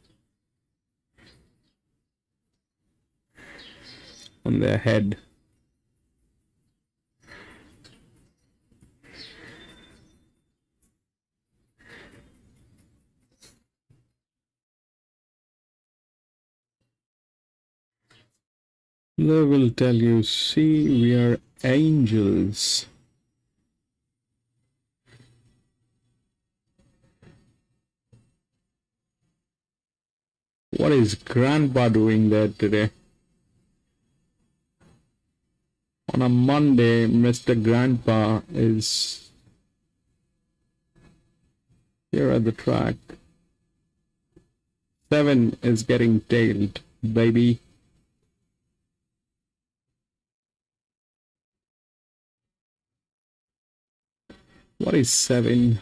on their head. They will tell you, see, we are angels. What is Grandpa doing there today? On a Monday, Mr. Grandpa is here at the track. 7 is getting tailed, baby. What is 7?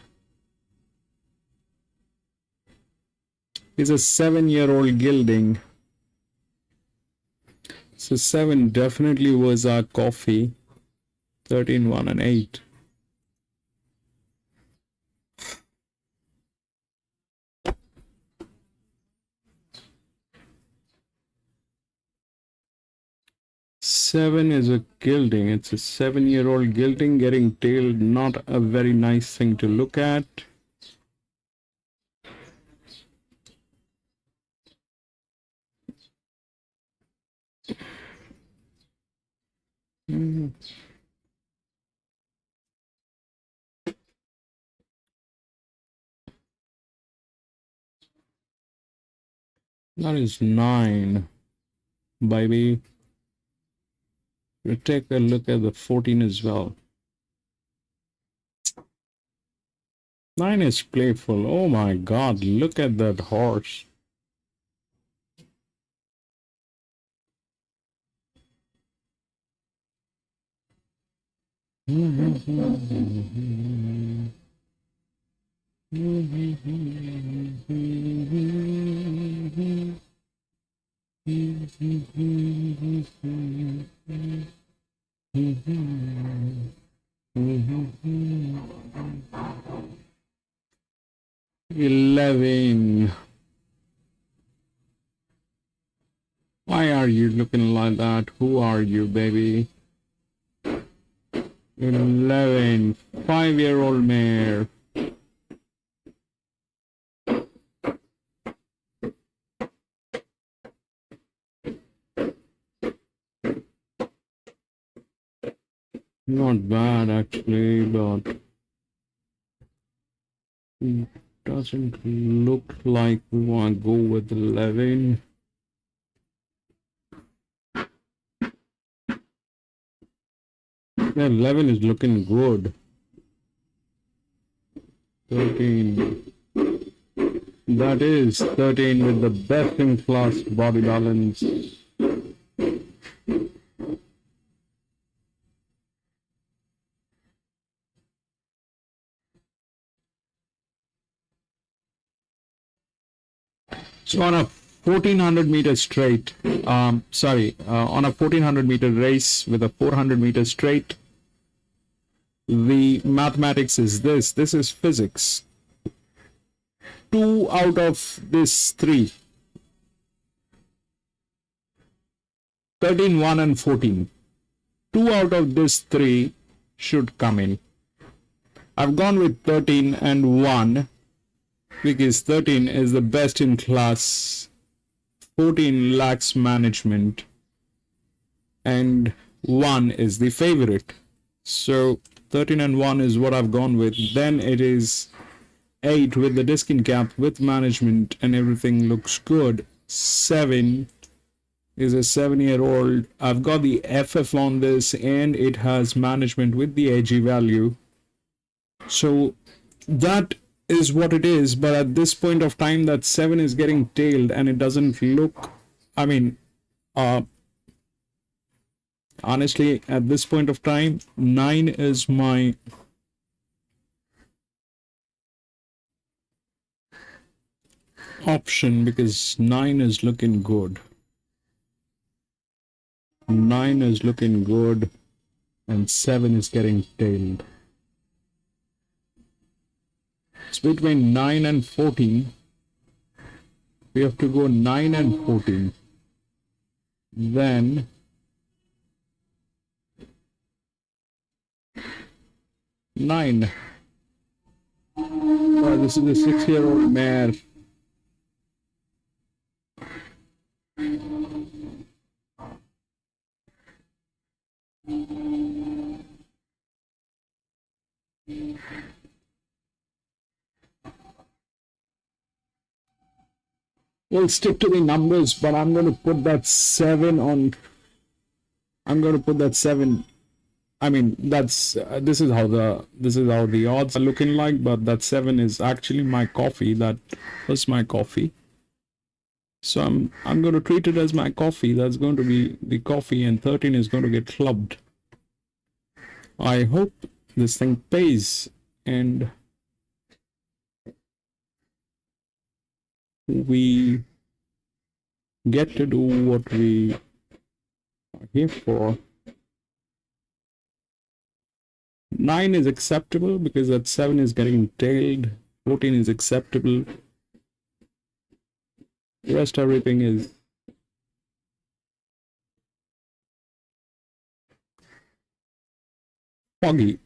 He's a 7-year-old gelding. So 7 definitely was our coffee. 13, 1 and 8. 7 is a gelding. It's a 7-year-old gelding getting tailed. Not a very nice thing to look at. That is 9, baby. We'll take a look at the 14 as well. 9 is playful. Oh my God, look at that horse. $11. Why are you looking like that? Who are you, baby? 11. 5-year-old mare. Not bad actually, but it doesn't look like we want to go with 11. Yeah, 11 is looking good. 13. That is 13 with the best in class body balance. So on a 1400-meter straight, on a 1400-meter race with a 400-meter straight, the mathematics is this. This is physics. 2 out of this 3. 13, 1 and 14. 2 out of this 3 should come in. I've gone with 13 and 1 because 13 is the best in class, 14 lacks management, and 1 is the favorite. So 13 and 1 is what I've gone with. Then it is 8 with the discount cap with management and everything looks good. 7 is a 7-year-old. I've got the FF on this and it has management with the AG value. So that is what it is, but at this point of time that 7 is getting tailed and it doesn't look, honestly at this point of time 9 is my option because 9 is looking good. 9 is looking good and 7 is getting tailed. It's between 9 and 14. We have to go 9 and 14. Then 9. Oh, this is a 6-year-old mare. We'll stick to the numbers, but I'm going to put that 7 on. I'm going to put that 7. I mean, that's this is how the odds are looking like, but that 7 is actually my coffee. That was my coffee. So I'm going to treat it as my coffee. That's going to be the coffee, and 13 is going to get clubbed. I hope this thing pays, and we get to do what we are here for. 9 is acceptable because that 7 is getting tailed. 14 is acceptable. The rest everything is foggy.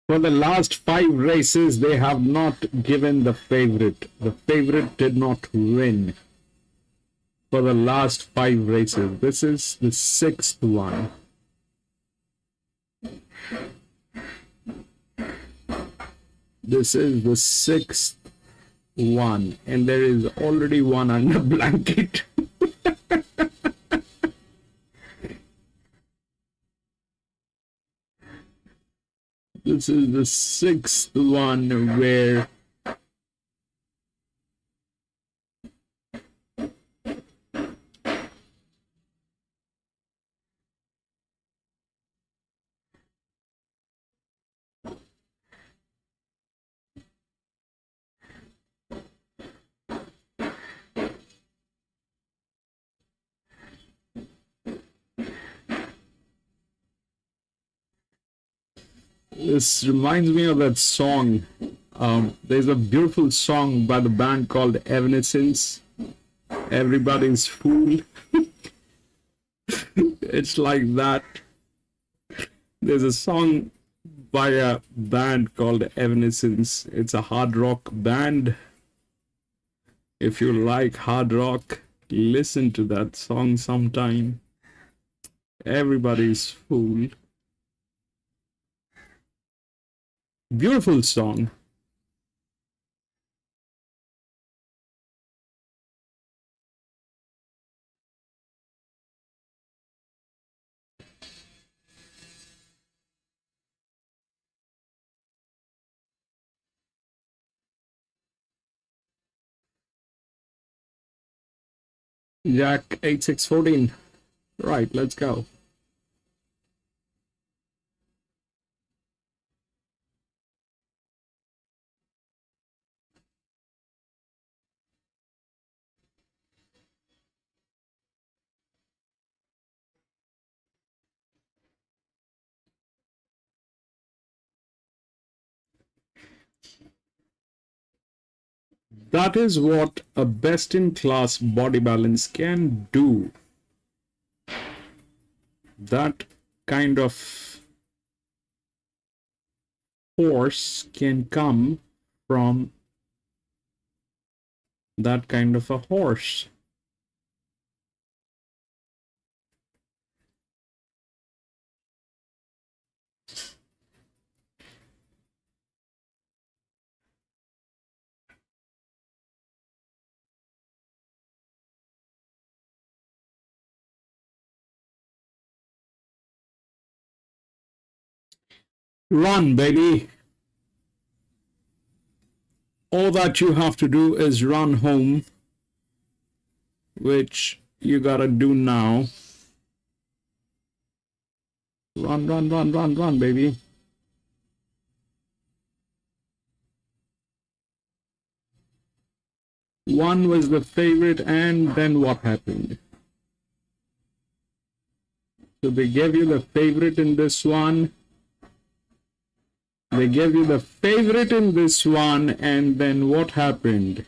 For the last 5 races, they have not given the favorite. The favorite did not win for the last 5 races. This is the 6th one. This is the 6th one, and there is already one under blanket. This is the 6th one where this reminds me of that song. There's a beautiful song by the band called Evanescence. Everybody's Fool. It's like that. There's a song by a band called Evanescence. It's a hard rock band. If you like hard rock, listen to that song sometime. Everybody's fool. Beautiful song. Jack 8614. Right, let's go. That is what a best-in-class body balance can do. That kind of force can come from that kind of a horse. Run, baby. All that you have to do is run home, which you gotta do now. Run, run, run, run, run, baby. One was the favorite, and then what happened? So they gave you the favorite in this one. They gave you the favorite in this one, and then what happened?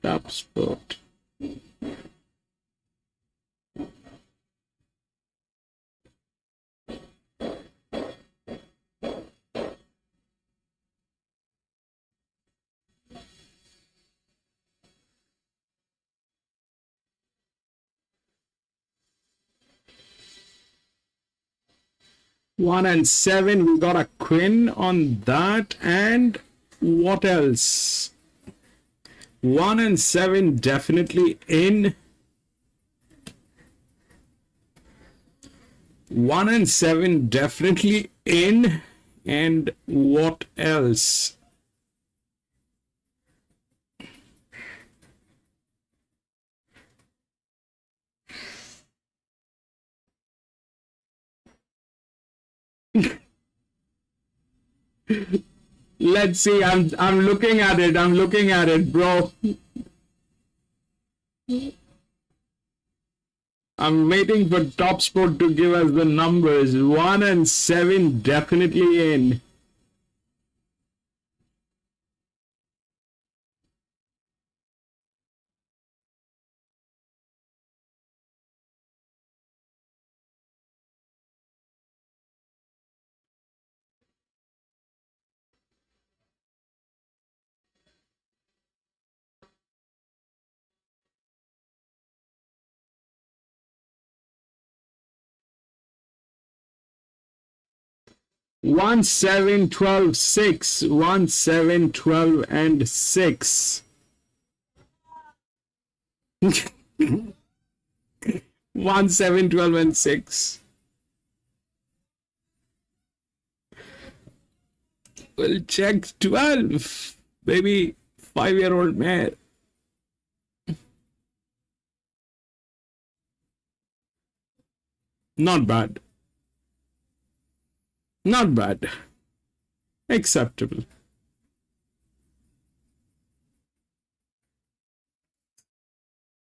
Top spot. One and seven, we got a queen on that, and what else? 1 and 7 definitely in. 1 and 7 definitely in. And what else? Let's see. I'm looking at it. I'm looking at it, bro. I'm waiting for Top Sport to give us the numbers. 1 and 7 definitely in. One, 7, 12, 6. 1, 7, 12, and 6. 1, 7, 12, and 6. We'll check 12. Baby, 5-year-old mare. Not bad. Not bad. Acceptable.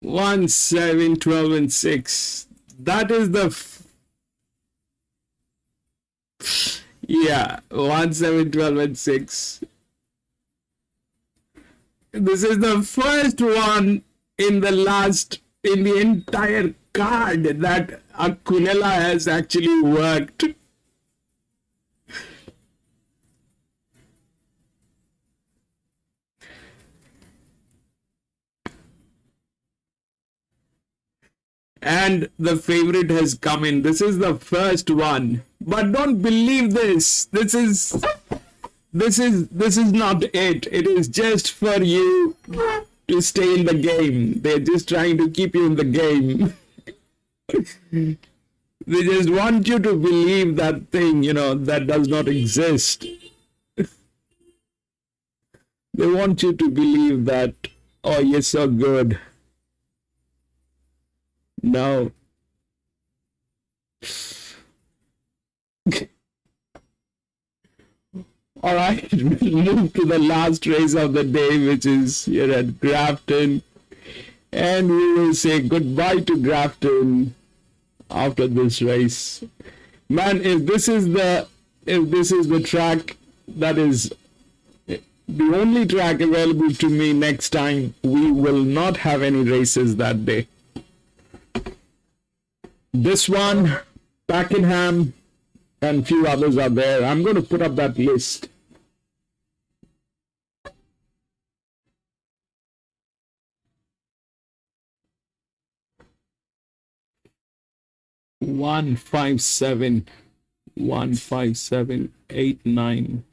One, 7, 12, and 6. That is the yeah, 1, 7, 12, and 6. This is the first one in the last in the entire card that Aquila has actually worked. And the favorite has come in. This is the first one. But don't believe this. This is not it. It is just for you to stay in the game. They're just trying to keep you in the game. They just want you to believe that thing, that does not exist. They want you to believe that, oh, you're so good. No. All right, we'll move to the last race of the day, which is here at Grafton. And we will say goodbye to Grafton after this race. Man, if this is the track that is the only track available to me next time, we will not have any races that day. This one, Pakenham, and few others are there. I'm going to put up that list. One, 5, 7, 1, 5, 7, 8, 9.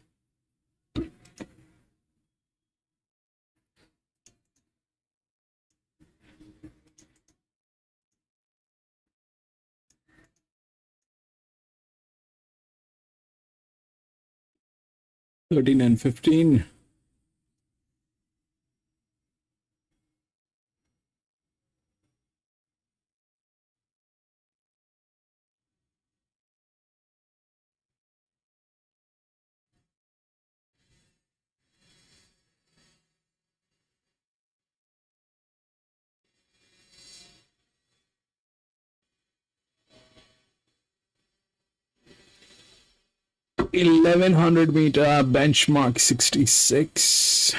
Thirteen and 15. (1100-meter benchmark 66).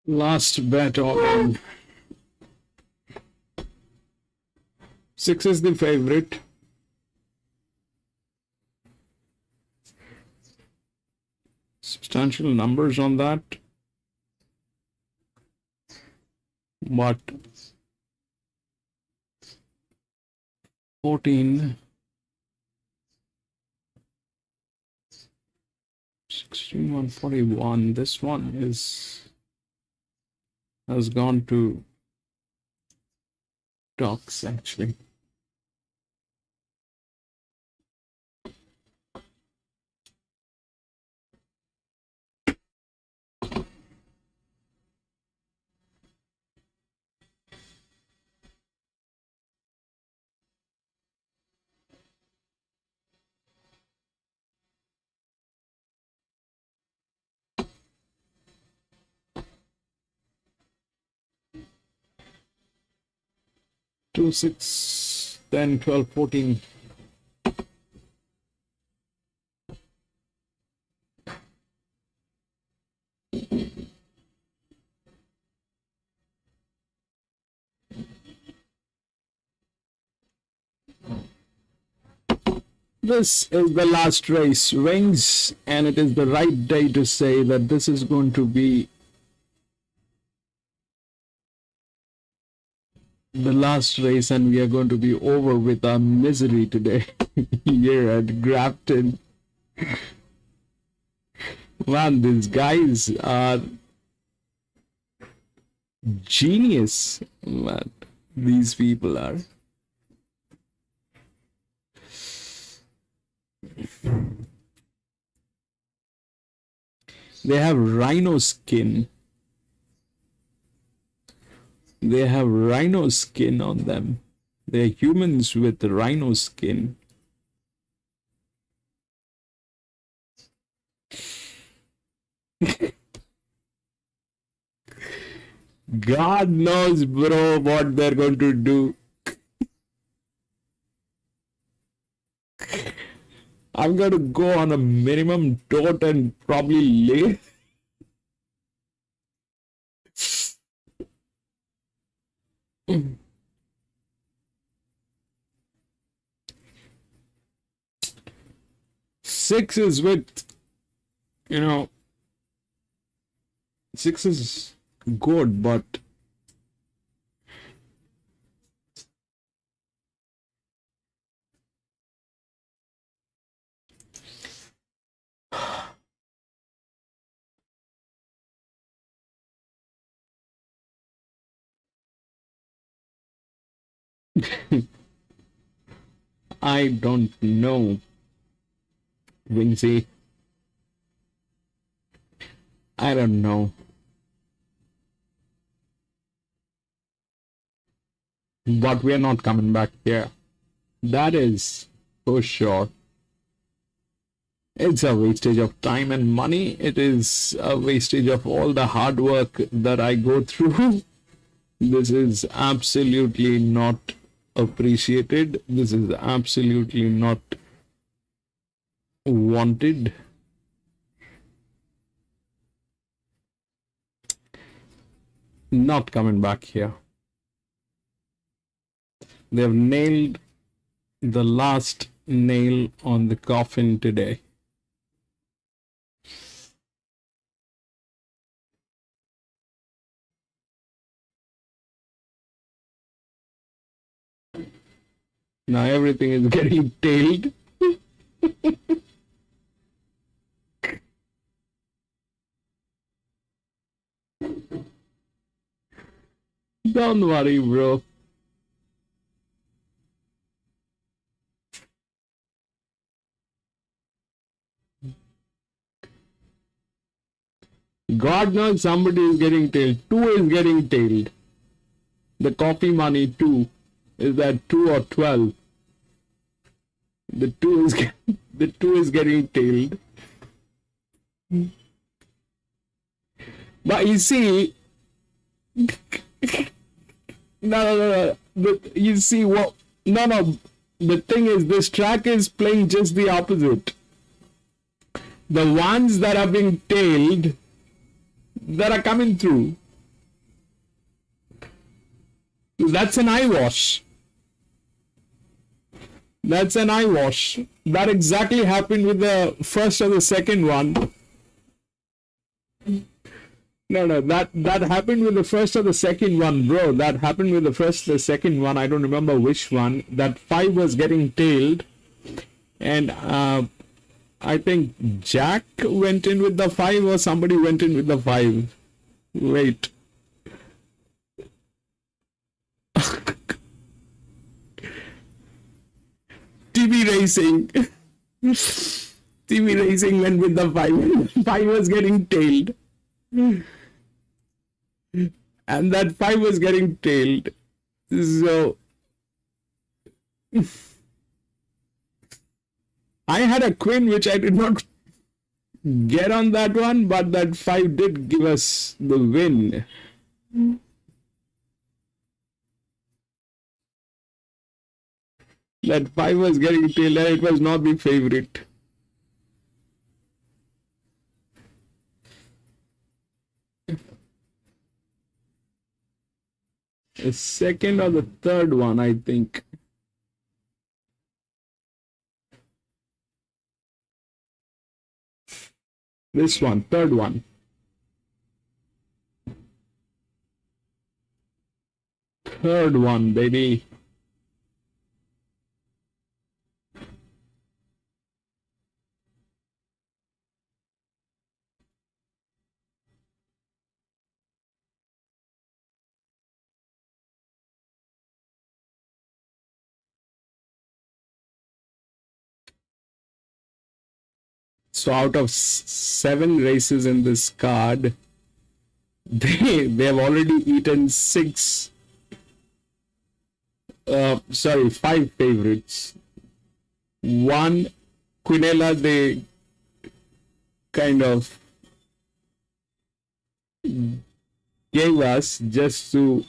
Last bet on 6 is the favorite. Substantial numbers on that. But 14, 16, 141. This one has gone to Docs actually. Two, 6, 10, 12, 14. This is the last race, Wings, and it is the right day to say that this is going to be the last race, and we are going to be over with our misery today here at Grafton. Man, these guys are genius. Man, these people are. They have rhino skin. They have rhino skin on them. They're humans with rhino skin. God knows, bro, what they're going to do. I'm going to go on a minimum tote and probably lay. Six is with, 6 is good, but I don't know, Wingsy. I don't know. But we're not coming back here. That is for sure. It's a wastage of time and money. It is a wastage of all the hard work that I go through. This is absolutely not appreciated. This is absolutely not wanted. Not coming back here. They have nailed the last nail on the coffin today. Now everything is getting tailed. Don't worry, bro. God knows somebody is getting tailed. 2 is getting tailed. The coffee money 2. Is that 2 or 12? The 2 is getting tailed. But you see, no. You see what? No. The thing is, this track is playing just the opposite. The ones that are being tailed, that are coming through, That's an eye wash. That's an eye wash. That exactly happened with the first or the second one. No, that happened with the first or the second one, bro. That happened with the first or the second one. I don't remember which one. That 5 was getting tailed, and I think Jack went in with the 5 or somebody went in with the 5. Wait. TV Racing. TV Racing went with the 5. 5 was getting tailed. And that 5 was getting tailed. So I had a Queen which I did not get on that one, but that 5 did give us the win. That 5 was getting tailed and it was not the favorite. The second or the third one, I think. This one, third one. Third one, baby. So out of 7 races in this card, they have already eaten 5 favorites. One Quinella they kind of gave us just to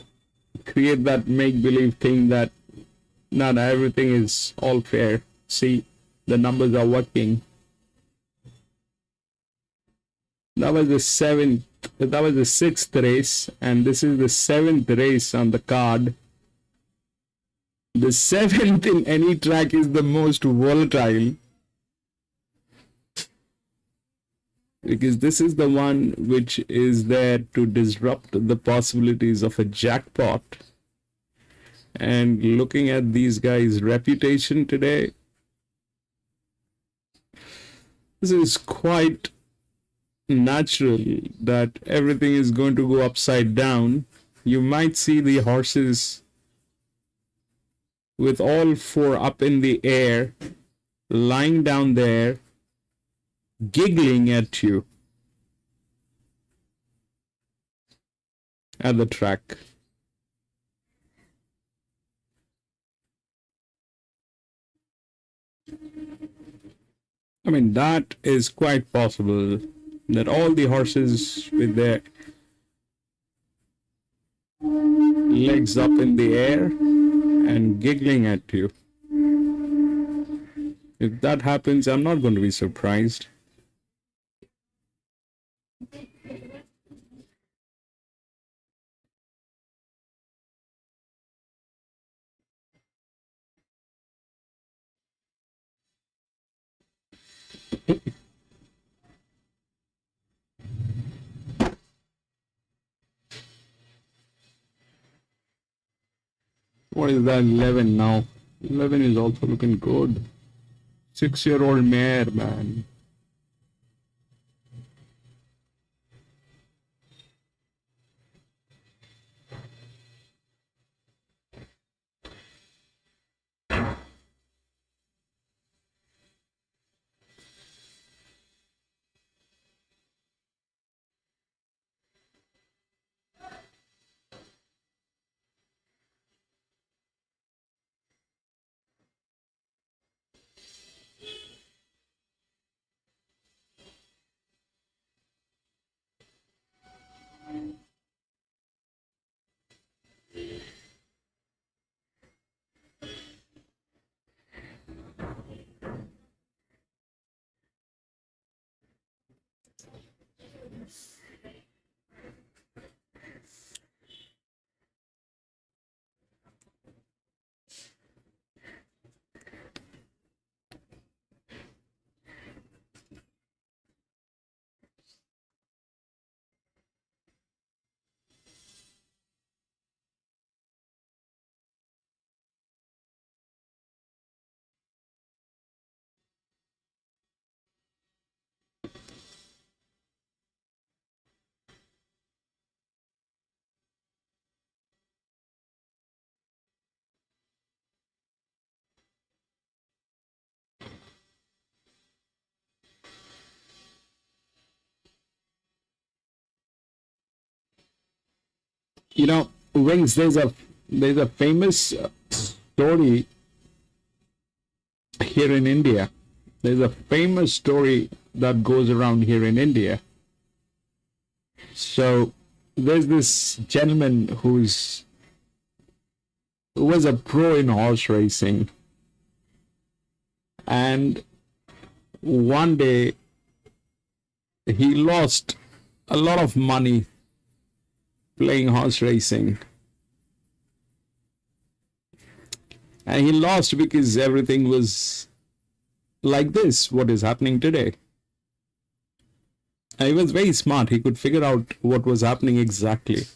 create that make-believe thing that not everything is all fair. See, the numbers are working. That was the 6th race, and this is the 7th race on the card. The 7th in any track is the most volatile, because this is the one which is there to disrupt the possibilities of a jackpot. And looking at these guys' reputation today, this is quite natural that everything is going to go upside down. You might see the horses with all 4 up in the air, lying down there, giggling at you at the track. I mean, that is quite possible that all the horses with their legs up in the air and giggling at you. If that happens, I'm not going to be surprised. What is that 11 now? 11 is also looking good. 6-year-old mare, man. You know, Wings, there's a famous story here in India. There's a famous story that goes around here in India. So there's this gentleman who was a pro in horse racing, and one day he lost a lot of money playing horse racing. And he lost because everything was like this, what is happening today. And he was very smart. He could figure out what was happening exactly.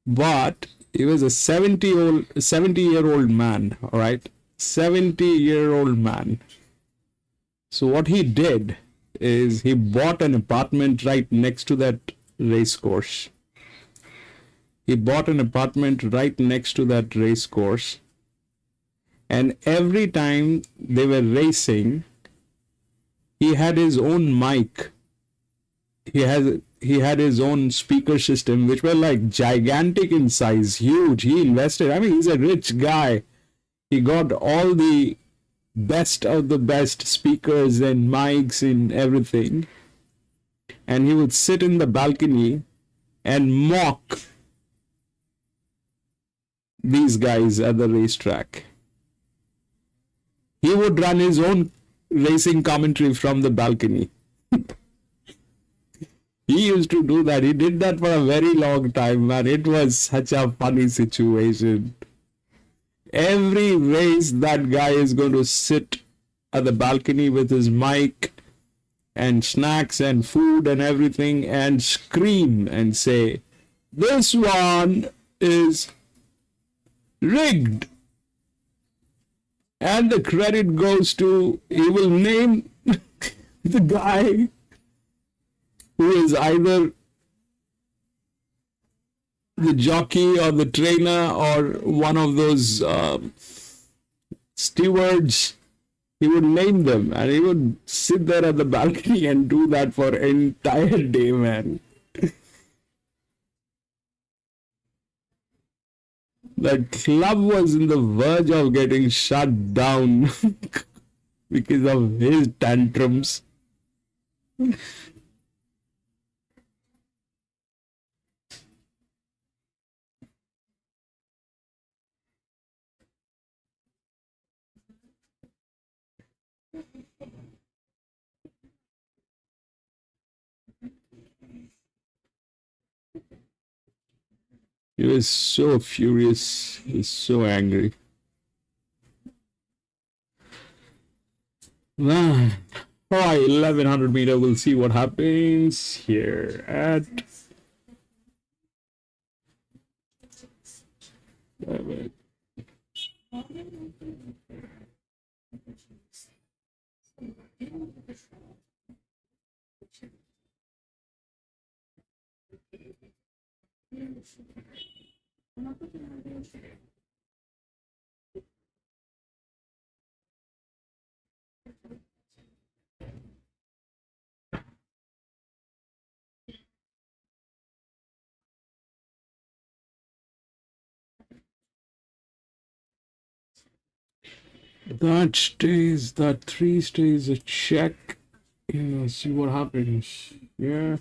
But he was a 70-year-old man, all right? 70-year-old man. So what he did is he bought an apartment right next to that race course. He bought an apartment right next to that race course. And every time they were racing, he had his own mic. He had his own speaker system, which were like gigantic in size, huge. He invested. I mean, he's a rich guy. He got all the best of the best speakers and mics and everything. And he would sit in the balcony and mock these guys at the racetrack. He would run his own racing commentary from the balcony. He used to do that. He did that for a very long time, man. It was such a funny situation. Every race, that guy is going to sit at the balcony with his mic and snacks and food and everything and scream and say, "This one is rigged." And the credit goes to, he will name the guy who is either the jockey or the trainer or one of those stewards. He would name them and he would sit there at the balcony and do that for an entire day, man. The club was in the verge of getting shut down because of his tantrums. He was so furious. He was so angry. Man. All right, 1100 meter. We'll see what happens here at 11. That stays, that 3 stays a check. You know, see what happens. Yeah.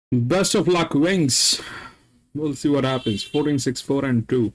Best of luck, Wings. We'll see what happens. 14, 6, 4, and 2.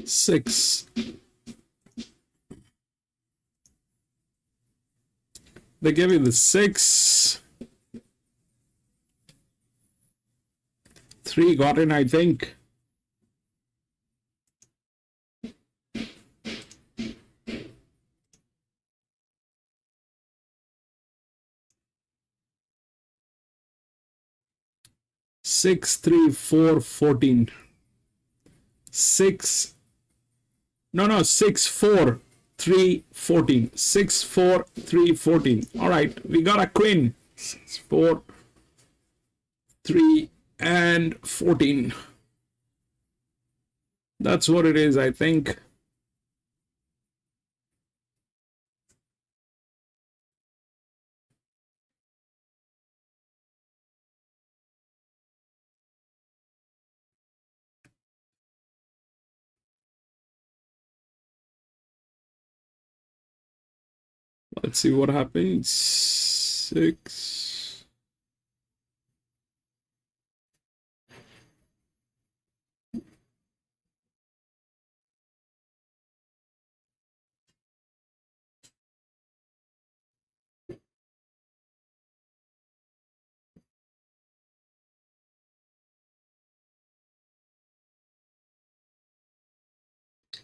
Six. They gave you the 6. 3 got in, I think. Six, 3, 4, 14. 6. No, 6, 4, 3, 14. 6, 4, 3, 14. All right, we got a queen. 6, 4, 3, and 14. That's what it is, I think. Let's see what happens. 6.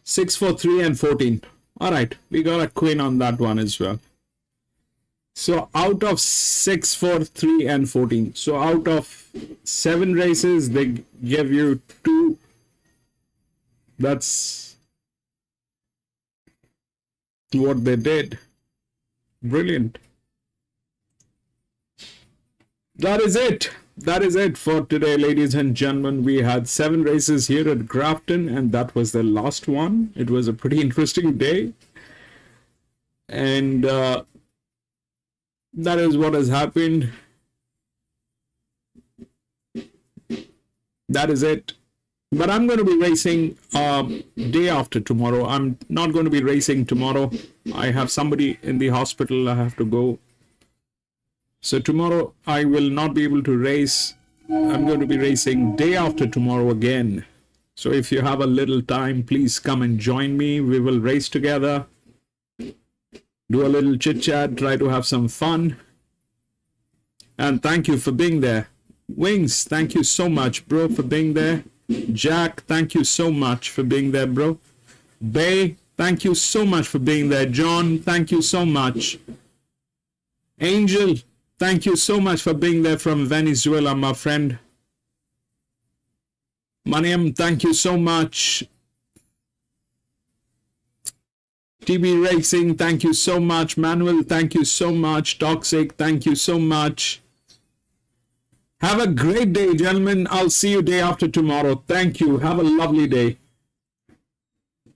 Six, 4, 3, and 14. All right, we got a queen on that one as well. So out of 6, 4, 3, and 14. So out of 7 races, they give you 2. That's what they did. Brilliant. That is it. That is it for today, ladies and gentlemen. We had 7 races here at Grafton, and that was the last one. It was a pretty interesting day. And that is what has happened. That is it. But I'm going to be racing day after tomorrow. I'm not going to be racing tomorrow. I have somebody in the hospital. I have to go. So tomorrow I will not be able to race. I'm going to be racing day after tomorrow again. So if you have a little time, please come and join me. We will race together. Do a little chit chat, try to have some fun. And thank you for being there. Wings, thank you so much, bro, for being there. Jack, thank you so much for being there, bro. Bay, thank you so much for being there. John, thank you so much. Angel, thank you so much for being there from Venezuela, my friend. Maniam, thank you so much. TB Racing, thank you so much. Manuel, thank you so much. Toxic, thank you so much. Have a great day, gentlemen. I'll see you day after tomorrow. Thank you. Have a lovely day.